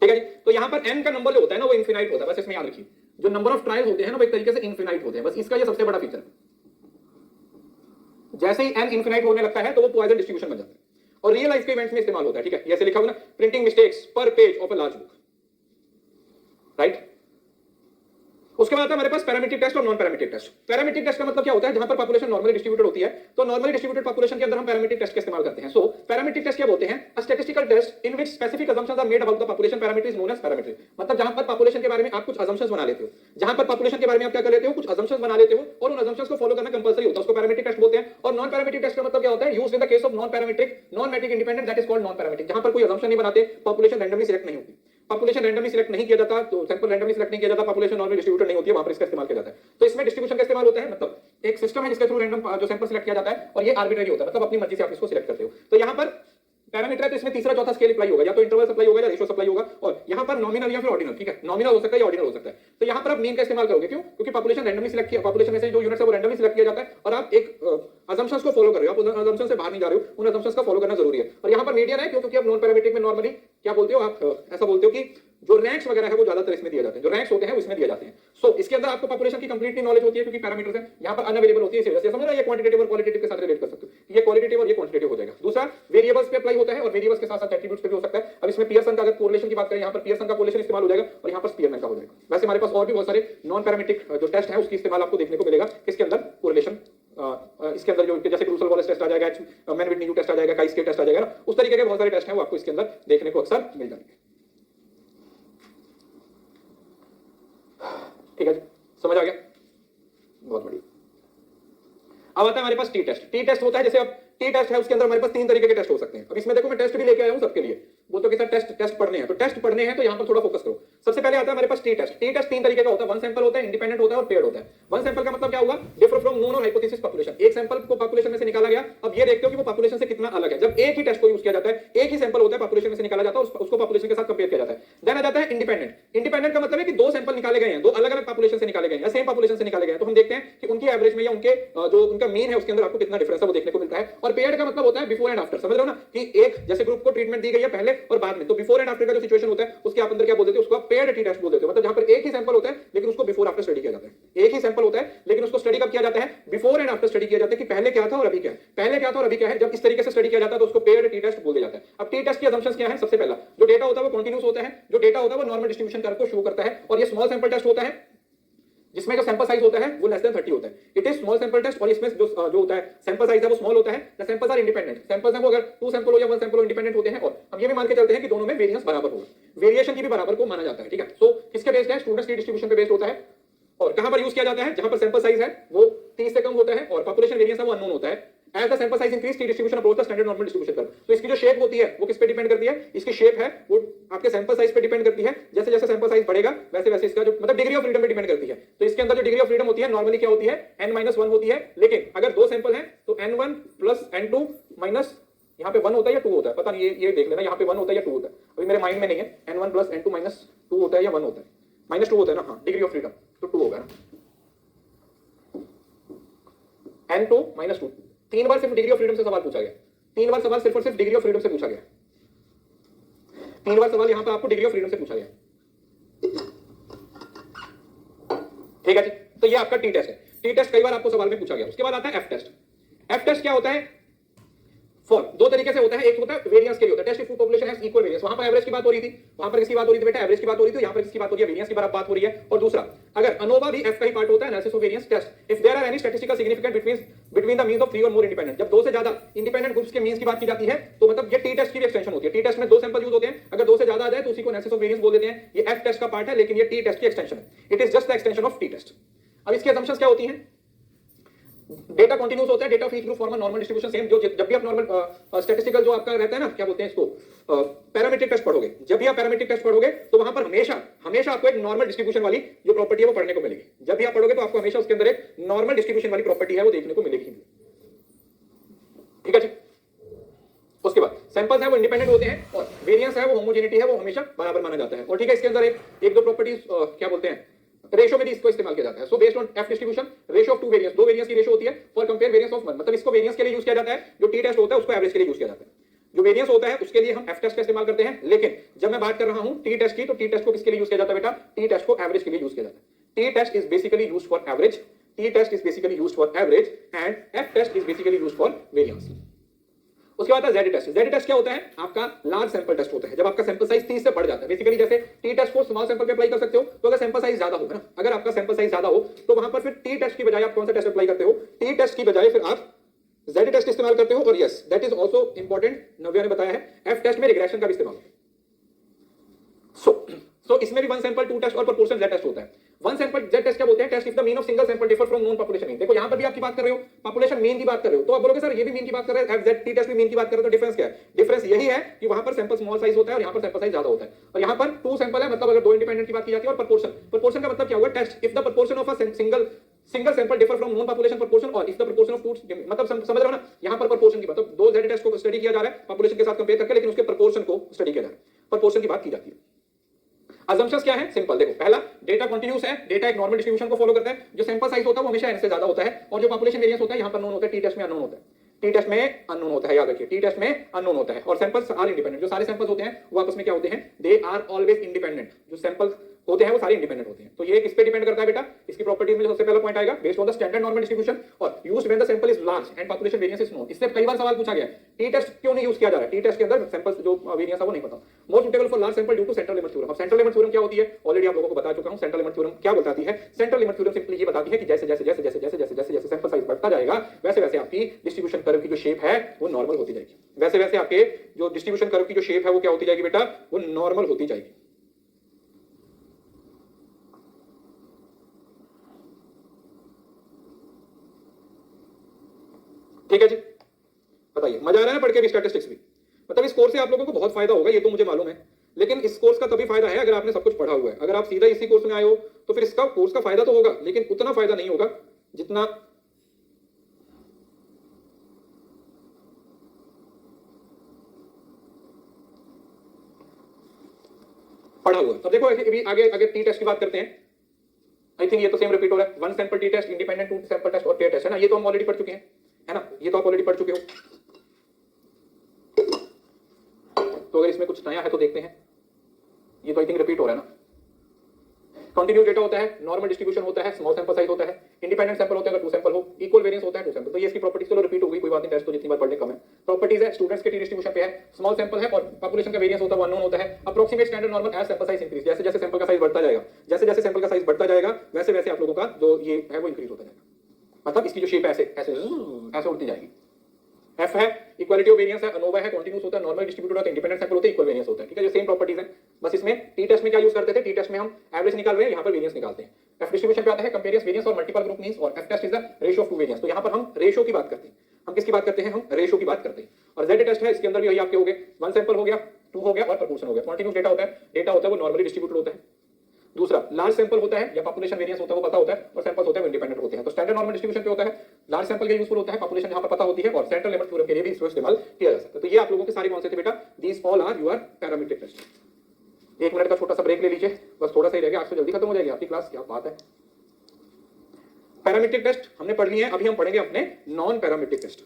ठीक है जी। तो यहां पर n का नंबर जो होता है ना वो इनफिनाइट होता है, बस इसमें याद रखिए। जो नंबर ऑफ ट्रायल्स होते हैं ना वो एक तरीके से इनफिनाइट होते हैं, बस इसका ये सबसे बड़ा फीचर है। जैसे ही n इनफिनाइट होने लगता है तो वो पॉइसन डिस्ट्रीब्यूशन बन जाता है, और रियल लाइफ के इवेंट्स में इस्तेमाल होता है, ठीक है। जैसे लिखा हुआ ना, printing mistakes per page of a large book, right. उसके बाद आता है हमारे पास पैरामीट्रिक टेस्ट और non parametric test. Parametric test का मतलब क्या होता है, जहां पर पॉपुलेशन नॉर्मली डिस्ट्रीब्यूटेड होती है, तो नॉर्मली डिस्ट्रीब्यूटेड पॉपुलेशन के अंदर हम पैरामीट्रिक टेस्ट का इस्तेमाल करते हैं। सो पैरामीट्रिक टेस्ट क्या बोलते हैं, a statistical test in which specific assumptions are made about the population parameter is known as parametric. मतलब जहां पर पॉपुलेशन के बारे में आप कुछ असम्पशंस बना लेते हो, जहां पर पॉपुलेशन के बारे में आप क्या कर लेते हो, कुछ असम्पशंस बना लेते हो और उन असम्पशंस को फॉलो करना कंपलसरी होता है, उसको पैरामीट्रिक टेस्ट बोलते हैं। और नॉन पैरामीट्रिक टेस्ट का मतलब क्या होता है, used in the case of non parametric non metric independent, that is called non parametric. जहां पर कोई असम्पशन नहीं बनाते, पॉपुलेशन रैंडमली सिलेक्ट नहीं होती, पॉपुलेशन रैंडमली सिलेक्ट नहीं किया जाता, तो सैंपल रैंडमली सिलेक्ट नहीं किया जाता, पॉपुलेशन नॉर्मली डिस्ट्रीब्यूटेड नहीं होती है, वहां पर इसका इस्तेमाल किया जाता है। तो इसमें डिस्ट्रीब्यूशन का इस्तेमाल होता है, मतलब एक सिस्टम है जिसके थ्रू रैंडम जो सैंपल सिलेक्ट किया जाता है और ये आर्बिट्रेरी होता है, मतलब अपनी मर्जी से आप इसको सिलेक्ट करते हो। तो यहां पर पैरामीटर है तो इसमें तीसरा चौथा स्केल अप्लाई होगा, या तो इंटरवल सप्लाई होगा या रेशियो सप्लाई होगा, और यहां पर नॉमिनल या फिर ऑर्डिनल, ठीक है, नॉमिनल हो सकता है या ऑर्डिनल हो सकता है। तो यहां पर आप मीन का इस्तेमाल करोगे, क्यों, क्योंकि पॉपुलेशन रैंडमली सिलेक्ट किया, पॉपुलेशन में से जो यूनिट्स है वो रैंडमली सिलेक्ट किया जाता है और आप एक असम्पशंस को फॉलो कर रहे हो, आप उन असम्पशंस से बाहर नहीं जा रहे हो, उन असम्पशंस का फॉलो करना जरूरी है। और यहां पर मीडियन है क्योंकि आप नॉन पैरामीट्रिक में नॉर्मली क्या बोलते हो, आप ऐसा बोलते हो कि जो रैंक्स वगैरह है वो ज्यादातर इसमें दिए जाते हैं, जो रैंक्स होते हैं वो इसमें दिए जाते हैं। सो इसके अंदर आपको पॉपुलेशन की कंप्लीटली नॉलेज होती है क्योंकि पैरामीटर्स है यहाँ पर अनअवेलेबल होती है, इसी वजह से समझ रहे हैं, ये क्वांटिटेटिव और क्वालिटेटिव के साथ रिलेट कर सकते हो, ये क्वालिटेटिव और ये क्वांटिटेटिव हो जाएगा। दूसरा वेरिएबल्स पे अप्लाई होता है और वेरिएबल्स के साथ साथ एट्रीब्यूट्स पे भी हो सकता है। अब इसमें पियर्सन का अगर कोरिलेशन की बात करें, यहाँ पर पियर्सन का कोरिलेशन इस्तेमाल हो जाएगा और यहाँ पर स्पीयरमैन का हो जाएगा। वैसे हमारे पास और भी बहुत सारे नॉन पैरामीट्रिक जो टेस्ट है उसकी इस्तेमाल आपको देखने को मिलेगा इसके अंदर कोरिलेशन, इसके अंदर जो जैसे ब्रूसल वॉलेस टेस्ट आ जाएगा, मैन विटनी टेस्ट आ जाएगा, काई-स्कीर टेस्ट आ जाएगा ना, उस तरीके के बहुत सारे टेस्ट हैं वो आपको इसके अंदर देखने को अक्सर मिल जाएंगे। ठीक है जी, समझ आ गया, बहुत बढ़िया। अब आता है हमारे पास टी टेस्ट। टी टेस्ट होता है जैसे अब टी टेस्ट है उसके अंदर हमारे पास 3 तरीके के टेस्ट हो सकते हैं। अब इसमें देखो मैं टेस्ट भी लेके आया हूं सबके लिए, बोलते हो कि सर टेस्ट पढ़ने हैं, तो टेस्ट पढ़ने हैं तो यहां पर थोड़ा फोकस करो। सबसे पहले आता है हमारे पास टी टेस्ट। टी टेस्ट 3 तरीके का होता है, वन सैंपल होता है, इंडिपेंडेंट होता है और पेयर्ड होता है। वन सैंपल का मतलब क्या हुआ, डिफर फ्रॉम नोन और हाइपोथेसिस पॉपुलेशन। एक सैंपल को पॉपुलेशन में से निकाला गया, अब ये देखते हो कि वो पॉपुलेशन से कितना अलग है। जब एक ही टेस्ट को यूज किया जाता है, एक ही सैंपल होता है, पॉपुलेशन में से निकाला जाता है, उसको पॉपुलेशन के साथ कंपेयर किया जाता है। देन आ जाता है इंडिपेंडेंट। इंडिपेंडेंट का मतलब है कि 2 सैंपल निकाले गए हैं, 2 अलग अलग पॉपुलेशन से निकाले गए हैं या सेम पॉपुलेशन से निकाले गए हैं, तो हम देखते हैं कि उनकी एवरेज में या उनके जो उनका मीन है उसके अंदर आपको कितना डिफरेंस है वो देखने को मिलता है। और पेयर्ड का मतलब होता है बिफोर एंड आफ्टर। समझ रहे हो ना कि एक जैसे ग्रुप को ट्रीटमेंट दी गई है पहले और बाद में, तो बिफोर एंड आफ्टर का जो सिचुएशन होता है उसके आप अंदर क्या बोल देते हो, उसको आप पेयर्ड टी टेस्ट बोल देते हो। मतलब जहां पर एक ही सैंपल होता है लेकिन उसको बिफोर आफ्टर स्टडी किया जाता है। एक ही सैंपल होता है लेकिन उसको स्टडी कब किया जाता है, बिफोर एंड आफ्टर स्टडी किया जाता है कि पहले क्या था और अभी क्या है, पहले क्या था और अभी क्या है। जब इस तरीके से स्टडी किया जाता है तो उसको पेयर्ड टी टेस्ट बोल दिया जाता है। अब टी टेस्ट की असम्पशंस क्या है, सबसे पहला जो डेटा होता है वो कंटीन्यूअस होता है, जो डेटा होता है वो नॉर्मल डिस्ट्रीब्यूशन कर्व को शो करता है, और ये स्मॉल सैंपल टेस्ट होता है जिसमें जो सैंपल साइज होता है वो लेस देन 30 होता है। It is small sample test, और इसमें जो होता है सैंपल साइज है वो स्मॉल होता है। The samples are independent. Samples हैं वो अगर 2 सैंपल हो या 1 सैंपल हो इंडिपेंडेंट होते हैं, और हम ये भी मान के चलते हैं कि दोनों में वेरिएंस बराबर होगा, वेरिएशन की भी बराबर को माना जाता है। ठीक है, सो किसके बेस्ड है, स्टूडेंट्स की डिस्ट्रीब्यूशन पे बेस्ड होता है। और कहां पर यूज किया जाता है, जहां पर सैंपल साइज है वो 30 से कम होता है और पॉपुलेशन वेरिएंस है वो अननोन होता है। As the sample size increase, t-distribution approach the standard normal distribution curve। तो इसकी जो शेप होती है वो किस पे डिपेंड करती है, इसकी शेप है वो आपके सैंपल साइज पे डिपेंड करती है। जैसे जैसे सैंपल साइज बढ़ेगा वैसे वैसे इसका जो मतलब डिग्री ऑफ फ्रीडम पे डिपेंड करती है। तो इसके अंदर जो डिग्री ऑफ फ्रीडम होती है नॉर्मली क्या होती है, n-1 होती है। लेकिन अगर 2 सैंपल हैं तो n1 प्लस n2 माइनस यहाँ पे 1 होता है या 2 होता है, पता नहीं, ये देख लेना, यहाँ पे 1 होता है या 2 होता है, अभी मेरे माइंड में नहीं है। n1 प्लस n2 माइनस 2 होता है या 1 होता है, -2 होता है ना, हाँ, डिग्री ऑफ फ्रीडम तो 2 होगा ना, n2 -2। 3 बार सिर्फ डिग्री ऑफ फ्रीडम से सवाल पूछा गया, 3 बार सवाल सिर्फ और सिर्फ डिग्री ऑफ फ्रीडम से पूछा गया, 3 बार सवाल यहां पे आपको डिग्री ऑफ फ्रीडम से पूछा गया। ठीक है जी, तो ये आपका टी टेस्ट है। टी टेस्ट कई बार आपको सवाल में पूछा गया। उसके बाद आता है एफ टेस्ट। एफ टेस्ट क्या होता है, फॉर 2 तरीके से होता है। एक होता है वेरिएंस के लिए होता है, test if population has equal variance. वहां पर एवरेज की बात हो रही थी, वहां पर किसकी बात हो रही थी बेटा, एवरेज की बात हो रही थी। यहां पर किसकी बात हो रही है, वेरिएंस की बात हो रही है। और दूसरा, अगर अनोवा भी एफ का ही पार्ट होता है, analysis of variance test, if there are any statistical significant between the means of 3 और मोर इंडिपेंडेंट। जब 2 से ज्यादा इंडिपेंडेंट ग्रुप्स के मीन्स की बात की जाती है तो मतलब ये टी टेस्ट की भी एक्सटेंशन होती है। टी टेस्ट में 2 सैंपल यूज होते हैं, अगर 2 से ज्यादा आ जाए तो उसी को एनालिसिस ऑफ वेरिएंस बोल देते हैं। ये एफ टेस्ट का पार्ट है लेकिन ये टी टेस्ट की एक्सटेंशन है। It is just the extension of T test. अब इसकी असम्पशंस क्या होती हैं, डेटा कंटीन्यूअस होता है, data of each group form a normal distribution same. जो जब भी आप नॉर्मल स्टैटिस्टिकल जो आपका रहता है ना, क्या बोलते हैं इसको, पैरामीट्रिक टेस्ट पढ़ोगे, जब भी आप पैरामीट्रिक टेस्ट पढ़ोगे तो वहां पर हमेशा आपको एक नॉर्मल डिस्ट्रीब्यूशन वाली जो प्रॉपर्टी है वो पढ़ने को मिलेगी। जब भी आप पढ़ोगे तो आपको हमेशा उसके अंदर एक नॉर्मल डिस्ट्रीब्यूशन वाली प्रॉपर्टी है वो देखने को मिलेगी। ठीक है जी, उसके बाद सैंपल्स है वो इंडिपेंडेंट होते हैं और वेरिएंस है वो होमोजेनिटी है वो हमेशा बराबर माना जाता है। और ठीक है, इसके अंदर एक दो प्रॉपर्टीज क्या बोलते हैं, रेशो में भी इसको इस्तेमाल किया जाता है। So based on F distribution, ratio of 2 variance, 2 variance की रेशो होती है फॉर कंपेयर वेरिएंस ऑफ 1। मतलब इसको वेरिएंस के लिए यूज किया जाता है, जो टी टेस्ट होता है उसको एवरेज के लिए यूज किया जाता है। जो वेरिएंस होता है उसके लिए हम एफ टेस्ट का इस्तेमाल करते हैं। लेकिन जब मैं बात कर रहा हूं टी टेस्ट की, तो टी टेस्ट को किसके लिए यूज किया जाता है बेटा, टी टेस्ट को एवरेज के लिए यूज किया जाता है। T test is basically used for average, T test is basically used for average and F test is basically used for variance. उसके बाद जेड टेस्ट। जेड टेस्ट क्या होता है, आपका लार्ज सैंपल टेस्ट होता है। जब आपका सैंपल साइज 30 से बढ़ जाता है, बेसिकली जैसे टी टेस्ट को स्मॉल सैंपल पे अप्लाई कर सकते हो, तो अगर सैंपल साइज ज्यादा होगा ना, अगर आपका सैंपल साइज ज्यादा हो तो वहां पर फिर टी टेस्ट की बजाय आप कौन सा टेस्ट अप्लाई करते हो, टी टेस्ट की बजाय फिर आप जेड टेस्ट इस्तेमाल करते हो। और yes, that is also important, Navya ने बताया है, एफ टेस्ट में रिग्रेशन का भी इस्तेमाल है। सो इसमें भी 1 सैंपल 2 टेस्ट और प्रोपोर्शन जेड टेस्ट होता है। 1 सैंपल जेड टेस्ट क्या बोलते हैं, test if the mean of single sample differ from known population mean. देखो यहां पर भी आपकी बात कर रहे हो, पॉपुलेशन मीन की बात कर रहे हो, तो आप बोलोगे सर ये भी मीन की बात कर रहे हैं, जेड टी टेस्ट भी मीन की बात कर रहे हो, तो डिफरेंस क्या है। डिफरेंस यही है कि वहां पर सैंपल स्मॉल साइज होता है और यहां पर सैंपल साइज ज्यादा होता है। और यहां पर 2 सैंपल है, मतलब अगर 2 इंडिपेंडेंट की बात की जाती है। और प्रोपोर्शन का मतलब क्या हुआ, test if the proportion of a single sample differ from known population proportion, और इफ द प्रोपोर्शन ऑफ 2, मतलब समझ रहे हो ना, यहां पर प्रोपोर्शन की बात, तो 2 जेड टेस्ट को स्टडी किया जा रहा है पॉपुलेशन के साथ कंपेयर करके, लेकिन उसके प्रोपोर्शन को स्टडी किया जा रहा है, प्रोपोर्शन की बात की जाती है। असम्पशंस क्या है, सिंपल देखो, पहला डेटा कंटीन्यूअस है, डेटा एक नॉर्मल डिस्ट्रीब्यूशन को फॉलो करता है, जो सैंपल साइज होता है वो हमेशा n से ज्यादा होता है, और जो पॉपुलेशन वेरिएंस होता है यहां पर नोन होता है, टी टेस्ट में अननोन होता है। टी टेस्ट में अननोन होता है, याद रखिए टी टेस्ट में अननोन होता है। और सैंपल्स आर इंडिपेंडेंट, जो सारे सैंपल्स होते हैं वो आपस में क्या होते हैं, दे आर ऑलवेज इंडिपेंडेंट। जो सैंपल्स होते हैं वो सारे इंडिपेंडेंट होते हैं। तो ये किस पे डिपेंड करता है बेटा, इसकी प्रॉपर्टीज में सबसे पहला पॉइंट आएगा based on the standard normal distribution और used when the sample is large and population variance is known. इससे कई बार सवाल पूछा गया टी टेस्ट क्यों नहीं यूज किया जा रहा है, टी टेस्ट के अंदर सैंपल्स जो वेरिएंस है वो नहीं पता। More suitable for large sample due to central limit theorem. अब सेंट्रल लिमिट थ्योरम क्या होती है, ऑलरेडी आप लोगों को बता चुका हूं। सेंट्रल लिमिट थ्योरम क्या बताती है, सेंट्रल लिमिट थ्योरम सिंपली ये बताती है कि जैसे जैसे जैसे जैसे जैसे जैसे जैसे जैसे सैंपल साइज बढ़ता जाएगा वैसे वैसे आपकी डिस्ट्रीब्यूशन कर्व की जो शेप है वो नॉर्मल होती जाएगी। वैसे वैसे आपके जो डिस्ट्रीब्यूशन कर्व की जो शेप है वो क्या होती जाएगी बेटा, वो नॉर्मल होती जाएगी। ठीक है जी, बताइए मजा आ रहा है ना पढ़ के भी स्टैटिस्टिक्स भी। मतलब इस कोर्स से आप लोगों को बहुत फायदा होगा ये तो मुझे मालूम है, लेकिन इस कोर्स का तभी फायदा है अगर आपने सब कुछ पढ़ा हुआ है। अगर आप सीधा इसी कोर्स में आए हो तो फिर इसका कोर्स का फायदा तो होगा लेकिन उतना फायदा नहीं होगा जितना पढ़ा हुआ। अब देखो अभी आगे आगे टी टेस्ट की बात करते हैं। आई थिंक ये तो सेम रिपीट हो रहा है, one sample T test, independent two sample test और पेयर टेस्ट, है ना। ये तो हम ऑलरेडी पढ़ चुके हैं, है ना, ये तो आप ऑलरेडी पढ़ चुके हो। तो अगर इसमें कुछ नया है तो देखते हैं। ये तो आई थिंक रिपीट हो रहा है ना। कंटिन्यूस डेटा होता है, नॉर्मल डिस्ट्रीब्यूशन होता है, स्मॉल सैंपल साइज होता है, इंडिपेंडेंट सैंपल होता है अगर टू सैंपल हो, इक्वल वेरिएंस होता है टू सैंपल। तो ये इसकी प्रॉपर्टीज चलो रिपीट हो गई, कोई बात नहीं, टेस्ट तो जितनी बार पढ़ने कम है। प्रॉपर्टीज है, स्टूडेंट्स के टी डिस्ट्रीब्यूशन पे है, स्मॉल सैंपल है और पॉपुलेशन का वेरिएंस होता है वो अननोन होता है। Approximate standard normal as sample size increase, जैसे जैसे सैंपल का साइज बढ़ता जाएगा, जैसे जैसे सैंपल का साइज बढ़ता जाएगा वैसे वैसे आप लोगों का जो ये है वो इंक्रीज होता जाएगा। मतलब इसकी जो शेप ऐसे ऐसे ऐसे उड़ती जाएगी। एफ है इक्वालिटी ऑफ वेरिएंस है, अनोवा है कंटीन्यूअस होता है, नॉर्मल डिस्ट्रीब्यूटेड होता है, इंडिपेंडेंट सैंपल होता है, इक्वल वेरिएंस होता है। ठीक है, जो सेम प्रॉपर्टीज हैं। बस इसमें टी टेस्ट में क्या यूज करते थे, टी टेस्ट में हम एवरेज निकाल रहे हैं, यहाँ पर वेरिएंस निकालते हैं। एफ डिस्ट्रीब्यूशन पे आता है कंपेरियंस वेरिएंस और मल्टीपल ग्रुप मींस, और F test is the ratio of two variance. तो यहाँ पर हम रेशियो की बात करते हैं। हम किसकी बात करते हैं, हम रेशियो की बात करते हैं। और जेड टेस्ट है, इसके अंदर भी वही आपके हो गए, वन सैंपल हो गया, टू हो गया और प्रोपोर्शन हो गया। कंटीन्यूअस डेटा होता है, डेटा होता है वो नॉर्मली डिस्ट्रीब्यूटेड होता है। दूसरा लार्ज सैंपल होता है या पॉपुलेशन वेरिएंस होता है वो पता होता है, और सैंपल्स होते हैं वो इंडिपेंडेंट होते हैं। तो स्टैंडर्ड नॉर्मल डिस्ट्रीब्यूशन पे होता है, लार्ज सैंपल के यूजफुल होता है, पॉपुलेशन यहां पर पता होती है, और सेंट्रल लिमिट थ्योरम के लिए भी इसको इस्तेमाल किया जा सकता है। तो ये आप लोगों के सारे कौन से थे बेटा, these all are your parametric test. 1 minute का छोटा सा ब्रेक ले लीजिए, बस थोड़ा सा ही रह गया, आज तो जल्दी खत्म हो जाएगी आपकी क्लास, क्या बात है। पैरामीट्रिक टेस्ट हमने पढ़ लिए हैं, अभी हम पढ़ेंगे अपने नॉन पैरामीट्रिक टेस्ट।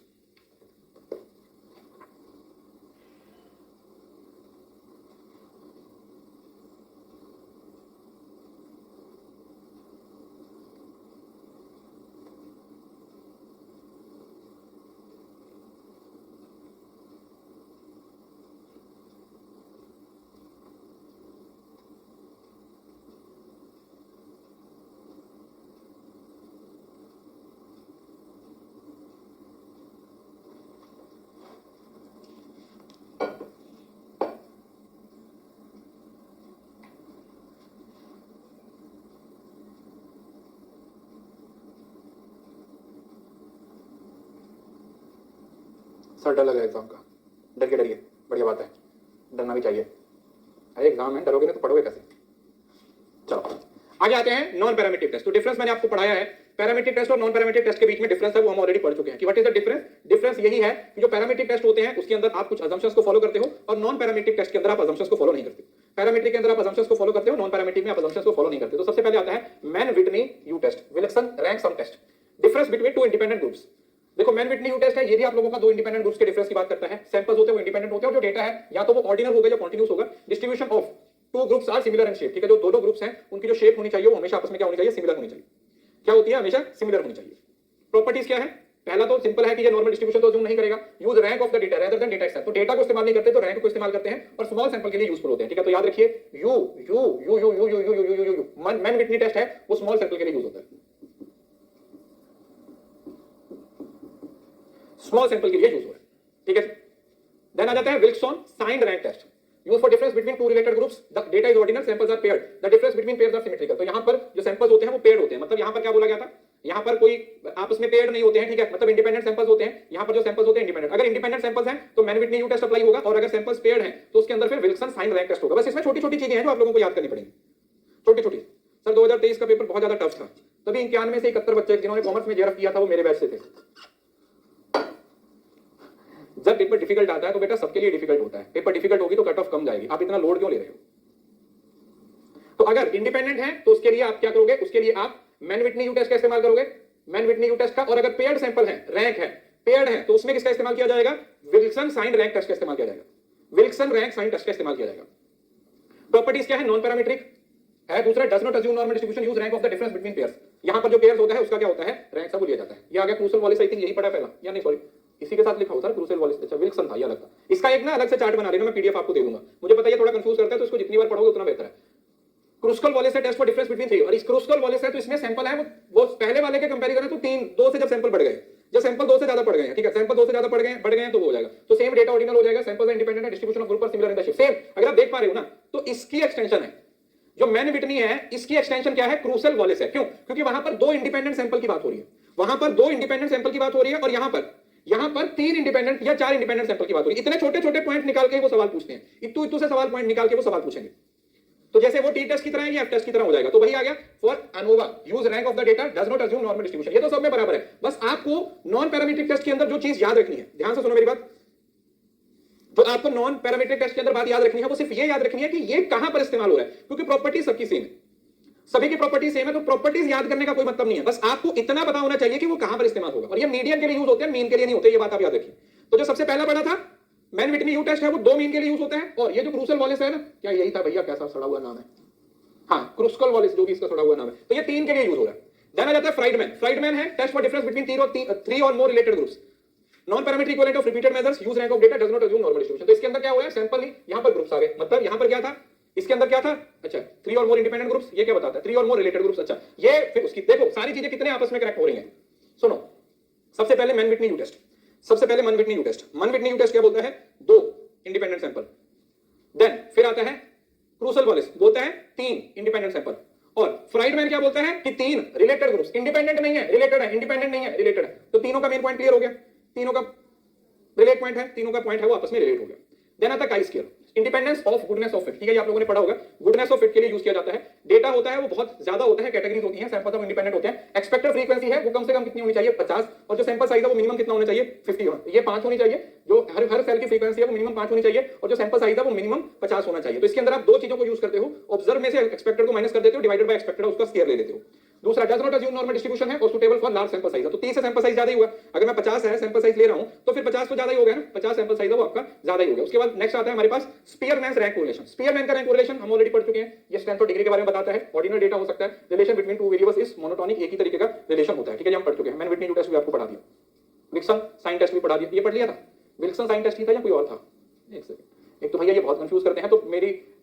सर डर लग रहा है एग्जाम का, डर के डरिए, बढ़िया बात है, डरना भी चाहिए। अरे एग्जाम है, डरोगे ना तो पढ़ोगे कैसे। चलो आगे आते हैं नॉन पैरामीट्रिक टेस्ट। तो डिफरेंस मैंने आपको पढ़ाया है, पैरामीट्रिक टेस्ट और नॉन पैरामीट्रिक टेस्ट के बीच में डिफरेंस है वो हम ऑलरेडी पढ़ चुके हैं कि what is the difference. Difference यही है कि जो पैरामीट्रिक टेस्ट होते हैं उसके अंदर आप कुछ अजम्पशंस को फॉलो करते हो, और नॉन पैरामीट्रिक टेस्ट के अंदर आप अजम्पशंस को फॉलो नहीं करते। पैरामीट्रिक के अंदर आप अजम्पशंस को फॉलो करते हो, नॉन पैरामीट्रिक में आप अजम्पशंस को फॉलो नहीं करते। तो सबसे पहले आता है Mann Whitney U test, Wilson rank sum test. Difference between two independent groups. देखो मैन विटनी यू टेस्ट है, ये भी आप लोगों का दो इंडिपेंडेंट ग्रुप्स के डिफरेंस की बात करता है। सैंपल्स होते हैं वो इंडिपेंडेंट होते हैं, और जो डेटा है या तो वो ऑर्डिनल होगा या कॉन्टिन्यूस होगा। Distribution of two groups are similar in shape. ठीक है, जो दो ग्रुप्स हैं उनकी जो शेप होनी चाहिए वो हमेशा आपस में क्या होनी चाहिए, सिमिलर होनी चाहिए। क्या होती है, हमेशा सिमिलर होनी चाहिए। प्रॉपर्टीज क्या है, पहला तो सिंपल है कि ये नॉर्मल डिस्ट्रीब्यूशन तो अज्यूम नहीं करेगा। Use rank of the data rather than data itself. तो डेटा को इस्तेमाल नहीं करते तो रैंक को इस्तेमाल करते हैं, और स्मॉल सैंपल के लिए यूजफुल होते हैं। ठीक है, तो याद रखिए U U U U U U U U U U Mann Whitney test है वो स्मॉल सैंपल के लिए यूज होता है, स्मॉल सैंपल के लिए यूज हो रहा है। ठीक है, देन आ जाता है Wilson signed rank test. Use for difference between two related groups, the data is ordinal, samples are paired, the difference between pairs are symmetrical. तो यहां पर जो सैंपल्स होते हैं वो पेयर्ड होते हैं। मतलब यहां पर क्या बोला गया था, यहां पर कोई आपस में पेयर्ड नहीं होते हैं। ठीक है, मतलब इंडिपेंडेंट सैंपल्स होते हैं, यहां पर जो सैंपल्स होते हैं इंडिपेंडेंट। अगर इंडिपेंडेंट सैंपल्स हैं तो Mann Whitney U test apply होगा, और अगर सैंपल्स पेयर्ड हैं तो उसके अंदर फिर विल्सन साइंड रैंक टेस्ट होगा। बस इसमें छोटी छोटी चीजें हैं जो आप लोगों को याद करनी पड़ेंगी, छोटी छोटी। सर 2023 का पेपर बहुत ज्यादा टफ था, तभी 91 में से 71 बच्चे जिन्होंने कॉमर्स में जेआरएफ किया था वो मेरे बैच से थे। जब पेपर डिफिकल्ट आता है तो बेटा सबके लिए डिफिकल्ट होता है, पेपर डिफिकल्ट होगी तो कट ऑफ कम जाएगी, आप इतना लोड क्यों ले रहे हो। तो अगर इंडिपेंडेंट है तो उसके लिए आप क्या करोगे, उसके लिए आप मैन विटनी यू टेस्ट का इस्तेमाल करोगे, मैन विटनी यू टेस्ट का। और अगर पेयर्ड सैंपल है, रैंक है, पेयर्ड है तो उसमें किसका इस्तेमाल किया जाएगा? विल्सन साइन रैंक टेस्ट का इस्तेमाल किया जाएगा, विल्सन रैंक साइन टेस्ट का इस्तेमाल किया जाएगा। प्रॉपर्टीज क्या है? नॉन पैरामीट्रिक है। दूसरा, does not assume normal distribution, use rank of the difference between pairs. यहां पर जो पेयर्स होता है उसका क्या होता है? रैंक सब लिया जाता है। ये आ गया क्रूसेल वॉलिस, आई थिंक यही पढ़ा पहला या नहीं, सॉरी इसी के साथ लिखा होता है क्रूसेल वॉलिस। अच्छा विल्सन था, ये अलग था। इसका एक ना अलग से चार्ट बना लेना, मैं पीडीएफ आपको दे दूंगा। मुझे पता है ये थोड़ा कंफ्यूज करता है, तो इसको जितनी बार पढ़ोगे उतना बेहतर है। क्रूस्कल वॉलिस है test for difference between three, और इस क्रूस्कल वॉलिस है तो इसमें सैंपल है वो पहले वाले के कंपैरिजन है तो 2 से जब सैंपल बढ़ गए, जब सैंपल 2 से ज्यादा बढ़ गए, ठीक है, सैंपल 2 से ज्यादा बढ़ गए तो वो हो जाएगा, तो सेम डेटा ऑर्डिनल हो जाएगा, सैंपल इंडिपेंडेंट है, डिस्ट्रीब्यूशन ऑफ ग्रुप पर similar in the shift same. अगर आप देख पा रहे हो ना, तो इसकी एक्सटेंशन है जो मैन विटनी है, इसकी एक्सटेंशन क्या है? क्रूसेल वॉलिस है। क्यों? क्योंकि वहां पर 2 इंडिपेंडेंट सैंपल की बात हो रही है, वहां पर 2 इंडिपेंडेंट सैंपल की बात हो रही है, और यहां पर 3 इंडिपेंडेंट या 4 इंडिपेंडेंट सैंपल की बात हो रही है। इतने छोटे छोटे पॉइंट निकाल के वो सवाल पूछते हैं, इतू से सवाल पॉइंट निकाल के वो सवाल पूछेंगे। तो जैसे वो टी टेस्ट की तरह है, ये एफ टेस्ट की तरह हो जाएगा। तो वही आ गया for ANOVA, use rank of the data, does not assume normal distribution. ये तो सब में बराबर है। बस आपको नॉन पैरामीट्रिक टेस्ट के अंदर जो चीज याद रखनी है, ध्यान से सुनो मेरी बात, तो आपको नॉन पैरामीट्रिक टेस्ट के अंदर बात याद रखनी है, वो सिर्फ ये याद रखनी है कि ये कहां पर इस्तेमाल हो रहा है, क्योंकि प्रॉपर्टी सबकी सेम है, सभी की प्रॉपर्टी सेम है, तो प्रॉपर्टीज याद करने का कोई मतलब नहीं है। बस आपको इतना पता होना चाहिए कि वो कहां पर इस्तेमाल होगा, और ये मीडियन के लिए यूज होते हैं, मीन के लिए नहीं होते, ये बात आप याद रखिए। तो जो सबसे पहला बड़ा था मैन विटनी यू टेस्ट है, वो 2 मीन के लिए यूज होता है, और ये जो क्रूसेल वॉलिस है ना, क्या यही था भैया, कैसा सड़ा हुआ नाम है, हाँ क्रूस्कल वॉलिस, जो भी इसका सड़ा हुआ नाम है, तो ये 3 के लिए यूज हो रहा है। जाना जाता है फ्राइडमैन। फ्राइडमैन है टेस्ट फॉर डिफरेंस बिटवीन 3 और more related groups, non parametric equivalent of repeated measures, use rank of data, does not assume normal distribution. तो इसके अंदर क्या हुआ है? सैंपल ही, यहां पर ग्रुप्स आ गए, मतलब यहां पर क्या था, इसके अंदर क्या था? अच्छा 3 और मोर इंडिपेंडेंट ग्रुप्स, ये क्या बताता है? 3 और मोर रिलेटेड ग्रुप्स। अच्छा ये फिर उसकी देखो सारी चीजें कितने आपस में कनेक्ट हो रही हैं। सुनो, सबसे पहले मैन विटनी यू टेस्ट, सबसे पहले मन विटनी यू टेस्ट। मन विटनी यू टेस्ट क्या बोलता है? 2 इंडिपेंडेंट सैंपल। देन फिर आता है क्रूसेल वॉलिस, बोलता है 3 इंडिपेंडेंट सैंपल। और फ्राइडमैन क्या बोलता है कि 3 रिलेटेड ग्रुप्स, इंडिपेंडेंट नहीं है, रिलेटेड है, इंडिपेंडेंट नहीं है, रिलेटेड है। तो तीनों का मेन पॉइंट क्लियर हो गया, तीनों का रिलेट पॉइंट है, तीनों का पॉइंट है वो आपस में रिलेट हो गया। देन आता है काई scale, independence of goodness of fit, ठीक है, ये आप लोगों ने पढ़ा होगा। गुडनेस ऑफ फिट के लिए यूज किया जाता है। डेटा होता है वो बहुत ज्यादा होता है, कैटेगरीज होती हैं, सैंपल सब इंडिपेंडेंट होते हैं। एक्सपेक्टेड फ्रीक्वेंसी है वो कम से कम कितनी होनी चाहिए? 50, और जो सैंपल साइज है वो मिनिमम कितना होना चाहिए? 50 होना, ये 5 होनी चाहिए। जो हर सेल की फ्रीक्वेंसी है वो मिनिमम 5 होनी चाहिए, और जो सैंपल साइज है वो मिनिमम 50 होना चाहिए। तो इसके अंदर आप 2 चीजों को यूज करते हो, ऑब्जर्व में से एक्सपेक्टेड को माइनस कर देते हो, डिवाइडेड बाय एक्सपेक्टेड उसका स्क्वायर ले लेते हो। दूसरा, does not assume normal distribution है और suitable for large sample size है। तो 30 से सैंपल साइज ज्यादा ही हुआ, अगर मैं 50 है सैंपल साइज ले रहा हूं तो फिर 50 तो ज्यादा ही हो गया ना, 50 सैंपल साइज है वो आपका ज्यादा ही हो गया। उसके बाद नेक्स्ट आता है हमारे पास स्पीयरमैन रैंक कोरिलेशन। स्पीयरमैन का रैंक कोरिलेशन हम ऑलरेडी पढ़ चुके हैं, ये स्ट्रेंथ और डिग्री के बारे में बताता है। ऑर्डिनल डेटा हो सकता है, relation between 2 variables is monotonic, एक ही तरीके का रिलेशन होता है, ठीक है, ये हम पढ़ चुके हैं। मैन विटनी टेस्ट भी आपको पढ़ा दिया, विल्सन साइन टेस्ट भी पढ़ा दिया, ये पढ़ लिया था। विल्सन साइन टेस्ट ही था या कोई और था? एक सेकंड, एक तो भैया ये बहुत कंफ्यूज करते हैं, तो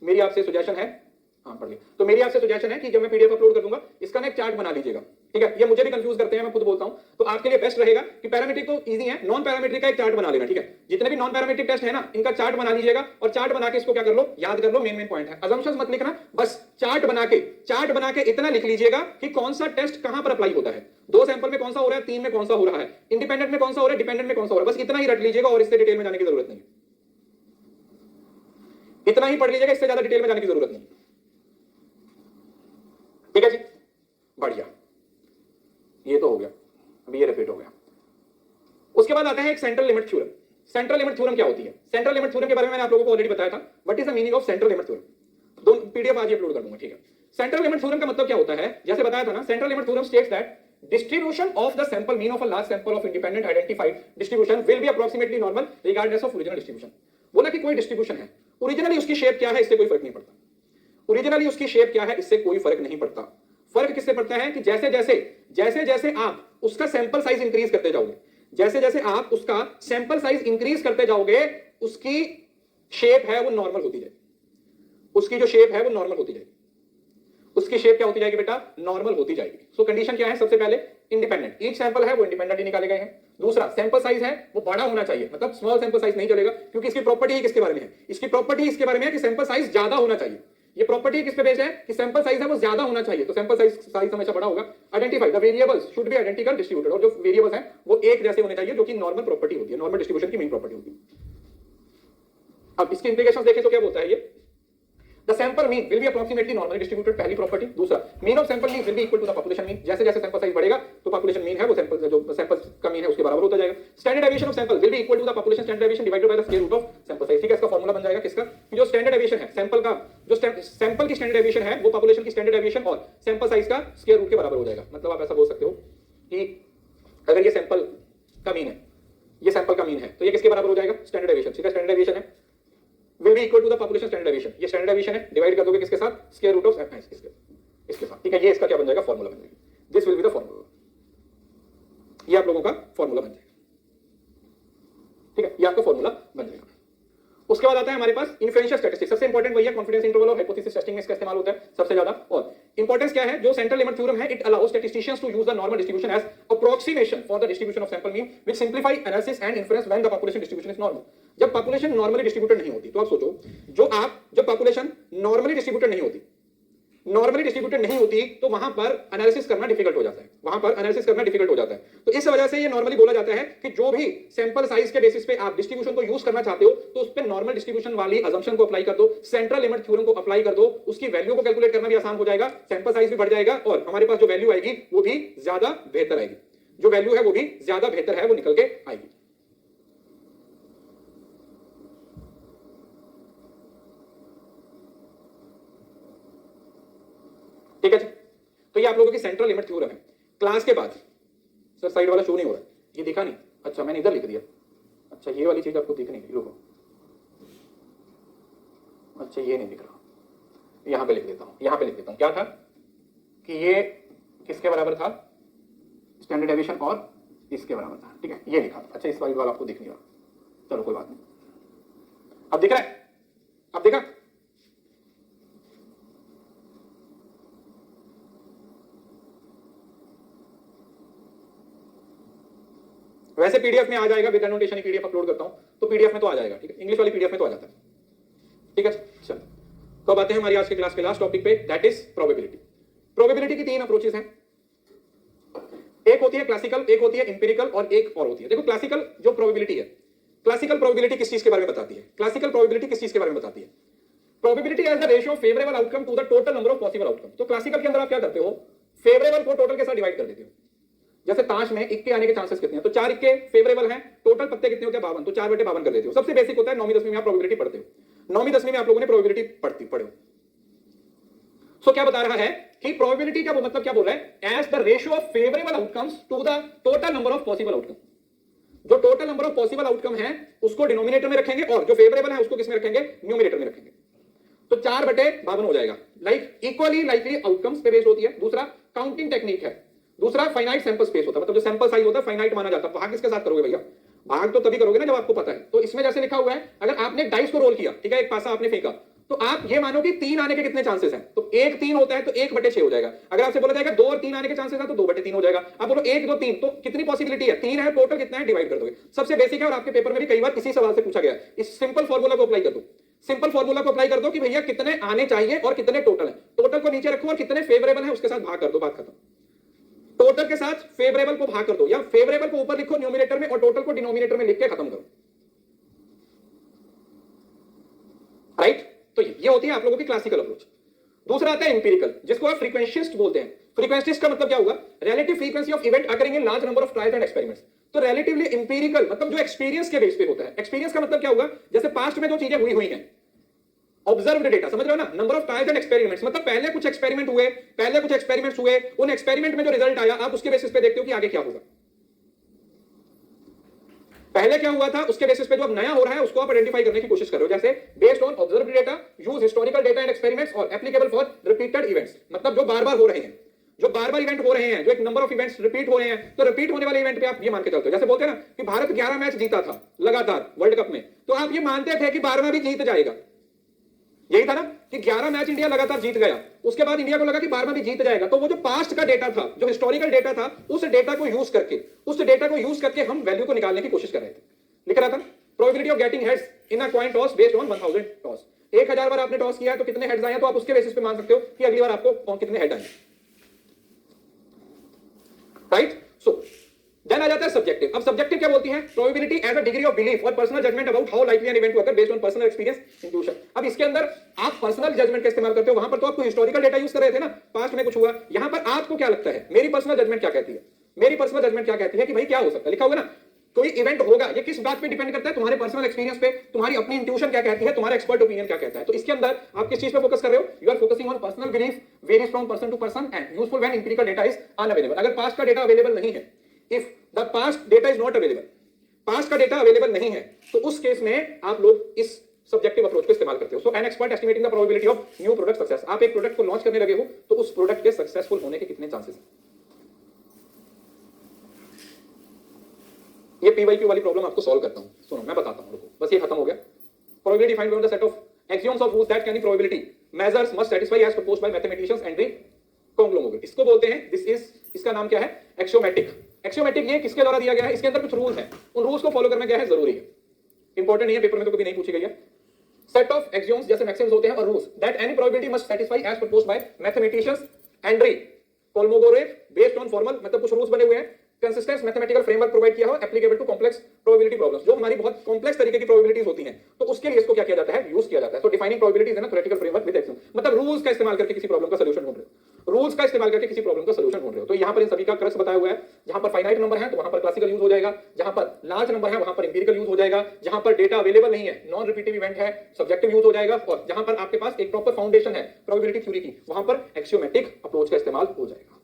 मेरी आपसे सजेशन है, हाँ पढ़ लिया, तो मेरी आपसे सजेशन है कि जब मैं पीडीएफ अपलोड कर दूंगा इसका ना एक चार्ट बना लीजिएगा, ठीक है, ये मुझे भी कंफ्यूज करते हैं, मैं खुद बोलता हूं, तो आपके लिए बेस्ट रहेगा कि पैरामीट्रिक तो इजी है, नॉन पैरामीट्रिक का एक चार्ट बना लेना, ठीक है, जितने भी नॉन पैरामीट्रिक टेस्ट है ना इनका चार्ट बना लीजिएगा, और चार्ट बना के इसको क्या कर लो, याद कर लो, मेन पॉइंट है, अजम्पशंस मत लिखना, बस चार्ट बना के इतना लिख लीजिएगा कि कौन सा टेस्ट कहां पर अप्लाई होता है, 2 सैंपल में कौन सा हो रहा है, 3 में कौन सा हो रहा है, इंडिपेंडेंट में कौन सा हो रहा है, डिपेंडेंट में कौन सा हो रहा है, बस इतना ही रट लीजिएगा, और इससे डिटेल में जाने की जरूरत नहीं, इतना ही पढ़ लीजिएगा, इससे ज्यादा डिटेल में जाने की जरूरत नहीं, ठीक है जी, बढ़िया, ये तो हो गया, अभी ये रिपीट हो गया। उसके बाद आता है एक central limit theorem. Central limit theorem क्या होती है? सेंट्रल लिमिट थ्योरम के बारे में मैंने आप लोगों को ऑलरेडी बताया था, what is the meaning of central limit theorem, दोनों पीडीएफ आज ही अपलोड कर दूंगा, ठीक है। सेंट्रल लिमिट थ्योरम का मतलब क्या होता है, जैसे बताया था ना, central limit theorem states that distribution of the sample mean of a large sample of independent identified distribution will be approximately normal regardless of original distribution। बोला कि कोई डिस्ट्रीब्यूशन है, ओरिजिनली उसकी शेप क्या है इससे कोई फर्क नहीं पड़ता, ओरिजिनली उसकी शेप क्या है इससे कोई फर्क नहीं पड़ता। फर्क किससे पड़ता है कि जैसे जैसे आप उसका सैंपल साइज इंक्रीज करते जाओगे, जैसे जैसे आप उसका सैंपल साइज इंक्रीज करते जाओगे, उसकी शेप है वो नॉर्मल होती जाएगी, उसकी जो शेप है वो नॉर्मल होती जाएगी, उसकी शेप क्या होती जाएगी बेटा, नॉर्मल होती जाएगी। सो कंडीशन क्या है, सबसे पहले इंडिपेंडेंट, ईच सैंपल है वो इंडिपेंडेंट ही निकाले गए हैं। दूसरा, सैंपल साइज है वो बड़ा होना चाहिए, मतलब स्मॉल सैंपल साइज नहीं चलेगा, क्योंकि इसकी प्रॉपर्टी ही किसके बारे में है, इसकी प्रॉपर्टी इसके बारे में है कि सैंपल साइज ज्यादा होना चाहिए। ये प्रॉपर्टी किस पे बेस्ड है कि सैंपल साइज है वो ज्यादा होना चाहिए, तो सैंपल साइज हमेशा बड़ा होगा। Identify the variables should be identical distributed, और जो वेरिएबल्स हैं वो एक जैसे होने चाहिए, जो कि नॉर्मल प्रॉपर्टी होती है, नॉर्मल डिस्ट्रीब्यूशन की मेन प्रॉपर्टी होती है। अब इसकी इंप्लीकेशंस देखें तो क्या बोलता है ये, The sample mean will be approximately normally distributed, पहली प्रॉपर्टी। दूसरा, mean of sample mean will be equal to the population mean, जैसे जैसे सैंपल साइज बढ़ेगा तो population mean है वो सैंपल जो सैंपल का mean है उसके बराबर होता जाएगा। Standard deviation of sample will be equal to the population standard deviation divided by the square root of sample size, ठीक है, इसका फॉर्मूला बन जाएगा किसका, जो स्टैंडर्ड डेविएशन है सैंपल का, जो सैंपल की स्टैंडर्ड डेविएशन है वो पॉपुलेशन की स्टैंडर्ड डेविएशन और सैंपल साइज का स्क्वायर रूट के बराबर हो जाएगा। मतलब आप ऐसा बोल सकते हो कि अगर ये सैंपल का मीन है ये सैंपल का मीन है, तो ये किसके बराबर हो जाएगा? Standard deviation. ठीक है, स्टैंडर्ड डेविएशन है will be equal to the population standard deviation. ये स्टैंडर्ड डेविएशन है, डिवाइड कर दोगे किसके साथ? स्क्वायर रूट ऑफ इसके साथ। ठीक है, ये इसका क्या बन जाएगा? फॉर्मूला बन जाएगा। This will be the formula, ये आप लोगों का फॉर्मूला बन जाएगा। ठीक है, ये आपका फॉर्मूला बन जाएगा। उसके बाद आता है हमारे पास इन्फ्लुएंशियल स्टैटिस्टिक्स। सबसे इंपॉर्टेंट वही है, कॉन्फिडेंस इंटरवल और हाइपोथेसिस टेस्टिंग में इसका इस्तेमाल होता है सबसे ज्यादा। और इंपॉर्टेंस क्या है? जो सेंट्रल लिमिट थ्योरम है, it allows statisticians to use the normal distribution as approximation for the distribution of sample mean which simplify analysis and influence when the population distribution is normal. जब population normally distributed नहीं होती, तो आप सोचो, जब population normally distributed नहीं होती, तो वहां पर एनालिसिस करना डिफिकल्ट हो जाता है। तो इस वजह से ये नॉर्मली बोला जाता है कि जो भी सैंपल साइज के बेसिस पे आप डिस्ट्रीब्यूशन को यूज करना चाहते हो, तो उस पे नॉर्मल डिस्ट्रीब्यूशन वाली अजम्पशन को अप्लाई कर दो, सेंट्रल लिमिट थ्योरम को अप्लाई कर दो, उसकी वैल्यू को कैलकुलेट करना भी आसान हो जाएगा, सैंपल साइज भी बढ़ जाएगा और हमारे पास जो वैल्यू आएगी वो भी ज्यादा बेहतर आएगी, वो निकल के आएगी। ठीक है जी, तो ये आप लोगों की सेंट्रल लिमिट थ्योरम है। क्लास के बाद सर साइड वाला शो नहीं हो रहा है, ये दिखा नहीं? अच्छा, मैंने इधर लिख दिया। अच्छा, ये वाली चीज आपको दिख नहीं रही, रुको। अच्छा, ये नहीं दिख रहा, यहां पे लिख देता हूं। क्या था कि ये किसके बराबर था? स्टैंडर्ड डेविएशन और इसके बराबर था। ठीक है, ये लिखा था। अच्छा, इस वाला आपको दिख नहीं रहा, चलो कोई बात नहीं। अब दिख रहा है? अब देखा? वैसे पीडीएफ में आ जाएगा, with annotation he PDF upload करता हूं, तो पीडीएफ में तो आ जाएगा। ठीक है, इंग्लिश वाली पीडीएफ में तो आ जाता है। ठीक है, चलो तो अब आते हैं हमारी आज की क्लास के लास्ट टॉपिक पे, दैट इज प्रोबेबिलिटी। प्रोबेबिलिटी की तीन अप्रोचेस हैं, एक होती है क्लासिकल, एक होती है इंपेरिकल और एक और होती है। देखो, क्लासिकल जो प्रोबेबिलिटी है, क्लासिकल प्रोबेबिलिटी किस चीज के बारे में बताती है? Probability as the ratio of favourable outcome to the total number of possible outcome. तो क्लासिकल के अंदर आप क्या करते हो? फेवरेबल को टोटल के साथ डिवाइड कर देते हो। जैसे ताश में इक्के आने के चांसेस कितने हैं, तो 4 इक्के फेवरेबल हैं, टोटल पत्ते कितने होते हैं? 52, तो 4/52 कर देते हो। सबसे बेसिक होता है, 9वीं 10वीं में आप प्रोबेबिलिटी पढ़ते हो, 9वीं 10वीं में आप लोगों ने प्रोबेबिलिटी पढ़े हो। सो क्या बता रहा है कि प्रोबेबिलिटी का मतलब क्या बोल रहा है? As the ratio of favourable outcomes to the total number of possible outcome. जो total number of possible outcome है उसको डिनोमिनेटर में रखेंगे और जो फेवरेबल है उसको किसमें रखेंगे? न्यूमिनेटर में रखेंगे। तो 4/52 हो जाएगा। लाइक इक्वली लाइकली आउटकम्स पे बेस्ड होती है। दूसरा काउंटिंग टेक्निक है, दूसरा फाइनाइट सैंपल स्पेस होता है, मतलब जो सैंपल साइज होता है फाइनाइट माना जाता है। भाग किसके साथ करोगे भैया? भाग तो तभी करोगे ना जब आपको पता है। तो इसमें जैसे लिखा हुआ है, अगर आपने डाइस को रोल किया, ठीक है, एक पासा आपने फेंका, तो आप ये मानो कि 3 आने के कितने चांसेस हैं? तो 1 3 होता है तो 1/6 हो जाएगा। अगर आपसे बोला जाएगा 2 और 3 आने के चांसेस है तो 2/3 हो जाएगा। आप बोलो 1 2 3, तो कितनी पॉसिबिलिटी है? 3 है, टोटल कितना है? डिवाइड कर दोगे। सबसे बेसिक है और आपके पेपर में भी कई बार इसी सवाल से पूछा गया। इस सिंपल फॉर्मूला को अप्लाई कर दो। कि भैया कितने आने चाहिए और कितने टोटल है। टोटल को नीचे रखो और कितने फेवरेबल है उसके साथ भाग कर दो, बात खत्म। टोटल के साथ फेवरेबल को भाग कर दो, या फेवरेबल को ऊपर लिखो न्यूमिनेटर में और टोटल को डिनोमिनेटर में लिख के खत्म करो। राइट? तो ये होती है आप लोगों की क्लासिकल अप्रोच। दूसरा आता है इंपीरिकल, जिसको आप फ्रीक्वेंशिस्ट बोलते हैं। फ्रीक्वेंशिस्ट का मतलब क्या होगा? Relative frequency of event occurring in large number of trials and experiments. तो रिलेटिवली इंपीरिकल मतलब जो एक्सपीरियंस के बेस पे होता है। एक्सपीरियंस का मतलब क्या होगा? जैसे पास्ट में जो चीजें हुई हैं, ऑब्जर्व्ड डेटा, समझ रहे हो ना? Number of trials and experiments मतलब पहले कुछ एक्सपेरिमेंट हुए, उन एक्सपेरिमेंट में जो रिजल्ट आया आप उसके बेसिस पे देखते हो कि आगे क्या होगा। पहले क्या हुआ था उसके बेसिस पे जो अब नया हो रहा है उसको आप आइडेंटिफाई करने की कोशिश कर रहे हो। जैसे based on observed data use historical data and experiments और एप्लीकेबल फॉर रिपीटेड इवेंट्स। मतलब जो बार-बार हो रहे हैं, जो बार-बार इवेंट हो रहे हैं, जो एक नंबर ऑफ इवेंट्स रिपीट हो रहे हैं, तो रिपीट होने वाले इवेंट पे आप ये मान के चलते हो। जैसे बोलते हैं ना कि भारत 11 मैच जीता था लगातार वर्ल्ड कप में, तो आप ये मानते थे कि 12वां भी जीत जाएगा। यही था ना कि 11 मैच इंडिया लगातार जीत गया, उसके बाद इंडिया को लगा कि 12वां भी जीत जाएगा। तो वो जो पास्ट का डेटा था, जो हिस्टोरिकल डेटा था, उस डेटा को यूज करके हम वैल्यू को निकालने की कोशिश कर रहे थे। लिख रहा था probability of getting heads in a coin toss based on 1000 toss. 1000 बार आपने टॉस किया तो कितने हेड्स आए, तो आप उसके बेसिस पे मान सकते हो कि अगली बार आपको कितने हेड आए। राइट? सो देन आ जाता है सब्जेक्टिव। अब सब्जेक्टिव क्या बोलती है? Probability as a degree of belief or personal judgement about how likely an event to occur based on personal experience intuition. अब इसके अंदर आप पर्सनल जजमेंट का इस्तेमाल करते हो। वहां पर तो आपको हिस्टोरिकल डेटा यूज कर रहे थे ना, पास्ट में कुछ हुआ। यहां पर आपको क्या लगता है? मेरी पर्सनल जजमेंट क्या कहती है कि भाई क्या हो सकता है? लिखा होगा ना कोई इवेंट होगा, ये किस बात पे डिपेंड करता है? तुम्हारे पर्सनल एक्सपीरियंस पे, तुम्हारी अपनी इंट्यूशन क्या कहती है, तुम्हारा एक्सपर्ट ओपिनियन क्या कहता है। तो इसके अंदर आप किस चीज पे फोकस कर रहे हो? You are focusing on personal belief varies from person to person and useful when empirical data is unavailable. अगर पास्ट का डेटा अवेलेबल नहीं है, if the past data is not available, past का डेटा अवेलेबल नहीं है, तो उस case में आप लोग इस सब्जेक्टिव अप्रोच को इस्तेमाल करते हो। So an expert estimating the probability of new product success. आप एक प्रोडक्ट को लॉन्च करने लगे हो तो उस प्रोडक्ट के सक्सेसफुल होने के कितने चांसेस हैं। ये पीवाईक्यू वाली प्रॉब्लम आपको सॉल्व करता हूं, सुनो मैं बताता हूं, रुको बस ये खत्म हो गया। Probability find by the set of axioms of rules that can be probability measures must satisfy as proposed by mathematicians and the conglomerate. इसको बोलते हैं दिस इज, इसका नाम क्या है, एक्सियोमेटिक। एक्सियोमेटिक ये किसके द्वारा दिया गया है, इसके अंदर कुछ रूल्स हैं, उन रूल्स को फॉलो करना क्या है, जरूरी है, इंपॉर्टेंट नहीं है, पेपर में तो कभी नहीं पूछी गई है। सेट ऑफ एक्सियोम्स जैसे मैक्सिम्स होते हैं और rules that any probability must satisfy as proposed by mathematicians and the conglomerate based on formal, मतलब कुछ रूल्स बने हुए हैं, कंसिस्टेंट मैथमेटिकल फ्रेमवर्क प्रोवाइड किया हो applicable to complex probability problems. जो हमारी बहुत कॉम्प्लेक्स तरीके की प्रोबेबिलिटीज होती हैं तो उसके लिए इसको क्या किया जाता है, यूज किया जाता है। तो डिफाइनिंग प्रोबेबिलिटीज है ना, थ्योरेटिकल फ्रेमवर्क विद एक्सियोम, मतलब रूल्स का इस्तेमाल करके किसी प्रॉब्लम का सॉल्यूशन ढूंढ रहे हो, रूल्स का इस्तेमाल करके किसी प्रॉब्लम का सॉल्यूशन ढूंढ रहे हो। तो यहां पर इन सभी का क्रक्स बताया हुआ है, जहां पर फाइनाइट नंबर है तो वहां पर क्लासिकल यूज हो जाएगा, जहां पर लार्ज नंबर है वहां पर एम्पिरिकल यूज हो जाएगा, जहां पर डेटा अवेलेबल नहीं है, नॉन रिपीटिव इवेंट है, सब्जेक्टिव यूज हो जाएगा, और जहां पर आपके पास एक प्रॉपर फाउंडेशन है प्रोबेबिलिटी थ्योरी की, वहां पर एक्सियोमेटिक अप्रोच का इस्तेमाल हो जाएगा।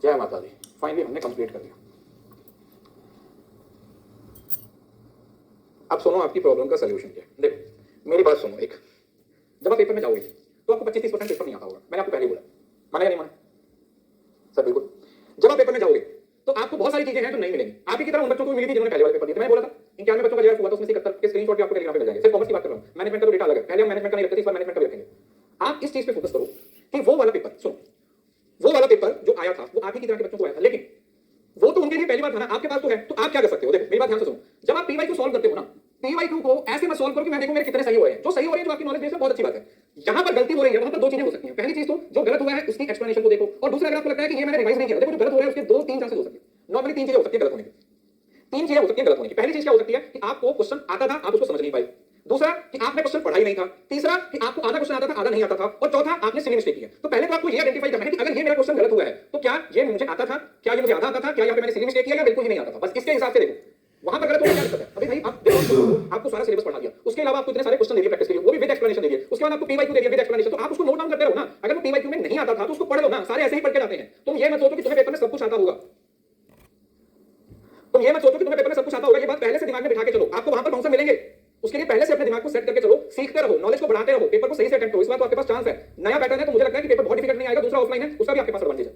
जय माता दी, फाइनली हमने कंप्लीट कर दिया। अब सुनो आपकी प्रॉब्लम का सॉल्यूशन क्या है। देखो मेरी बात सुनो, एक जब आप पेपर में जाओगे तो आपको 25-30% पेपर नहीं आता होगा, मैंने आपको पहले बोला, माना या नहीं माना सर, बिल्कुल। जब आप पेपर में जाओगे तो आपको बहुत सारी चीजें हैं जो नहीं मिलेंगी, आप ही की तरह उन बच्चों को मिली थी जिन्होंने पहले वाले पेपर दिए थे। मैं बोला था 51 बच्चों का रिजल्ट हुआ था, उसमें से 71 के स्क्रीनशॉट भी आपको टेलीग्राम पे मिल जाएंगे। सिर्फ कॉमर्स की बात कर रहा हूं, मैनेजमेंट का तो डेटा अलग है, पहले हम मैनेजमेंट का नहीं रखते, इस बार मैनेजमेंट का भी रखेंगे। आप इस चीज पे फोकस करो कि वो वाला पेपर, सुनो वो वाला पेपर जो आया था वो आप ही की तरह के बच्चों को आया था, लेकिन वो तो उनके लिए पहली बार था ना, आपके पास तो है, तो आप क्या कर सकते हो। देखो मेरी बात ध्यान से सुनो, जब आप पीवाई को सॉल्व करते हो ना, पीवाई को ऐसे मत सॉल्व करो कि मैं देखूं मेरे कितने सही हो रहे हैं। जो सही हो रहे हैं, जो आपकी नॉलेज बेस है, बहुत अच्छी बात है। जहां पर गलती हो रही है वहां पर दो चीजें हो सकती हैं। पहली चीज तो जो गलत हुआ है उसकी एक्सप्लेनेशन को देखो, और दूसरा अगर आपको लगता है कि ये मैंने रिवाइज नहीं किया, देखो जो गलत हो रहा है उसके 2-3 चांसेस हो सकते हैं। नॉर्मली 3 चीजें हो सकती है गलत होने की, 3 चीजें हो सकती है गलत होने की। पहली चीज क्या हो सकती है कि आपको क्वेश्चन आता था, आप उसको समझ नहीं पाए। दूसरा कि आपने क्वेश्चन पढ़ा ही नहीं था। तीसरा कि आपको आधा क्वेश्चन आता था, आधा नहीं आता था। और चौथा आपने सिली मिस्टेक किया। तो पहले तो आपको ये आइडेंटिफाई करना है कि अगर ये मेरा क्वेश्चन गलत हुआ है तो क्या ये मुझे आता था, क्या ये मुझे आधा आता था, क्या यहाँ पे मैंने सिली मिस्टेक किया या बिल्कुल ही नहीं आता था। बस इसके हिसाब से देखो वहां पर गलत होने क्या दिक्कत है। अभी भाई आप देखो, आपको सारा सिलेबस पढ़ा दिया, उसके अलावा आपको इतने सारे क्वेश्चन दे दिए प्रैक्टिस के लिए, वो भी विद एक्सप्लेनेशन दे दिए, उसके बाद आपको पीवाईक्यू दे दिया विद एक्सप्लेनेशन, तो आप उसको नोट डाउन करते रहो ना। अगर वो पीवाईक्यू में नहीं आता था तो उसको पढ़ लो ना, सारे ऐसे ही पढ़ के जाते हैं। तुम ये मत सोचो कि तुम्हें पेपर में सब कुछ आता होगा, तुम ये मत सोचो कि तुम्हें पेपर में सब कुछ आता होगा। ये बात पहले से दिमाग में बिठा के चलो, आपको वहां पर बाउंसर मिलेंगे, उसके लिए पहले से अपने दिमाग को सेट करके चलो, सीखते रहो, नॉलेज को बढ़ाते रहो, पेपर को सही से अटेम्प्ट करो। इस बार तो आपके पास चांस है, नया पैटर्न है तो मुझे लगता है कि पेपर बहुत डिफिकल्ट नहीं आएगा। दूसरा ऑफलाइन है, उसका भी आपके पास एडवांटेज है।